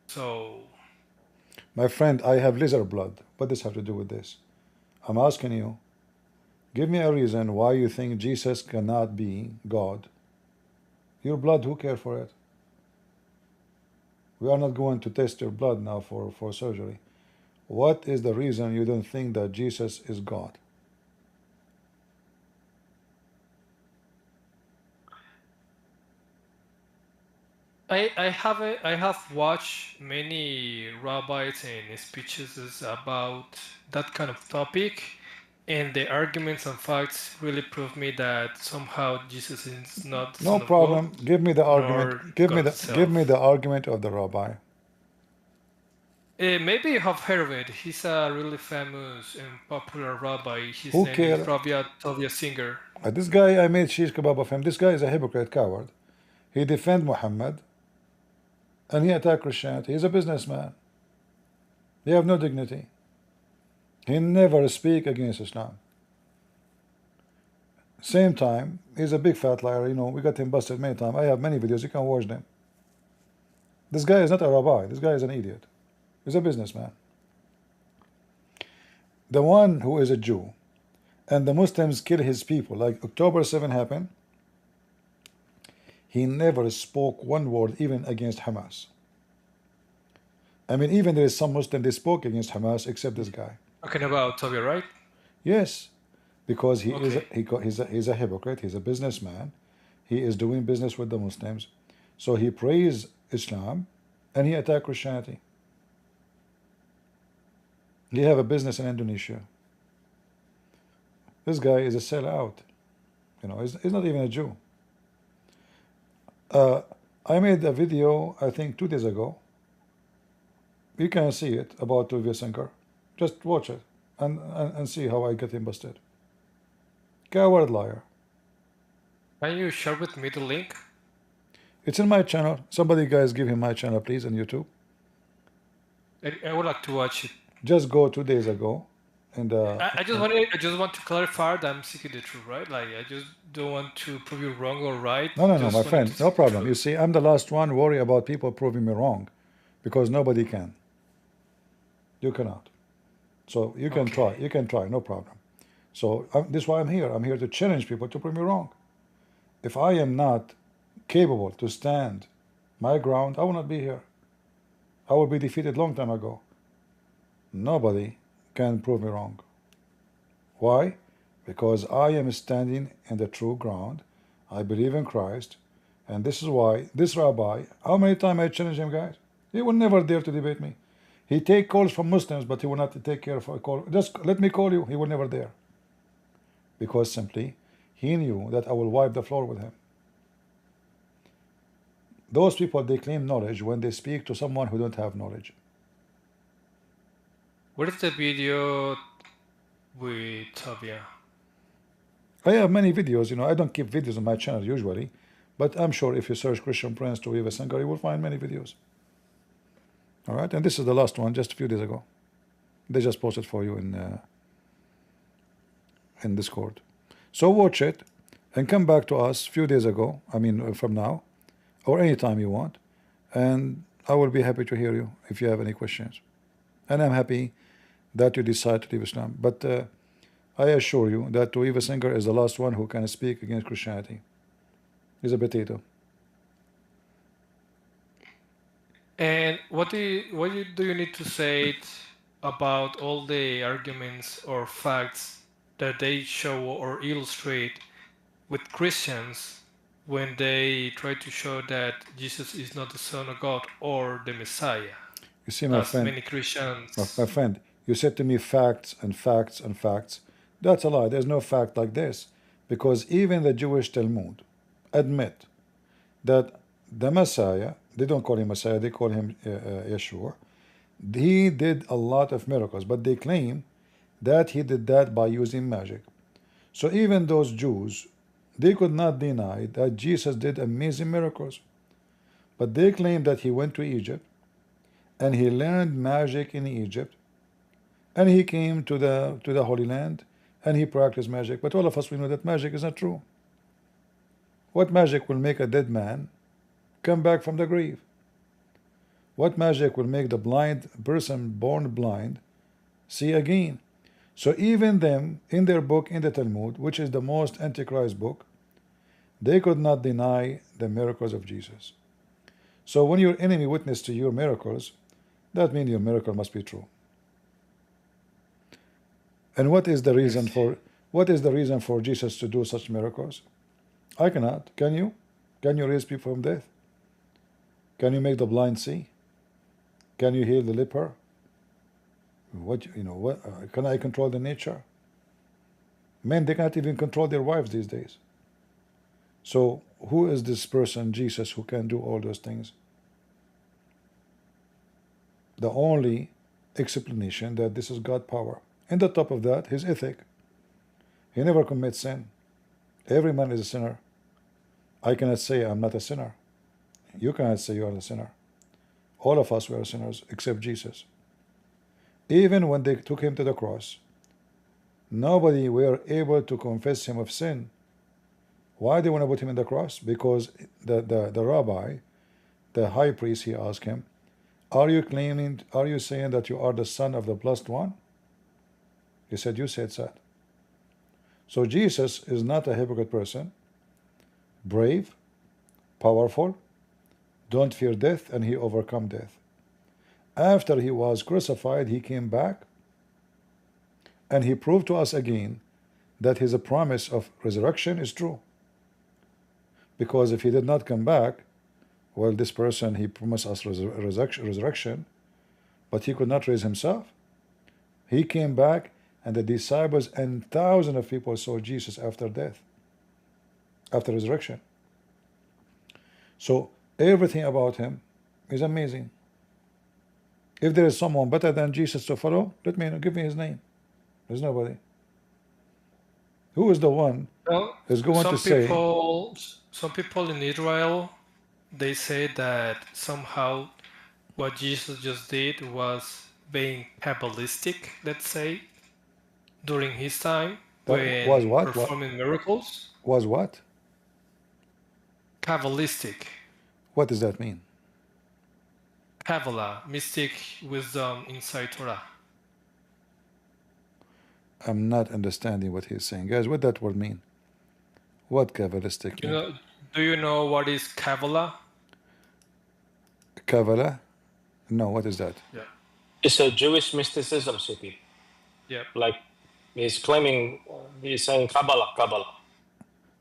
so. My friend, I have lizard blood. What does this have to do with this? I'm asking you. Give me a reason why you think Jesus cannot be God. Your blood, who cares for it? We are not going to test your blood now for surgery. What is the reason you don't think that Jesus is God? I have watched many rabbis and speeches about that kind of topic, and the arguments and facts really prove me that somehow Jesus is not the no Son of problem. God, Give me the argument. Give me the argument of the rabbi. Maybe you have heard of it. He's a really famous and popular rabbi. His Who name cares? is Tovia Singer. This guy, I made shish kebab of him. This guy is a hypocrite coward. He defend Muhammad and he attack Christianity. He's a businessman. He have no dignity. He never speak against Islam. Same time, he's a big fat liar. You know, we got him busted many times. I have many videos. You can watch them. This guy is not a rabbi. This guy is an idiot. He's a businessman. The one who is a Jew and the Muslims kill his people, like October 7 happened, he never spoke one word even against Hamas. I mean, even there is some Muslim they spoke against Hamas except this guy. Talking about Tovia, right? Yes, because he's a hypocrite. He's a businessman. He is doing business with the Muslims. So he praised Islam and he attacked Christianity. He have a business in Indonesia. This guy is a sellout. You know, he's not even a Jew. I made a video, I think 2 days ago. You can see it about Tovia Singer. Just watch it and see how I get him busted. Coward liar. Can you share with me the link? It's in my channel. Somebody guys give him my channel, please, on YouTube. I would like to watch it. Just go 2 days ago I just want to clarify that I'm seeking the truth, right? Like I just don't want to prove you wrong or right. No, my friend, no problem. You see, I'm the last one worry about people proving me wrong, because nobody can. You cannot. So you can try. You can try, no problem. So this is why I'm here. I'm here to challenge people to prove me wrong. If I am not capable to stand my ground, I will not be here. I will be defeated long time ago. Nobody can prove me wrong. Why? Because I am standing in the true ground. I believe in Christ. And this is why this rabbi, how many times I challenge him, guys? He will never dare to debate me. He take calls from Muslims, but he will not take care of a call. Just let me call you. He will never dare. Because simply, he knew that I will wipe the floor with him. Those people, they claim knowledge when they speak to someone who don't have knowledge. What is the video with SOFYA? I have many videos. You know, I don't keep videos on my channel usually, but I'm sure if you search Christian Prince to Eva Singer, you will find many videos. All right, and this is the last one, just a few days ago. They just posted for you in Discord. So watch it and come back to us a few days ago. I mean, from now, or anytime you want, and I will be happy to hear you if you have any questions. And I'm happy that you decide to leave Islam. But I assure you that Eva Singer is the last one who can speak against Christianity. He's a potato. And what do you need to say about all the arguments or facts that they show or illustrate with Christians when they try to show that Jesus is not the Son of God or the Messiah? You see, my friend, many Christians. my friend, you said to me facts and facts and facts. That's a lie. There's no fact like this, because even the Jewish Talmud admit that the Messiah, they don't call him Messiah, they call him Yeshua. He did a lot of miracles, but they claim that he did that by using magic. So even those Jews, they could not deny that Jesus did amazing miracles, but they claim that he went to Egypt and he learned magic in Egypt, and he came to the Holy Land and he practiced magic. But all of us, we know that magic is not true. What magic will make a dead man come back from the grave? What magic will make the blind person born blind see again? So even them, in their book, in the Talmud, which is the most antichrist book, they could not deny the miracles of Jesus. So when your enemy witness to your miracles, that means your miracle must be true. And what is the reason for Jesus to do such miracles? I cannot. Can you? Can you raise people from death? Can you make the blind see? Can you heal the leper? Can I control the nature? Men, they can't even control their wives these days. So who is this person, Jesus, who can do all those things? The only explanation that this is God's power. And on top of that, his ethic. He never commits sin. Every man is a sinner. I cannot say I'm not a sinner. You cannot say you are a sinner. All of us were sinners except Jesus. Even when they took him to the cross, nobody were able to confess him of sin. Why they want to put him in the cross? Because the rabbi, the high priest, he asked him, are you saying that you are the son of the blessed one? He said, you said that. So Jesus is not a hypocrite person, brave, powerful, don't fear death, and he overcome death. After he was crucified, he came back and he proved to us again that his promise of resurrection is true. Because if he did not come back, well, this person, he promised us resurrection, but he could not raise himself. He came back, and the disciples and thousands of people saw Jesus after death, after resurrection. So everything about him is amazing. If there is someone better than Jesus to follow, let me know, give me his name. There's nobody. Who is the one who's going to say? Some people in Israel, they say that somehow what Jesus just did was being Kabbalistic, let's say. during his time That was when what? performing miracles. Was what? Kabbalistic. What does that mean? Kabbalah, mystic wisdom inside Torah. I'm not understanding what he's saying. Guys, what that word mean? What Kabbalistic mean? Do you know what is Kabbalah? Kabbalah? No, what is that? Yeah. It's a Jewish mysticism, Suki. Yeah. Like he's claiming, he's saying Kabbalah, Kabbalah.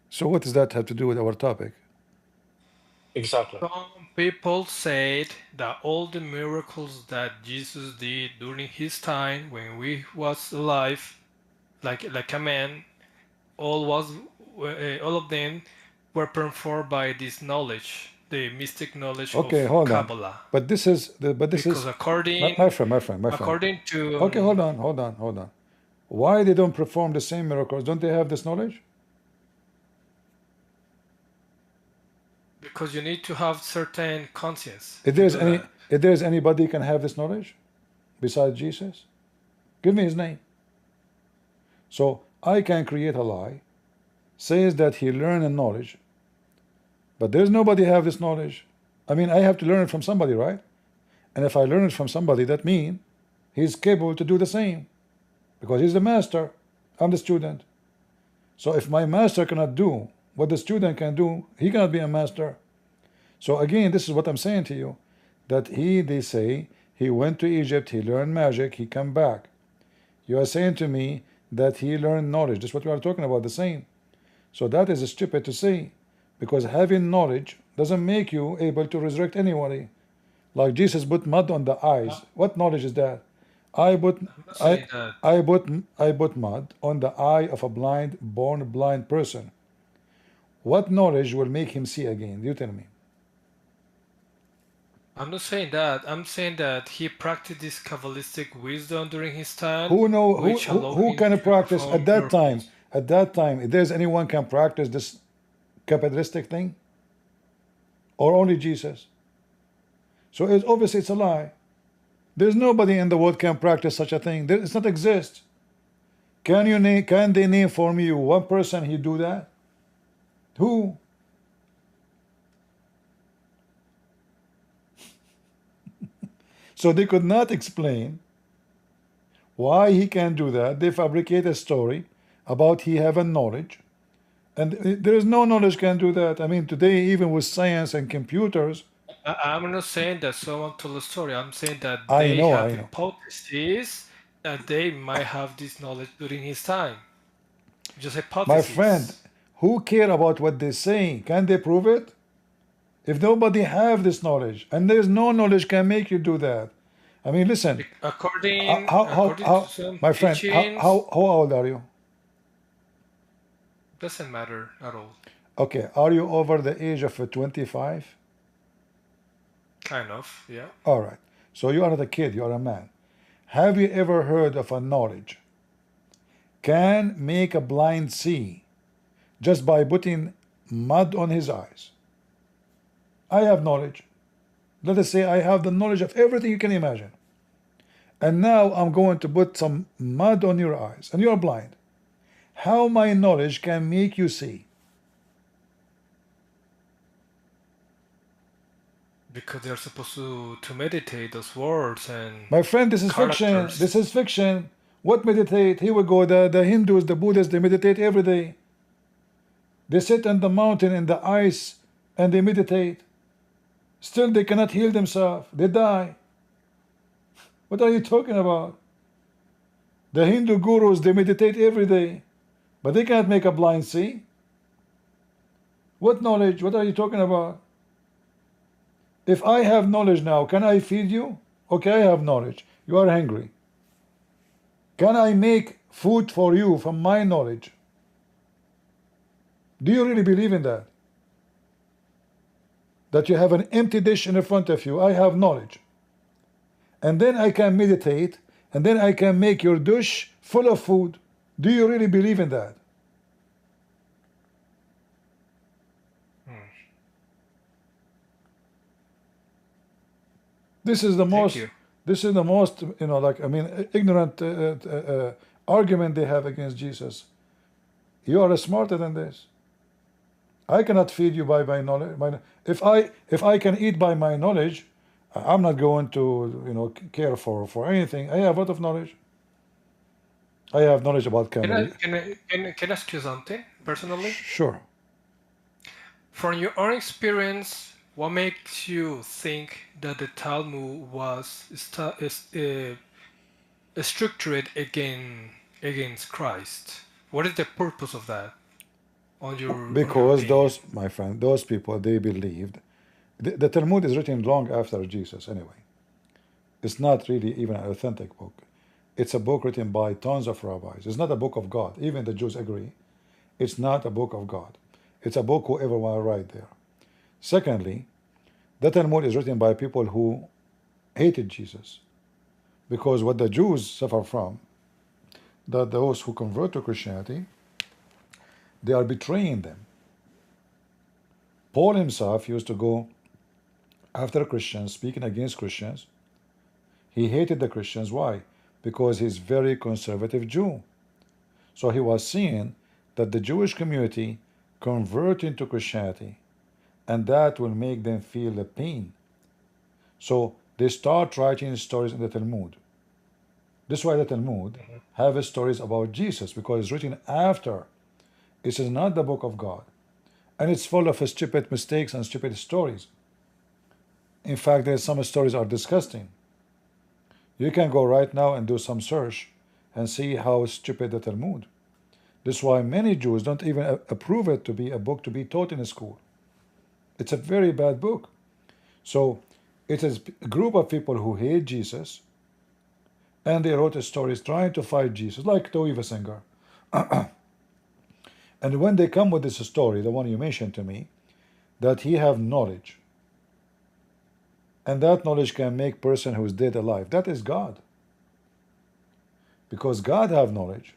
So what does that have to do with our topic? Exactly. Some people said that all the miracles that Jesus did during his time when we was alive, like a man, all of them were performed by this knowledge, the mystic knowledge of Kabbalah. On. But this is because according my friend. According to okay, hold on. Why they don't perform the same miracles? Don't they have this knowledge? Because you need to have certain conscience. If there's anybody can have this knowledge besides Jesus, give me his name. So I can create a lie, says that he learned a knowledge, but there's nobody have this knowledge. I mean, I have to learn it from somebody, right? And if I learn it from somebody, that means he's capable to do the same, because he's the master, I'm the student. So if my master cannot do what the student can do, he cannot be a master. So again, this is what I'm saying to you, that they say he went to Egypt, he learned magic, he come back. You are saying to me that he learned knowledge. That's what we are talking about, the same. So that is stupid to say, because having knowledge doesn't make you able to resurrect anybody. Like Jesus put mud on the eyes. What knowledge is that? I put mud on the eye of a born blind person. What knowledge will make him see again? You tell me. I'm not saying that. I'm saying that he practiced this Kabbalistic wisdom during his time. Who can practice at that time? At that time, if there's anyone can practice this Kabbalistic thing, or only Jesus? So obviously it's a lie. There's nobody in the world can practice such a thing. It's not exist. Can they name for me one person he do that? Who? So they could not explain why he can do that. They fabricate a story about he have a knowledge, and there is no knowledge can do that. I mean, today even with science and computers. I'm not saying that someone told a story. I'm saying that they have hypotheses that they might have this knowledge during his time. Just hypothesis. My friend, who care about what they say? Can they prove it? If nobody have this knowledge, and there's no knowledge can make you do that. I mean, listen. According to some my friend, how old are you? Doesn't matter at all. Okay, are you over the age of 25? Kind of, yeah. All right. So you are not a kid, you are a man. Have you ever heard of a knowledge can make a blind see just by putting mud on his eyes? I have knowledge. Let us say I have the knowledge of everything you can imagine. And now I'm going to put some mud on your eyes and you're blind. How my knowledge can make you see? Because they're supposed to meditate those words and my friend, this is fiction. This is fiction. What meditate? Here we go. The Hindus, the Buddhists, they meditate every day. They sit on the mountain in the ice and they meditate. Still they cannot heal themselves. They die. What are you talking about? The Hindu gurus, they meditate every day, but they cannot make a blind see. What knowledge? What are you talking about? If I have knowledge now, can I feed you? Okay, I have knowledge. You are hungry. Can I make food for you from my knowledge? Do you really believe in that? That you have an empty dish in front of you. I have knowledge. And then I can meditate, and then I can make your dish full of food. Do you really believe in that? This is the most, you know, like, I mean, ignorant argument they have against Jesus. You are smarter than this. I cannot feed you by my knowledge. If I can eat by my knowledge, I'm not going to care for anything. I have a lot of knowledge. I have knowledge about camel. Can I ask you something personally? Sure. From your own experience, what makes you think that the Talmud was structured against Christ? What is the purpose of that? Because those, my friend, those people, they believed. The Talmud is written long after Jesus anyway. It's not really even an authentic book. It's a book written by tons of rabbis. It's not a book of God. Even the Jews agree. It's not a book of God. It's a book whoever want to write there. Secondly, the Talmud is written by people who hated Jesus. Because what the Jews suffer from, that those who convert to Christianity, they are betraying them. Paul himself used to go after Christians, speaking against Christians. He hated the Christians. Why? Because he's very conservative Jew. So he was seeing that the Jewish community convert into Christianity, and that will make them feel the pain. So they start writing stories in the Talmud. This is why the Talmud have stories about Jesus, because it's written after. It is not the book of God. And it's full of stupid mistakes and stupid stories. In fact, some stories are disgusting. You can go right now and do some search and see how stupid the Talmud. This is why many Jews don't even approve it to be a book to be taught in a school. It's a very bad book. So it is a group of people who hate Jesus, and they wrote stories trying to fight Jesus, like Dawah singer. And when they come with this story, the one you mentioned to me, that he have knowledge, and that knowledge can make person who is dead alive, that is God. Because God have knowledge,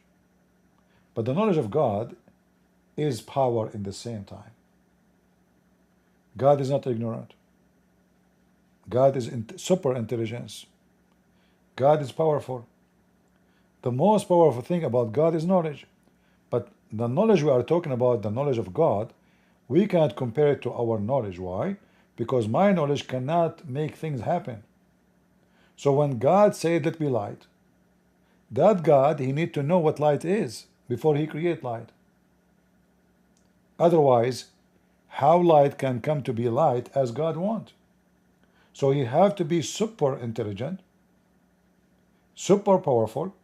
but the knowledge of God is power in the same time. God is not ignorant. God is super intelligence. God is powerful. The most powerful thing about God is knowledge. But the knowledge we are talking about, the knowledge of God, we cannot compare it to our knowledge. Why? Because my knowledge cannot make things happen. So when God said, let be light, that God, he need to know what light is before he create light. Otherwise, how light can come to be light as God want? So he have to be super intelligent, super powerful,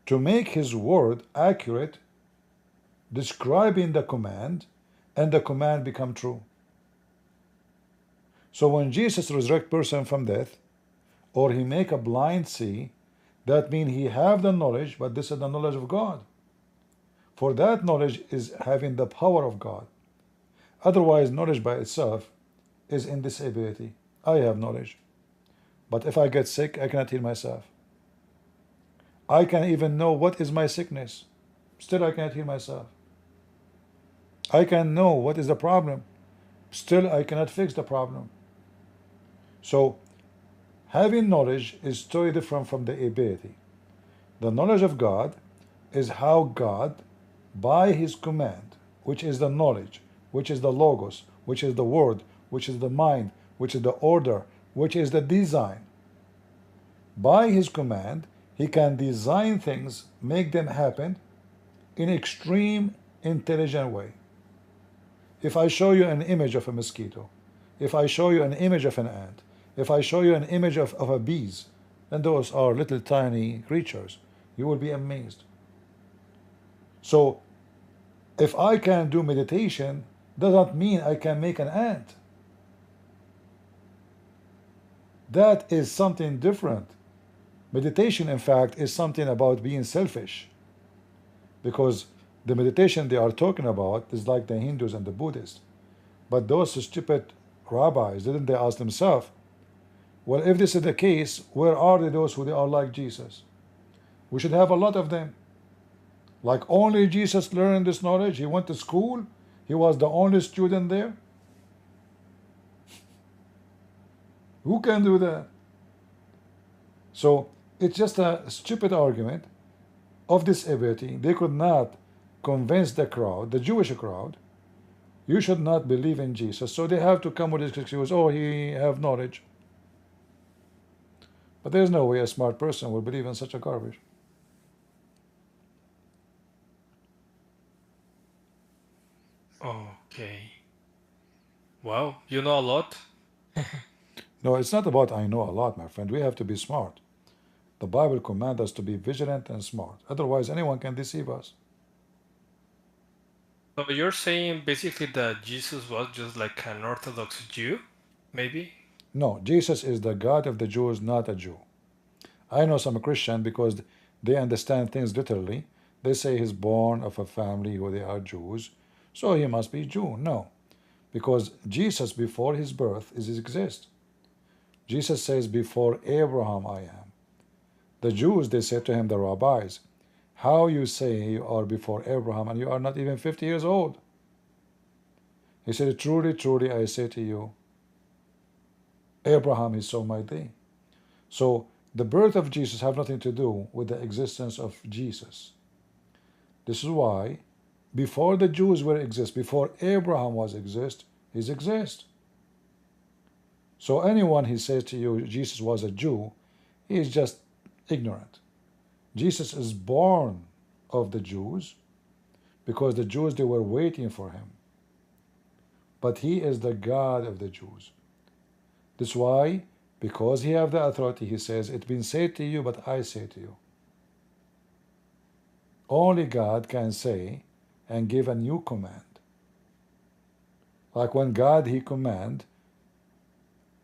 to make his word accurate, describing the command, and the command become true. So when Jesus resurrect person from death, or he make a blind see, that means he have the knowledge, but this is the knowledge of God. For that knowledge is having the power of God. Otherwise, knowledge by itself is in disability. I have knowledge, but if I get sick, I cannot heal myself. I can even know what is my sickness, still I cannot heal myself. I can know what is the problem, still I cannot fix the problem. So having knowledge is totally different from the ability. The knowledge of God is how God, by his command, which is the knowledge, which is the logos, which is the word, which is the mind, which is the order, which is the design, by his command he can design things, make them happen in extreme intelligent way. If I show you an image of a mosquito, if I show you an image of an ant, if I show you an image of a bees, and those are little tiny creatures, you will be amazed. So if I can do meditation, does not mean I can make an ant. That is something different. Meditation, in fact, is something about being selfish, because the meditation they are talking about is like the Hindus and the Buddhists. But those stupid rabbis, didn't they ask themselves, well, if this is the case, where are those who they are like Jesus? We should have a lot of them. Like only Jesus learned this knowledge. He went to school. He was the only student there. Who can do that? So it's just a stupid argument. of this ability, they could not convince the crowd, the Jewish crowd, you should not believe in Jesus. So they have to come with this excuse, oh, he have knowledge. But there's no way a smart person will believe in such a garbage. Okay. Wow, you know a lot. No, it's not about I know a lot, my friend. We have to be smart. The Bible commands us to be vigilant and smart. Otherwise, anyone can deceive us. So you're saying basically that Jesus was just like an Orthodox Jew, maybe? No, Jesus is the God of the Jews, not a Jew. I know some Christian because they understand things literally. They say he's born of a family who they are Jews, so he must be Jew. No, because Jesus before his birth is exist. Jesus says, before Abraham I am. The Jews, they said to him, the rabbis, how you say you are before Abraham and you are not even 50 years old? He said, truly, truly, I say to you, Abraham is so mighty. So the birth of Jesus have nothing to do with the existence of Jesus. This is why before the Jews were exist, before Abraham was exist, he's exist. So anyone who says to you Jesus was a Jew, he is just ignorant. Jesus is born of the Jews because the Jews, they were waiting for him. But he is the God of the Jews. That's why, because he have the authority, he says, it's been said to you, but I say to you. Only God can say and give a new command. Like when God, he command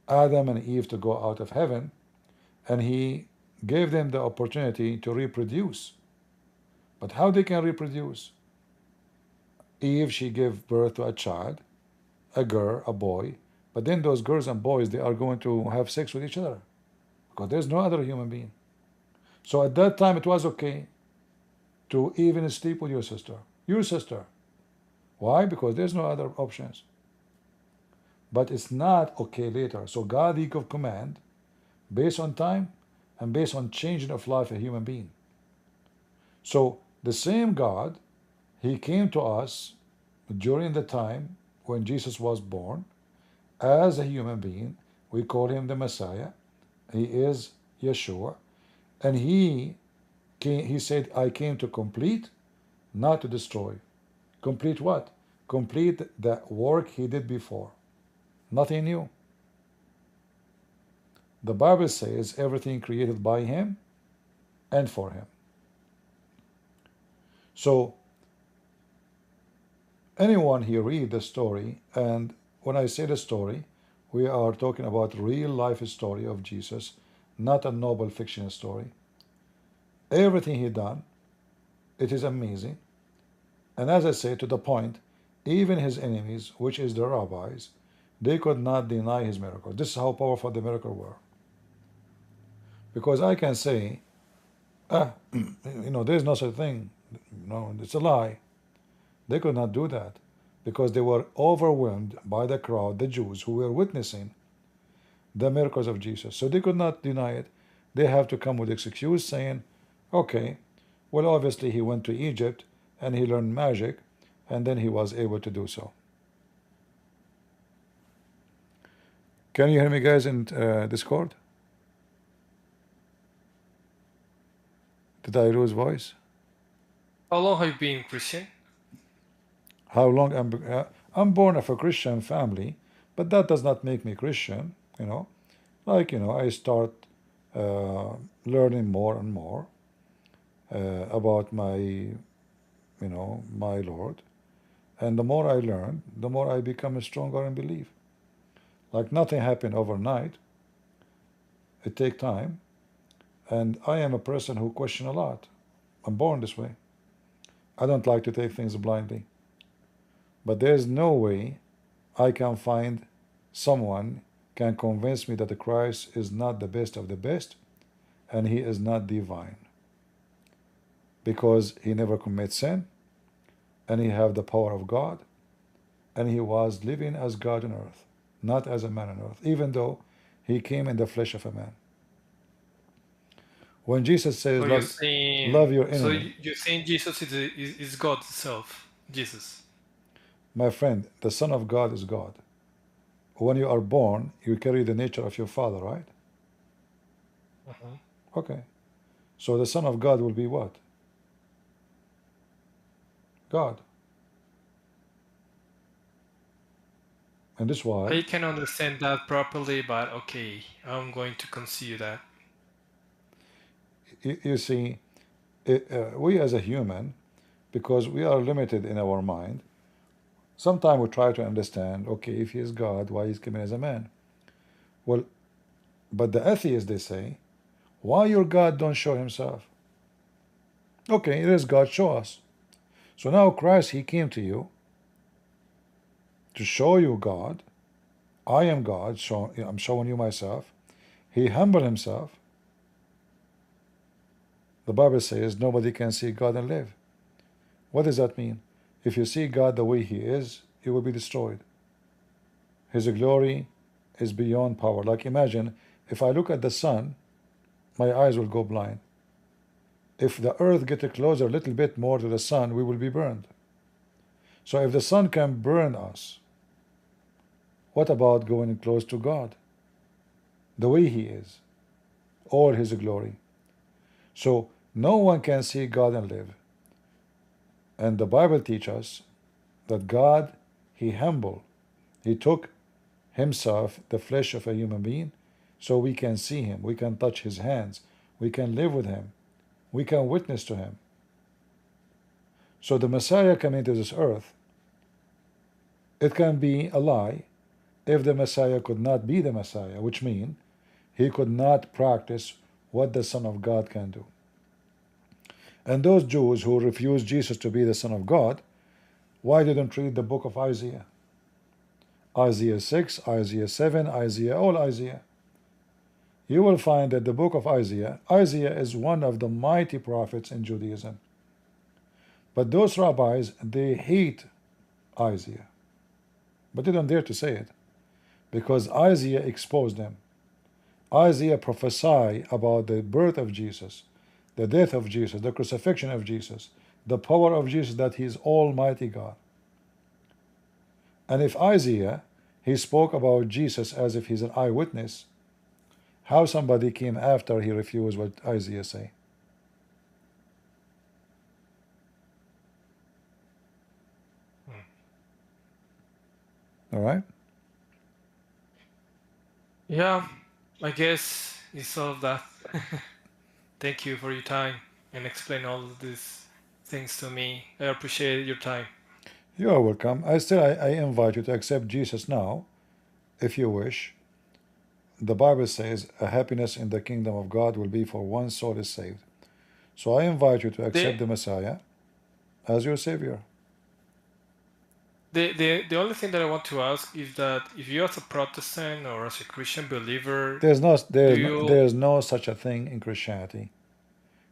Adam and Eve to go out of heaven, and he gave them the opportunity to reproduce. But how they can reproduce? Eve, she gave birth to a child, a girl, a boy, but then those girls and boys, they are going to have sex with each other because there's no other human being. So at that time, it was okay to even sleep with your sister. Your sister. Why? Because there's no other options. But it's not okay later. So God, he gave command based on time and based on changing of life of a human being. So the same God, he came to us during the time when Jesus was born as a human being. We call him the Messiah. He is Yeshua. And he said, I came to complete, not to destroy. Complete what? Complete the work he did before. Nothing new. The Bible says everything created by him and for him. So anyone here read the story, and when I say the story, we are talking about real life story of Jesus, not a novel fiction story. Everything he done, it is amazing. And as I say, to the point, even his enemies, which is the rabbis, they could not deny his miracle. This is how powerful the miracle were. Because I can say, there's no such thing. No, it's a lie. They could not do that because they were overwhelmed by the crowd, the Jews, who were witnessing the miracles of Jesus. So they could not deny it. They have to come with excuse saying, okay, well, obviously he went to Egypt and he learned magic, and then he was able to do so. Can you hear me, guys, in Discord? Did I lose voice? How long have you been Christian? How long? I'm born of a Christian family, but that does not make me Christian, I start learning more and more about my Lord, and the more I learn, the more I become stronger in belief. Like nothing happened overnight. It takes time, and I am a person who question a lot. I'm born this way. I don't like to take things blindly. But there's no way I can find someone can convince me that the Christ is not the best of the best and he is not divine. Because he never commits sin and he have the power of God and he was living as God on earth, not as a man on earth, even though he came in the flesh of a man. When Jesus says, So you're saying, love your so enemy. you're saying Jesus is God itself, Jesus. My friend, the Son of God is God. When you are born, you carry the nature of your father, right? Okay. So the Son of God will be what? God. And this is why. I can understand that properly, but okay, I'm going to consider that. You see, we as a human, because we are limited in our mind, sometimes we try to understand, okay, if he is God, why he's coming as a man? Well, but the atheists, they say, why your God don't show himself? Okay, it is God, show us. So now Christ, he came to you to show you God. I am God, I'm showing you myself. He humbled himself. The Bible says nobody can see God and live. What does that mean? If you see God the way he is, you will be destroyed. His glory is beyond power. Like imagine, if I look at the sun, my eyes will go blind. If the earth gets closer a little bit more to the sun, we will be burned. So if the sun can burn us, what about going close to God? The way he is, all his glory. So no one can see God and live. And the Bible teaches us that God, he humbled. He took himself, the flesh of a human being, so we can see him, we can touch his hands, we can live with him, we can witness to him. So the Messiah coming to this earth, it can be a lie if the Messiah could not be the Messiah, which means he could not practice what the Son of God can do. And those Jews who refused Jesus to be the Son of God, why didn't read the book of Isaiah? Isaiah 6, Isaiah 7, Isaiah, all Isaiah. You will find that the book of Isaiah is one of the mighty prophets in Judaism. But those rabbis, they hate Isaiah. But they don't dare to say it, because Isaiah exposed them. Isaiah prophesied about the birth of Jesus, the death of Jesus, the crucifixion of Jesus, the power of Jesus, that he is Almighty God. And if Isaiah, he spoke about Jesus as if he's an eyewitness, how somebody came after he refused what Isaiah say? All right? Yeah, I guess you solved that. Thank you for your time and explain all of these things to me. I appreciate your time. You are welcome. I invite you to accept Jesus now, if you wish. The Bible says a happiness in the kingdom of God will be for one soul is saved. So I invite you to accept the Messiah as your Savior. The only thing that I want to ask is that if you as a Protestant or as a Christian believer, there's no such a thing in Christianity.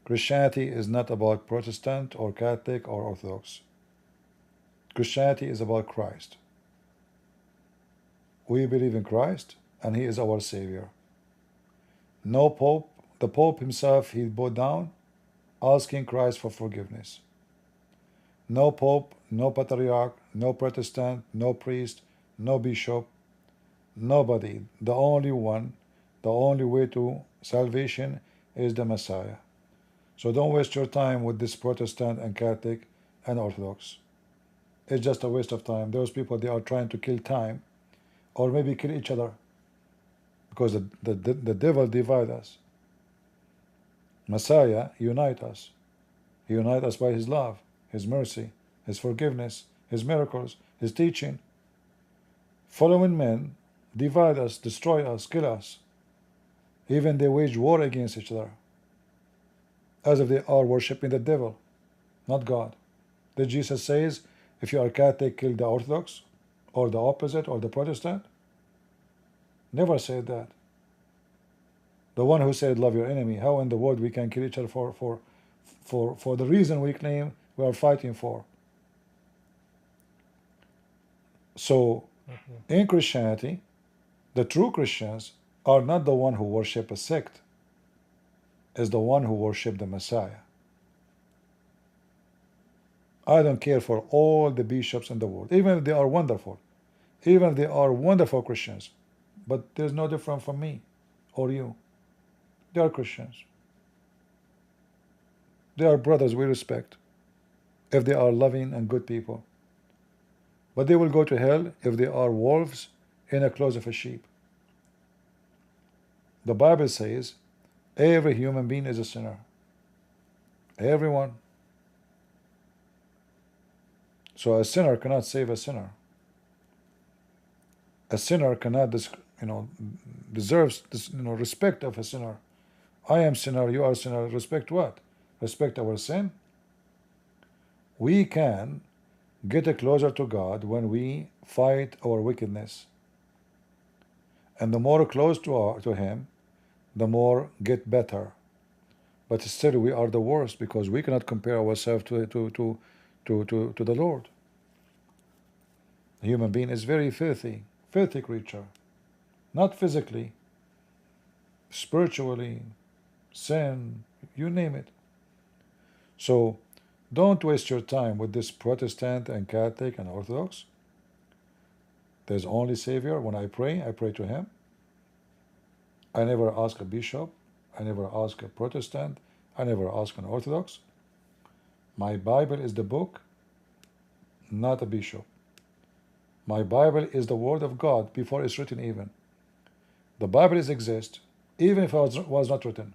Christianity is not about Protestant or Catholic or Orthodox. Christianity is about Christ. We believe in Christ, and he is our Savior. No Pope, the Pope himself, he bowed down, asking Christ for forgiveness. No Pope, no Patriarch, no Protestant, no priest, no bishop, nobody. The only one, the only way to salvation is the Messiah. So don't waste your time with this Protestant and Catholic and Orthodox. It's just a waste of time. Those people, they are trying to kill time, or maybe kill each other, because the devil divide us. Messiah unite us. He unite us by his love, his mercy, his forgiveness, his miracles, his teaching. Following men divide us, destroy us, kill us. Even they wage war against each other, as if they are worshiping the devil, not God. Did Jesus says, if you are Catholic, kill the Orthodox, or the opposite, or the Protestant? Never said that. The one who said, love your enemy, how in the world we can kill each other for the reason we claim we are fighting for? So, in Christianity, the true Christians are not the one who worship a sect. is the one who worshipped the Messiah. I don't care for all the bishops in the world, even if they are wonderful, even if they are wonderful Christians, but there's no different from me or you. They are Christians. They are brothers we respect if they are loving and good people. But they will go to hell if they are wolves in a clothes of a sheep. The Bible says every human being is a sinner. Everyone. So a sinner cannot save a sinner. A sinner cannot, deserves respect of a sinner. I am sinner, you are sinner. Respect what? Respect our sin. We can get closer to God when we fight our wickedness. And the more close to Him, the more get better. But still we are the worst because we cannot compare ourselves to the Lord. A human being is very filthy creature. Not physically, spiritually, sin, you name it. So don't waste your time with this Protestant and Catholic and Orthodox. There's only Savior. When I pray to Him. I never ask a bishop. I never ask a Protestant. I never ask an Orthodox. My Bible is the book, not a bishop. My Bible is the Word of God before it's written even. The Bible exists even if it was not written.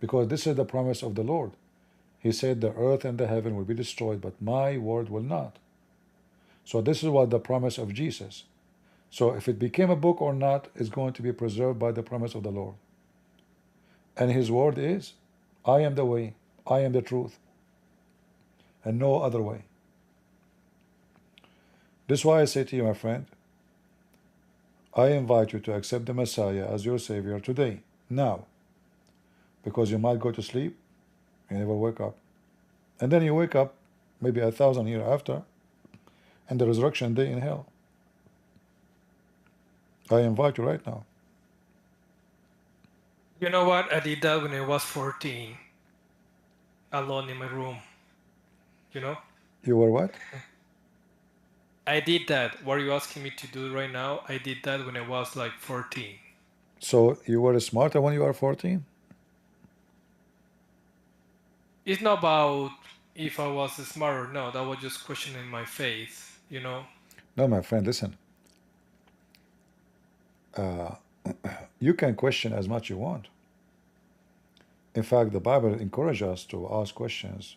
Because this is the promise of the Lord. He said the earth and the heaven will be destroyed, but my word will not. So this is what the promise of Jesus. So if it became a book or not, is going to be preserved by the promise of the Lord. And His word is, I am the way, I am the truth, and no other way. This is why I say to you, my friend, I invite you to accept the Messiah as your Savior today, now. Because you might go to sleep and never wake up. And then you wake up maybe 1,000 years after, and the resurrection day in hell. I invite you right now. You know what? I did that when I was 14, alone in my room. You know? You were what? I did that. What are you asking me to do right now? I did that when I was like 14. So you were smarter when you were 14? It's not about if I was smart or no. That was just questioning my faith, you know? No, my friend, listen. You can question as much you want. In fact, the Bible encourages us to ask questions.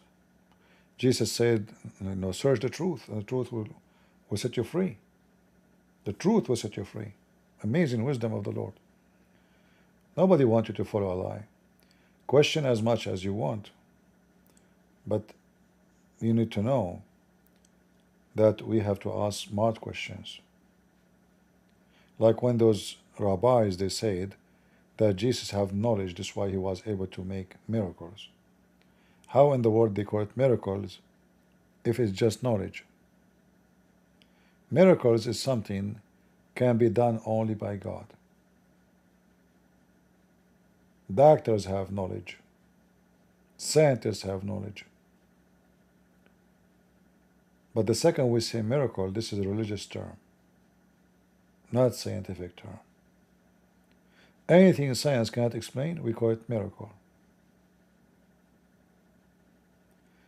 Jesus said, search the truth, and the truth will set you free. The truth will set you free. Amazing wisdom of the Lord. Nobody wants you to follow a lie. Question as much as you want. But you need to know that we have to ask smart questions. Like when those rabbis, they said that Jesus have knowledge, that's why He was able to make miracles. How in the world they call it miracles if it's just knowledge? Miracles is something can be done only by God. Doctors have knowledge. Scientists have knowledge. But the second we say miracle, this is a religious term, not scientific term. Anything science cannot explain, we call it miracle.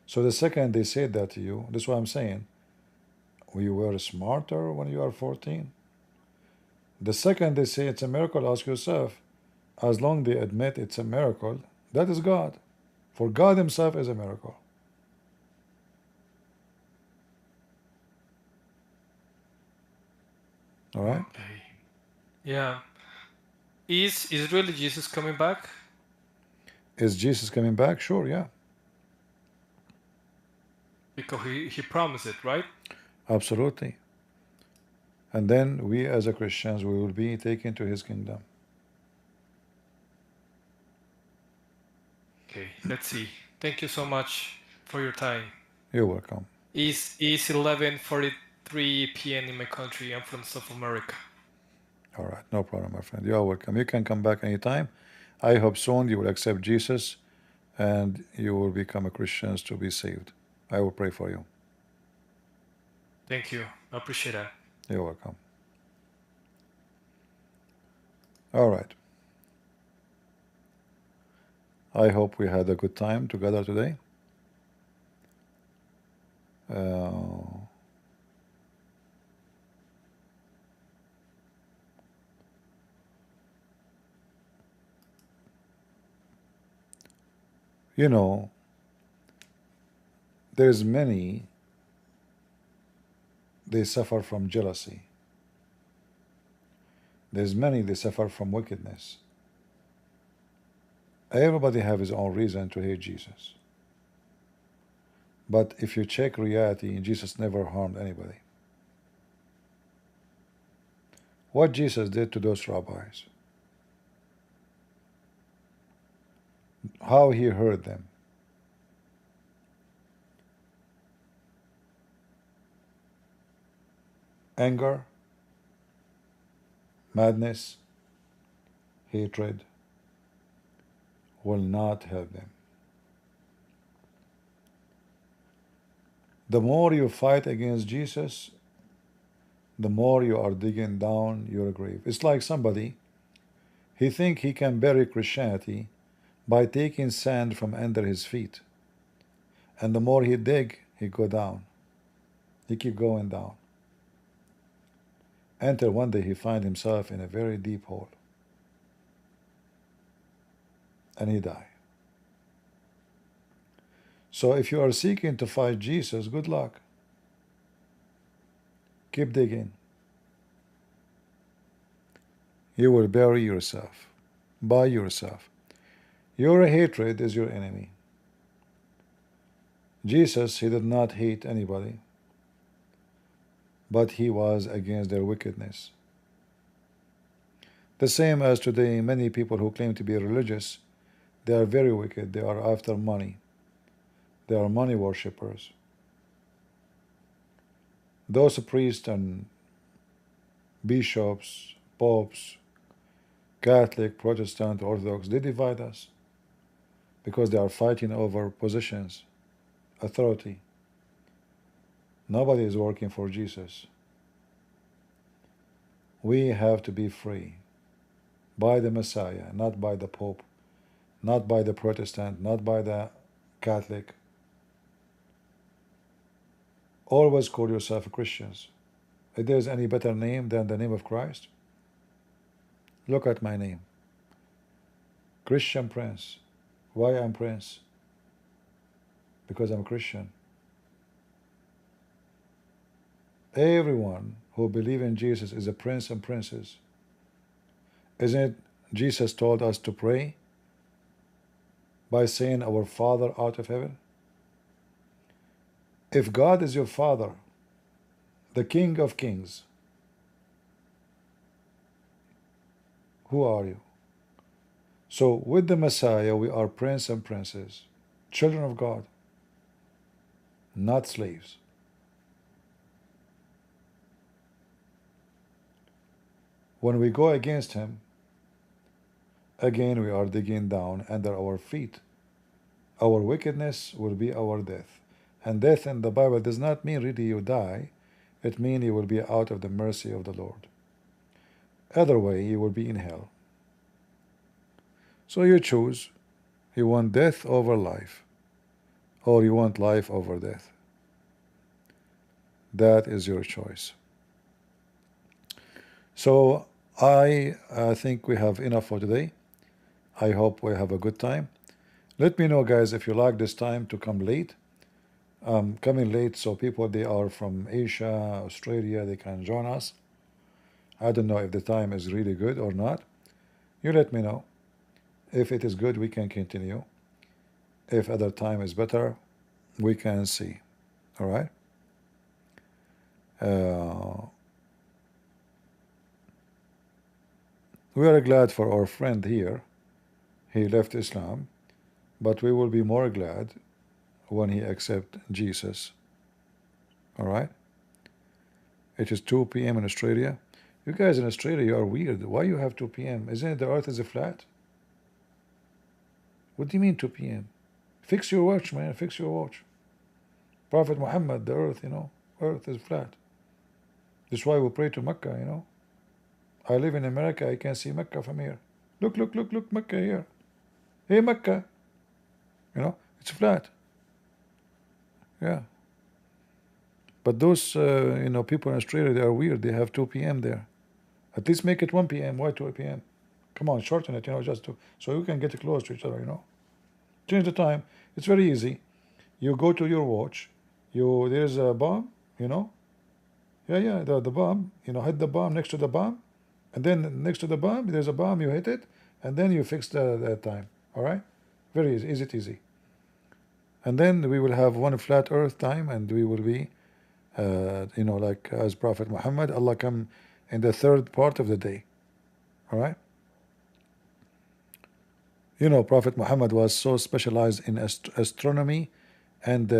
So the second they said that to you, that's what I'm saying, you were smarter when you are 14. The second they say it's a miracle, ask yourself, as long they admit it's a miracle, that is God. For God Himself is a miracle. All right? Okay. Yeah. Is really Jesus coming back? Is Jesus coming back? Sure, yeah. Because he promised it, right? Absolutely. And then we as a Christians, we will be taken to His kingdom. Okay, let's see. Thank you so much for your time. You're welcome. It's 11:43 p.m. in my country. I'm from South America. All right, no problem, my friend. You are welcome. You can come back anytime. I hope soon you will accept Jesus and you will become a Christian to be saved. I will pray for you. Thank you. I appreciate that. You're welcome. All right. I hope we had a good time together today. You know, there's many, they suffer from jealousy. There's many, they suffer from wickedness. Everybody have his own reason to hate Jesus. But if you check reality, Jesus never harmed anybody. What Jesus did to those rabbis, how he hurt them, anger, madness, hatred will not help them. The more you fight against Jesus, the more you are digging down your grave. It's like somebody, he think he can bury Christianity by taking sand from under his feet. And the more he dig, he go down. He keep going down. Until one day he find himself in a very deep hole. And he die. So if you are seeking to fight Jesus, good luck. Keep digging. You will bury yourself by yourself. Your hatred is your enemy. Jesus, he did not hate anybody, but he was against their wickedness. The same as today, many people who claim to be religious, they are very wicked. They are after money. They are money worshippers. Those priests and bishops, popes, Catholic, Protestant, Orthodox, they divide us because they are fighting over positions, authority. Nobody is working for Jesus. We have to be free by the Messiah, not by the Pope, not by the Protestant, not by the Catholic. Always call yourself Christians. If there is any better name than the name of Christ, look at my name. Christian Prince. Why I'm Prince? Because I'm Christian. Everyone who believes in Jesus is a prince and princess. Isn't it Jesus told us to pray by saying, Our Father out of heaven? If God is your Father, the King of Kings, who are you? So with the Messiah, we are prince and princess, children of God, not slaves. When we go against him, again we are digging down under our feet. Our wickedness will be our death. And death in the Bible does not mean really you die. It means you will be out of the mercy of the Lord. Other way, you will be in hell. So you choose. You want death over life, or you want life over death. That is your choice. So I think we have enough for today. I hope we have a good time. Let me know, guys, if you like this time to come late. Coming late so people they are from Asia, Australia, they can join us. I don't know if the time is really good or not. You let me know. If it is good, we can continue. If other time is better, we can see. All right. We are glad for our friend here. He left Islam, but we will be more glad when he accepts Jesus. All right. It is 2 p.m. in Australia. You guys in Australia, you are weird. Why you have 2 p.m.? Isn't it the earth is flat? What do you mean 2 p.m.? Fix your watch, man. Fix your watch. Prophet Muhammad, the earth, earth is flat. That's why we pray to Mecca, I live in America, I can see Mecca from here. Look, Mecca here. Hey, Mecca. It's flat. Yeah. But those, people in Australia, they are weird. They have 2 p.m. there. At least make it 1 p.m. Why 2 p.m.? Come on, shorten it, just to, so you can get close to each other, Change the time. It's very easy. You go to your watch. There's a bomb, Yeah, the bomb. Hit the bomb next to the bomb. And then next to the bomb, there's a bomb, you hit it. And then you fix the time. All right? Very easy, easy. And then we will have one flat earth time, and we will be, like as Prophet Muhammad, Allah come in the third part of the day. All right? Prophet Muhammad was so specialized in astronomy, and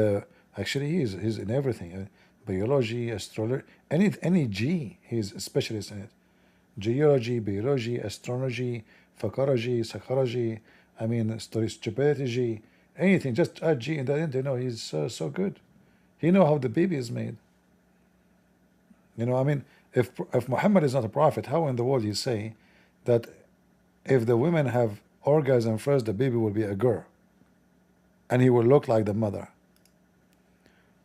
actually he's in everything. Biology, astrology, any G, he's a specialist in it. Geology, biology, astrology, phacology, psychology, strategy, anything, just add G in the end, he's so good. He know how the baby is made. If Muhammad is not a prophet, how in the world you say that if the women have orgasm first, the baby will be a girl, and he will look like the mother?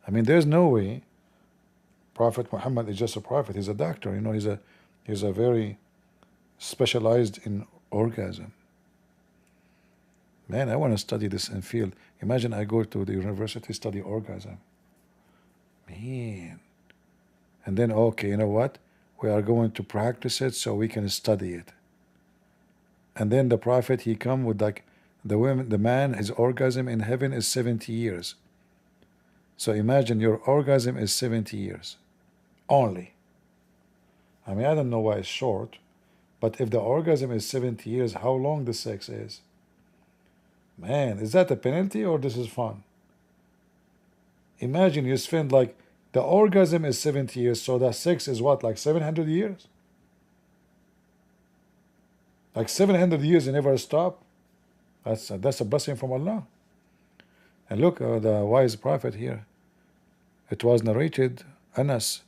There's no way Prophet Muhammad is just a prophet. He's a doctor, he's a very specialized in orgasm. Man, I want to study this in field. Imagine I go to the university, study orgasm. Man. And then, okay, you know what? We are going to practice it so we can study it. And then the prophet, he come with like the man, his orgasm in heaven is 70 years. So imagine your orgasm is 70 years only. I don't know why it's short, but if the orgasm is 70 years, how long the sex is? Man, is that a penalty or this is fun? Imagine you spend like, the orgasm is 70 years, so the sex is what, like 700 years? Like 700 years you never stop? That's a blessing from Allah. And look, the wise prophet here. It was narrated, Anas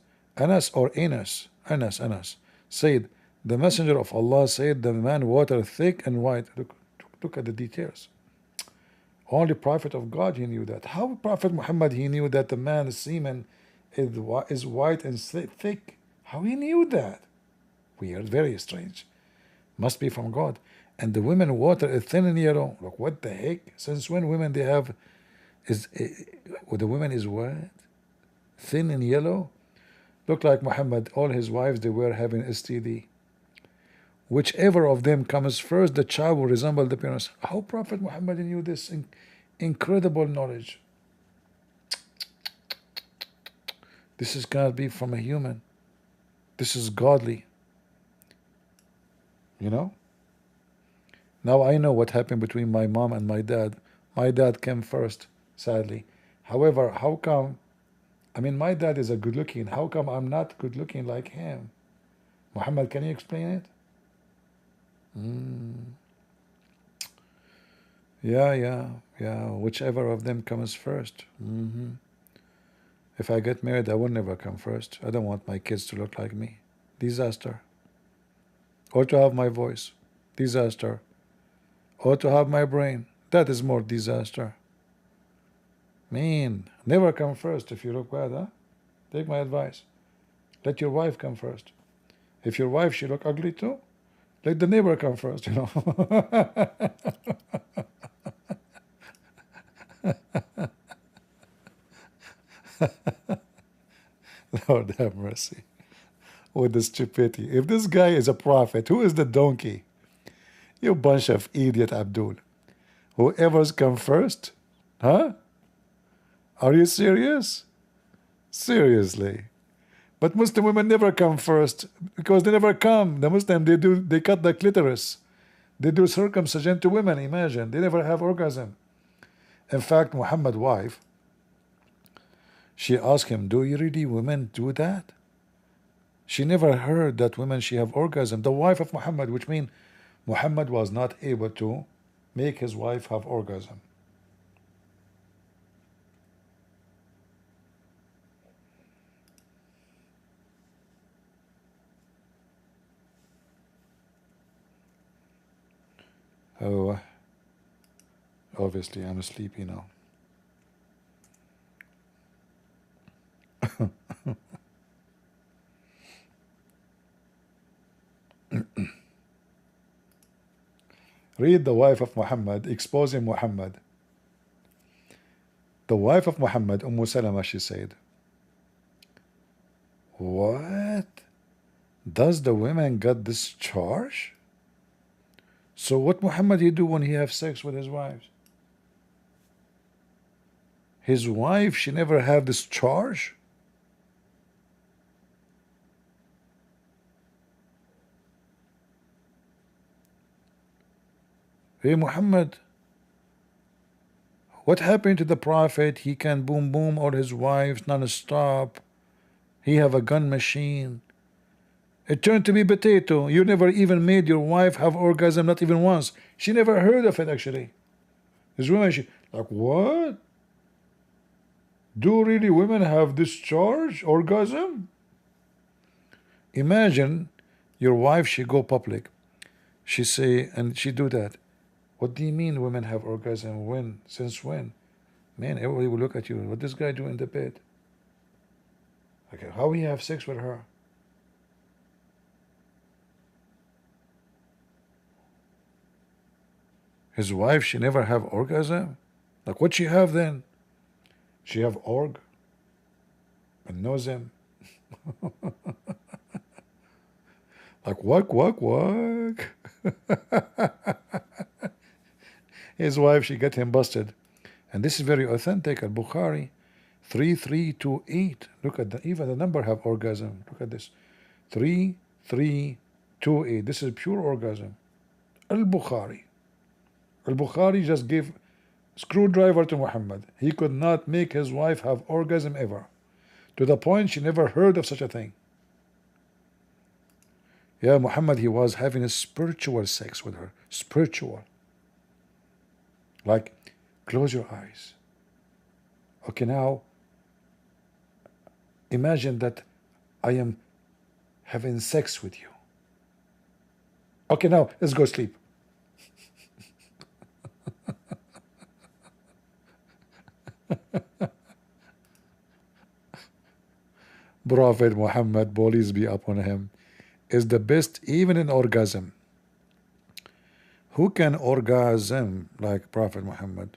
said, the messenger of Allah said, the man water thick and white. Look at the details. Only prophet of God, he knew that. How Prophet Muhammad, he knew that the man's semen is white and thick? How he knew that? Weird, very strange. Must be from God. And the women water is thin and yellow. Look, what the heck? Since when women they have the women is what? Thin and yellow? Look like Muhammad, all his wives, they were having STD. Whichever of them comes first, the child will resemble the parents. How Prophet Muhammad knew this incredible knowledge? This is cannot be from a human. This is godly. Now I know what happened between my mom and my dad. My dad came first, sadly. However, how come, my dad is a good looking. How come I'm not good looking like him? Muhammad, can you explain it? Yeah. Whichever of them comes first. If I get married, I will never come first. I don't want my kids to look like me. Disaster. Or to have my voice. Disaster. Or to have my brain. That is more disaster. Man, never come first if you look bad, huh? Take my advice. Let your wife come first. If your wife, she look ugly too, let the neighbor come first, Lord have mercy. With the stupidity. If this guy is a prophet, who is the donkey? You bunch of idiot, Abdul. Whoever's come first? Huh? Are you serious? Seriously. But Muslim women never come first because they never come. The Muslim, they cut the clitoris. They do circumcision to women, imagine. They never have orgasm. In fact, Muhammad's wife, she asked him, do you really women do that? She never heard that women, she have orgasm. The wife of Muhammad, which means Muhammad was not able to make his wife have orgasm? Oh, obviously I'm sleepy now. Read the wife of Muhammad exposing Muhammad. The wife of Muhammad, Salama, she said, what? Does the women get this charge? So what Muhammad he do when he have sex with his wives? His wife, she never have this charge? Hey Muhammad, what happened to the Prophet? He can boom boom all his wives non-stop. He have a gun machine. It turned to be potato. You never even made your wife have orgasm, not even once. She never heard of it actually. This woman, she like, what? Do really women have discharge orgasm? Imagine your wife, she go public. She say, and she do that. What do you mean women have orgasm? When? Since when? Man, everybody will look at you. What this guy do in the bed? Okay, how he have sex with her? His wife, she never have orgasm? Like what she have then? She have org and knows him. Like walk. His wife, she got him busted. And this is very authentic. Al-Bukhari 3328. Look at even the number have orgasm. Look at this. 3328. This is pure orgasm. Al-Bukhari. Al-Bukhari just gave screwdriver to Muhammad. He could not make his wife have orgasm ever. To the point she never heard of such a thing. Yeah, Muhammad, he was having a spiritual sex with her. Spiritual. Like, close your eyes. Okay, now, imagine that I am having sex with you. Okay, now, let's go sleep. Prophet Muhammad, police be upon him, is the best even in orgasm. Who can orgasm like Prophet Muhammad?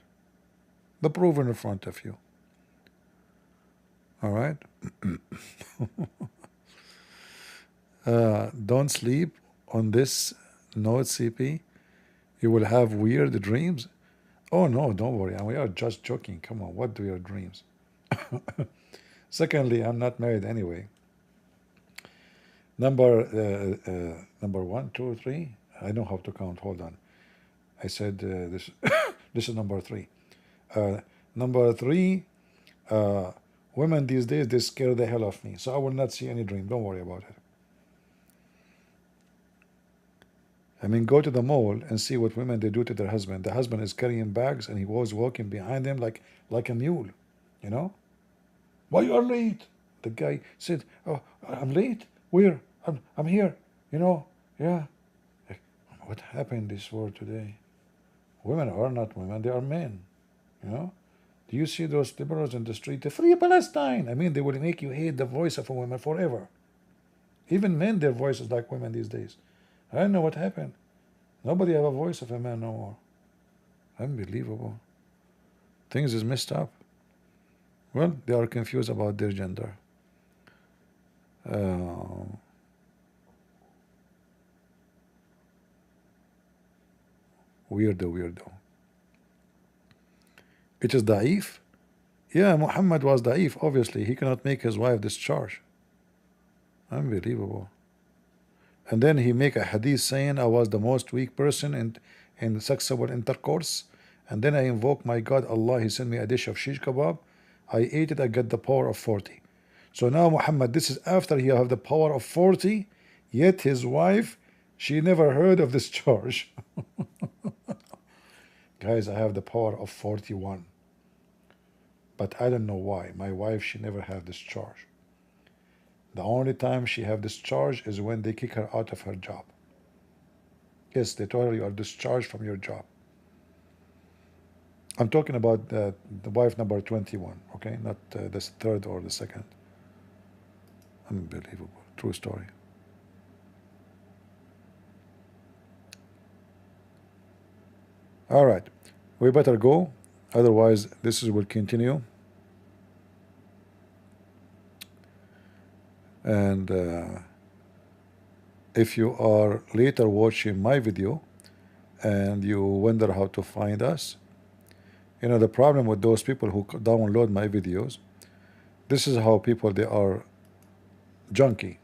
The proof in front of you. All right. Don't sleep on this note, CP. You will have weird dreams. Oh no, don't worry. We are just joking. Come on, what do your dreams? Secondly, I'm not married anyway. Number 1, 2, 3. I know how to count. Hold on. I said this. This is number 3. Number 3. Women these days, they scare the hell of me. So I will not see any dream. Don't worry about it. I mean, go to the mall and see what women they do to their husband. The husband is carrying bags and he was walking behind them like a mule, you know. Why you are late? The guy said, "Oh, I'm late. Where? I'm here. You know, yeah." What happened this world today? Women are not women; they are men. You know. Do you see those liberals in the street? The free Palestine. I mean, they will make you hate the voice of a woman forever. Even men, their voice is like women these days. I don't know what happened. Nobody have a voice of a man no more. Unbelievable. Things is messed up. Well, they are confused about their gender. Weirdo. It is da'if. Yeah, Muhammad was da'if. Obviously, he cannot make his wife discharge. Unbelievable. And then he make a hadith saying, I was the most weak person in sexual intercourse. And then I invoke my God, Allah, He sent me a dish of shish kebab. I ate it, I get the power of 40. So now Muhammad, this is after he have the power of 40, yet his wife, she never heard of this charge. Guys, I have the power of 41. But I don't know why. My wife, she never had discharge. The only time she have discharge is when they kick her out of her job. Yes, they told her you are discharged from your job. I'm talking about the wife number 21, okay? Not the third or the second. Unbelievable. True story. All right. We better go. Otherwise, this will continue. And if you are later watching my video and you wonder how to find us, you know, the problem with those people who download my videos, this is how people, they are junky.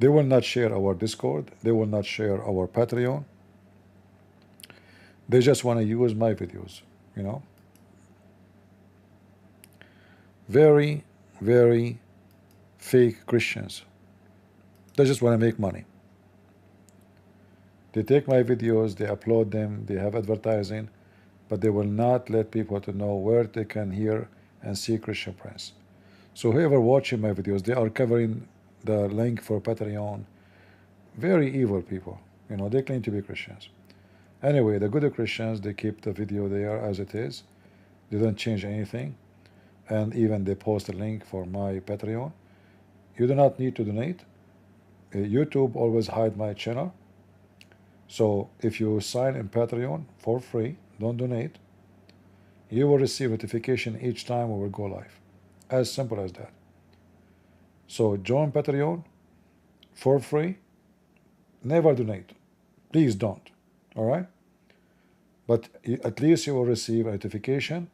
They will not share our Discord. They will not share our Patreon. They just want to use my videos, you know. Very, very fake Christians. They just want to make money. They take my videos, they upload them, they have advertising, but they will not let people to know where they can hear and see Christian Prince. So whoever watching my videos, they are covering the link for Patreon. Very evil people. You know, they claim to be Christians. Anyway, the good Christians, they keep the video there as it is. They don't change anything. And even they post a link for my Patreon. You do not need to donate. YouTube always hide my channel. So if you sign in Patreon for free, don't donate, you will receive notification each time we will go live. As simple as that. So join Patreon for free. Never donate. Please don't. All right? But at least you will receive a notification.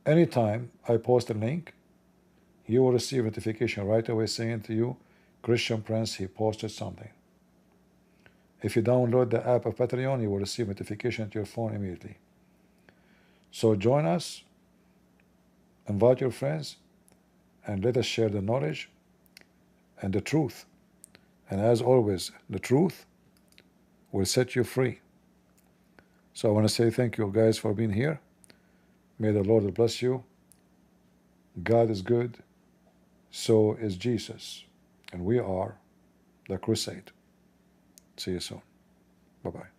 Anytime I post a link, you will receive notification right away saying to you, Christian Prince, he posted something. If you download the app of Patreon, you will receive notification to your phone immediately. So join us, invite your friends, and let us share the knowledge and the truth. And as always, the truth will set you free. So I want to say thank you guys for being here. May the Lord bless you. God is good. So is Jesus. And we are the crusade. See you soon. Bye-bye.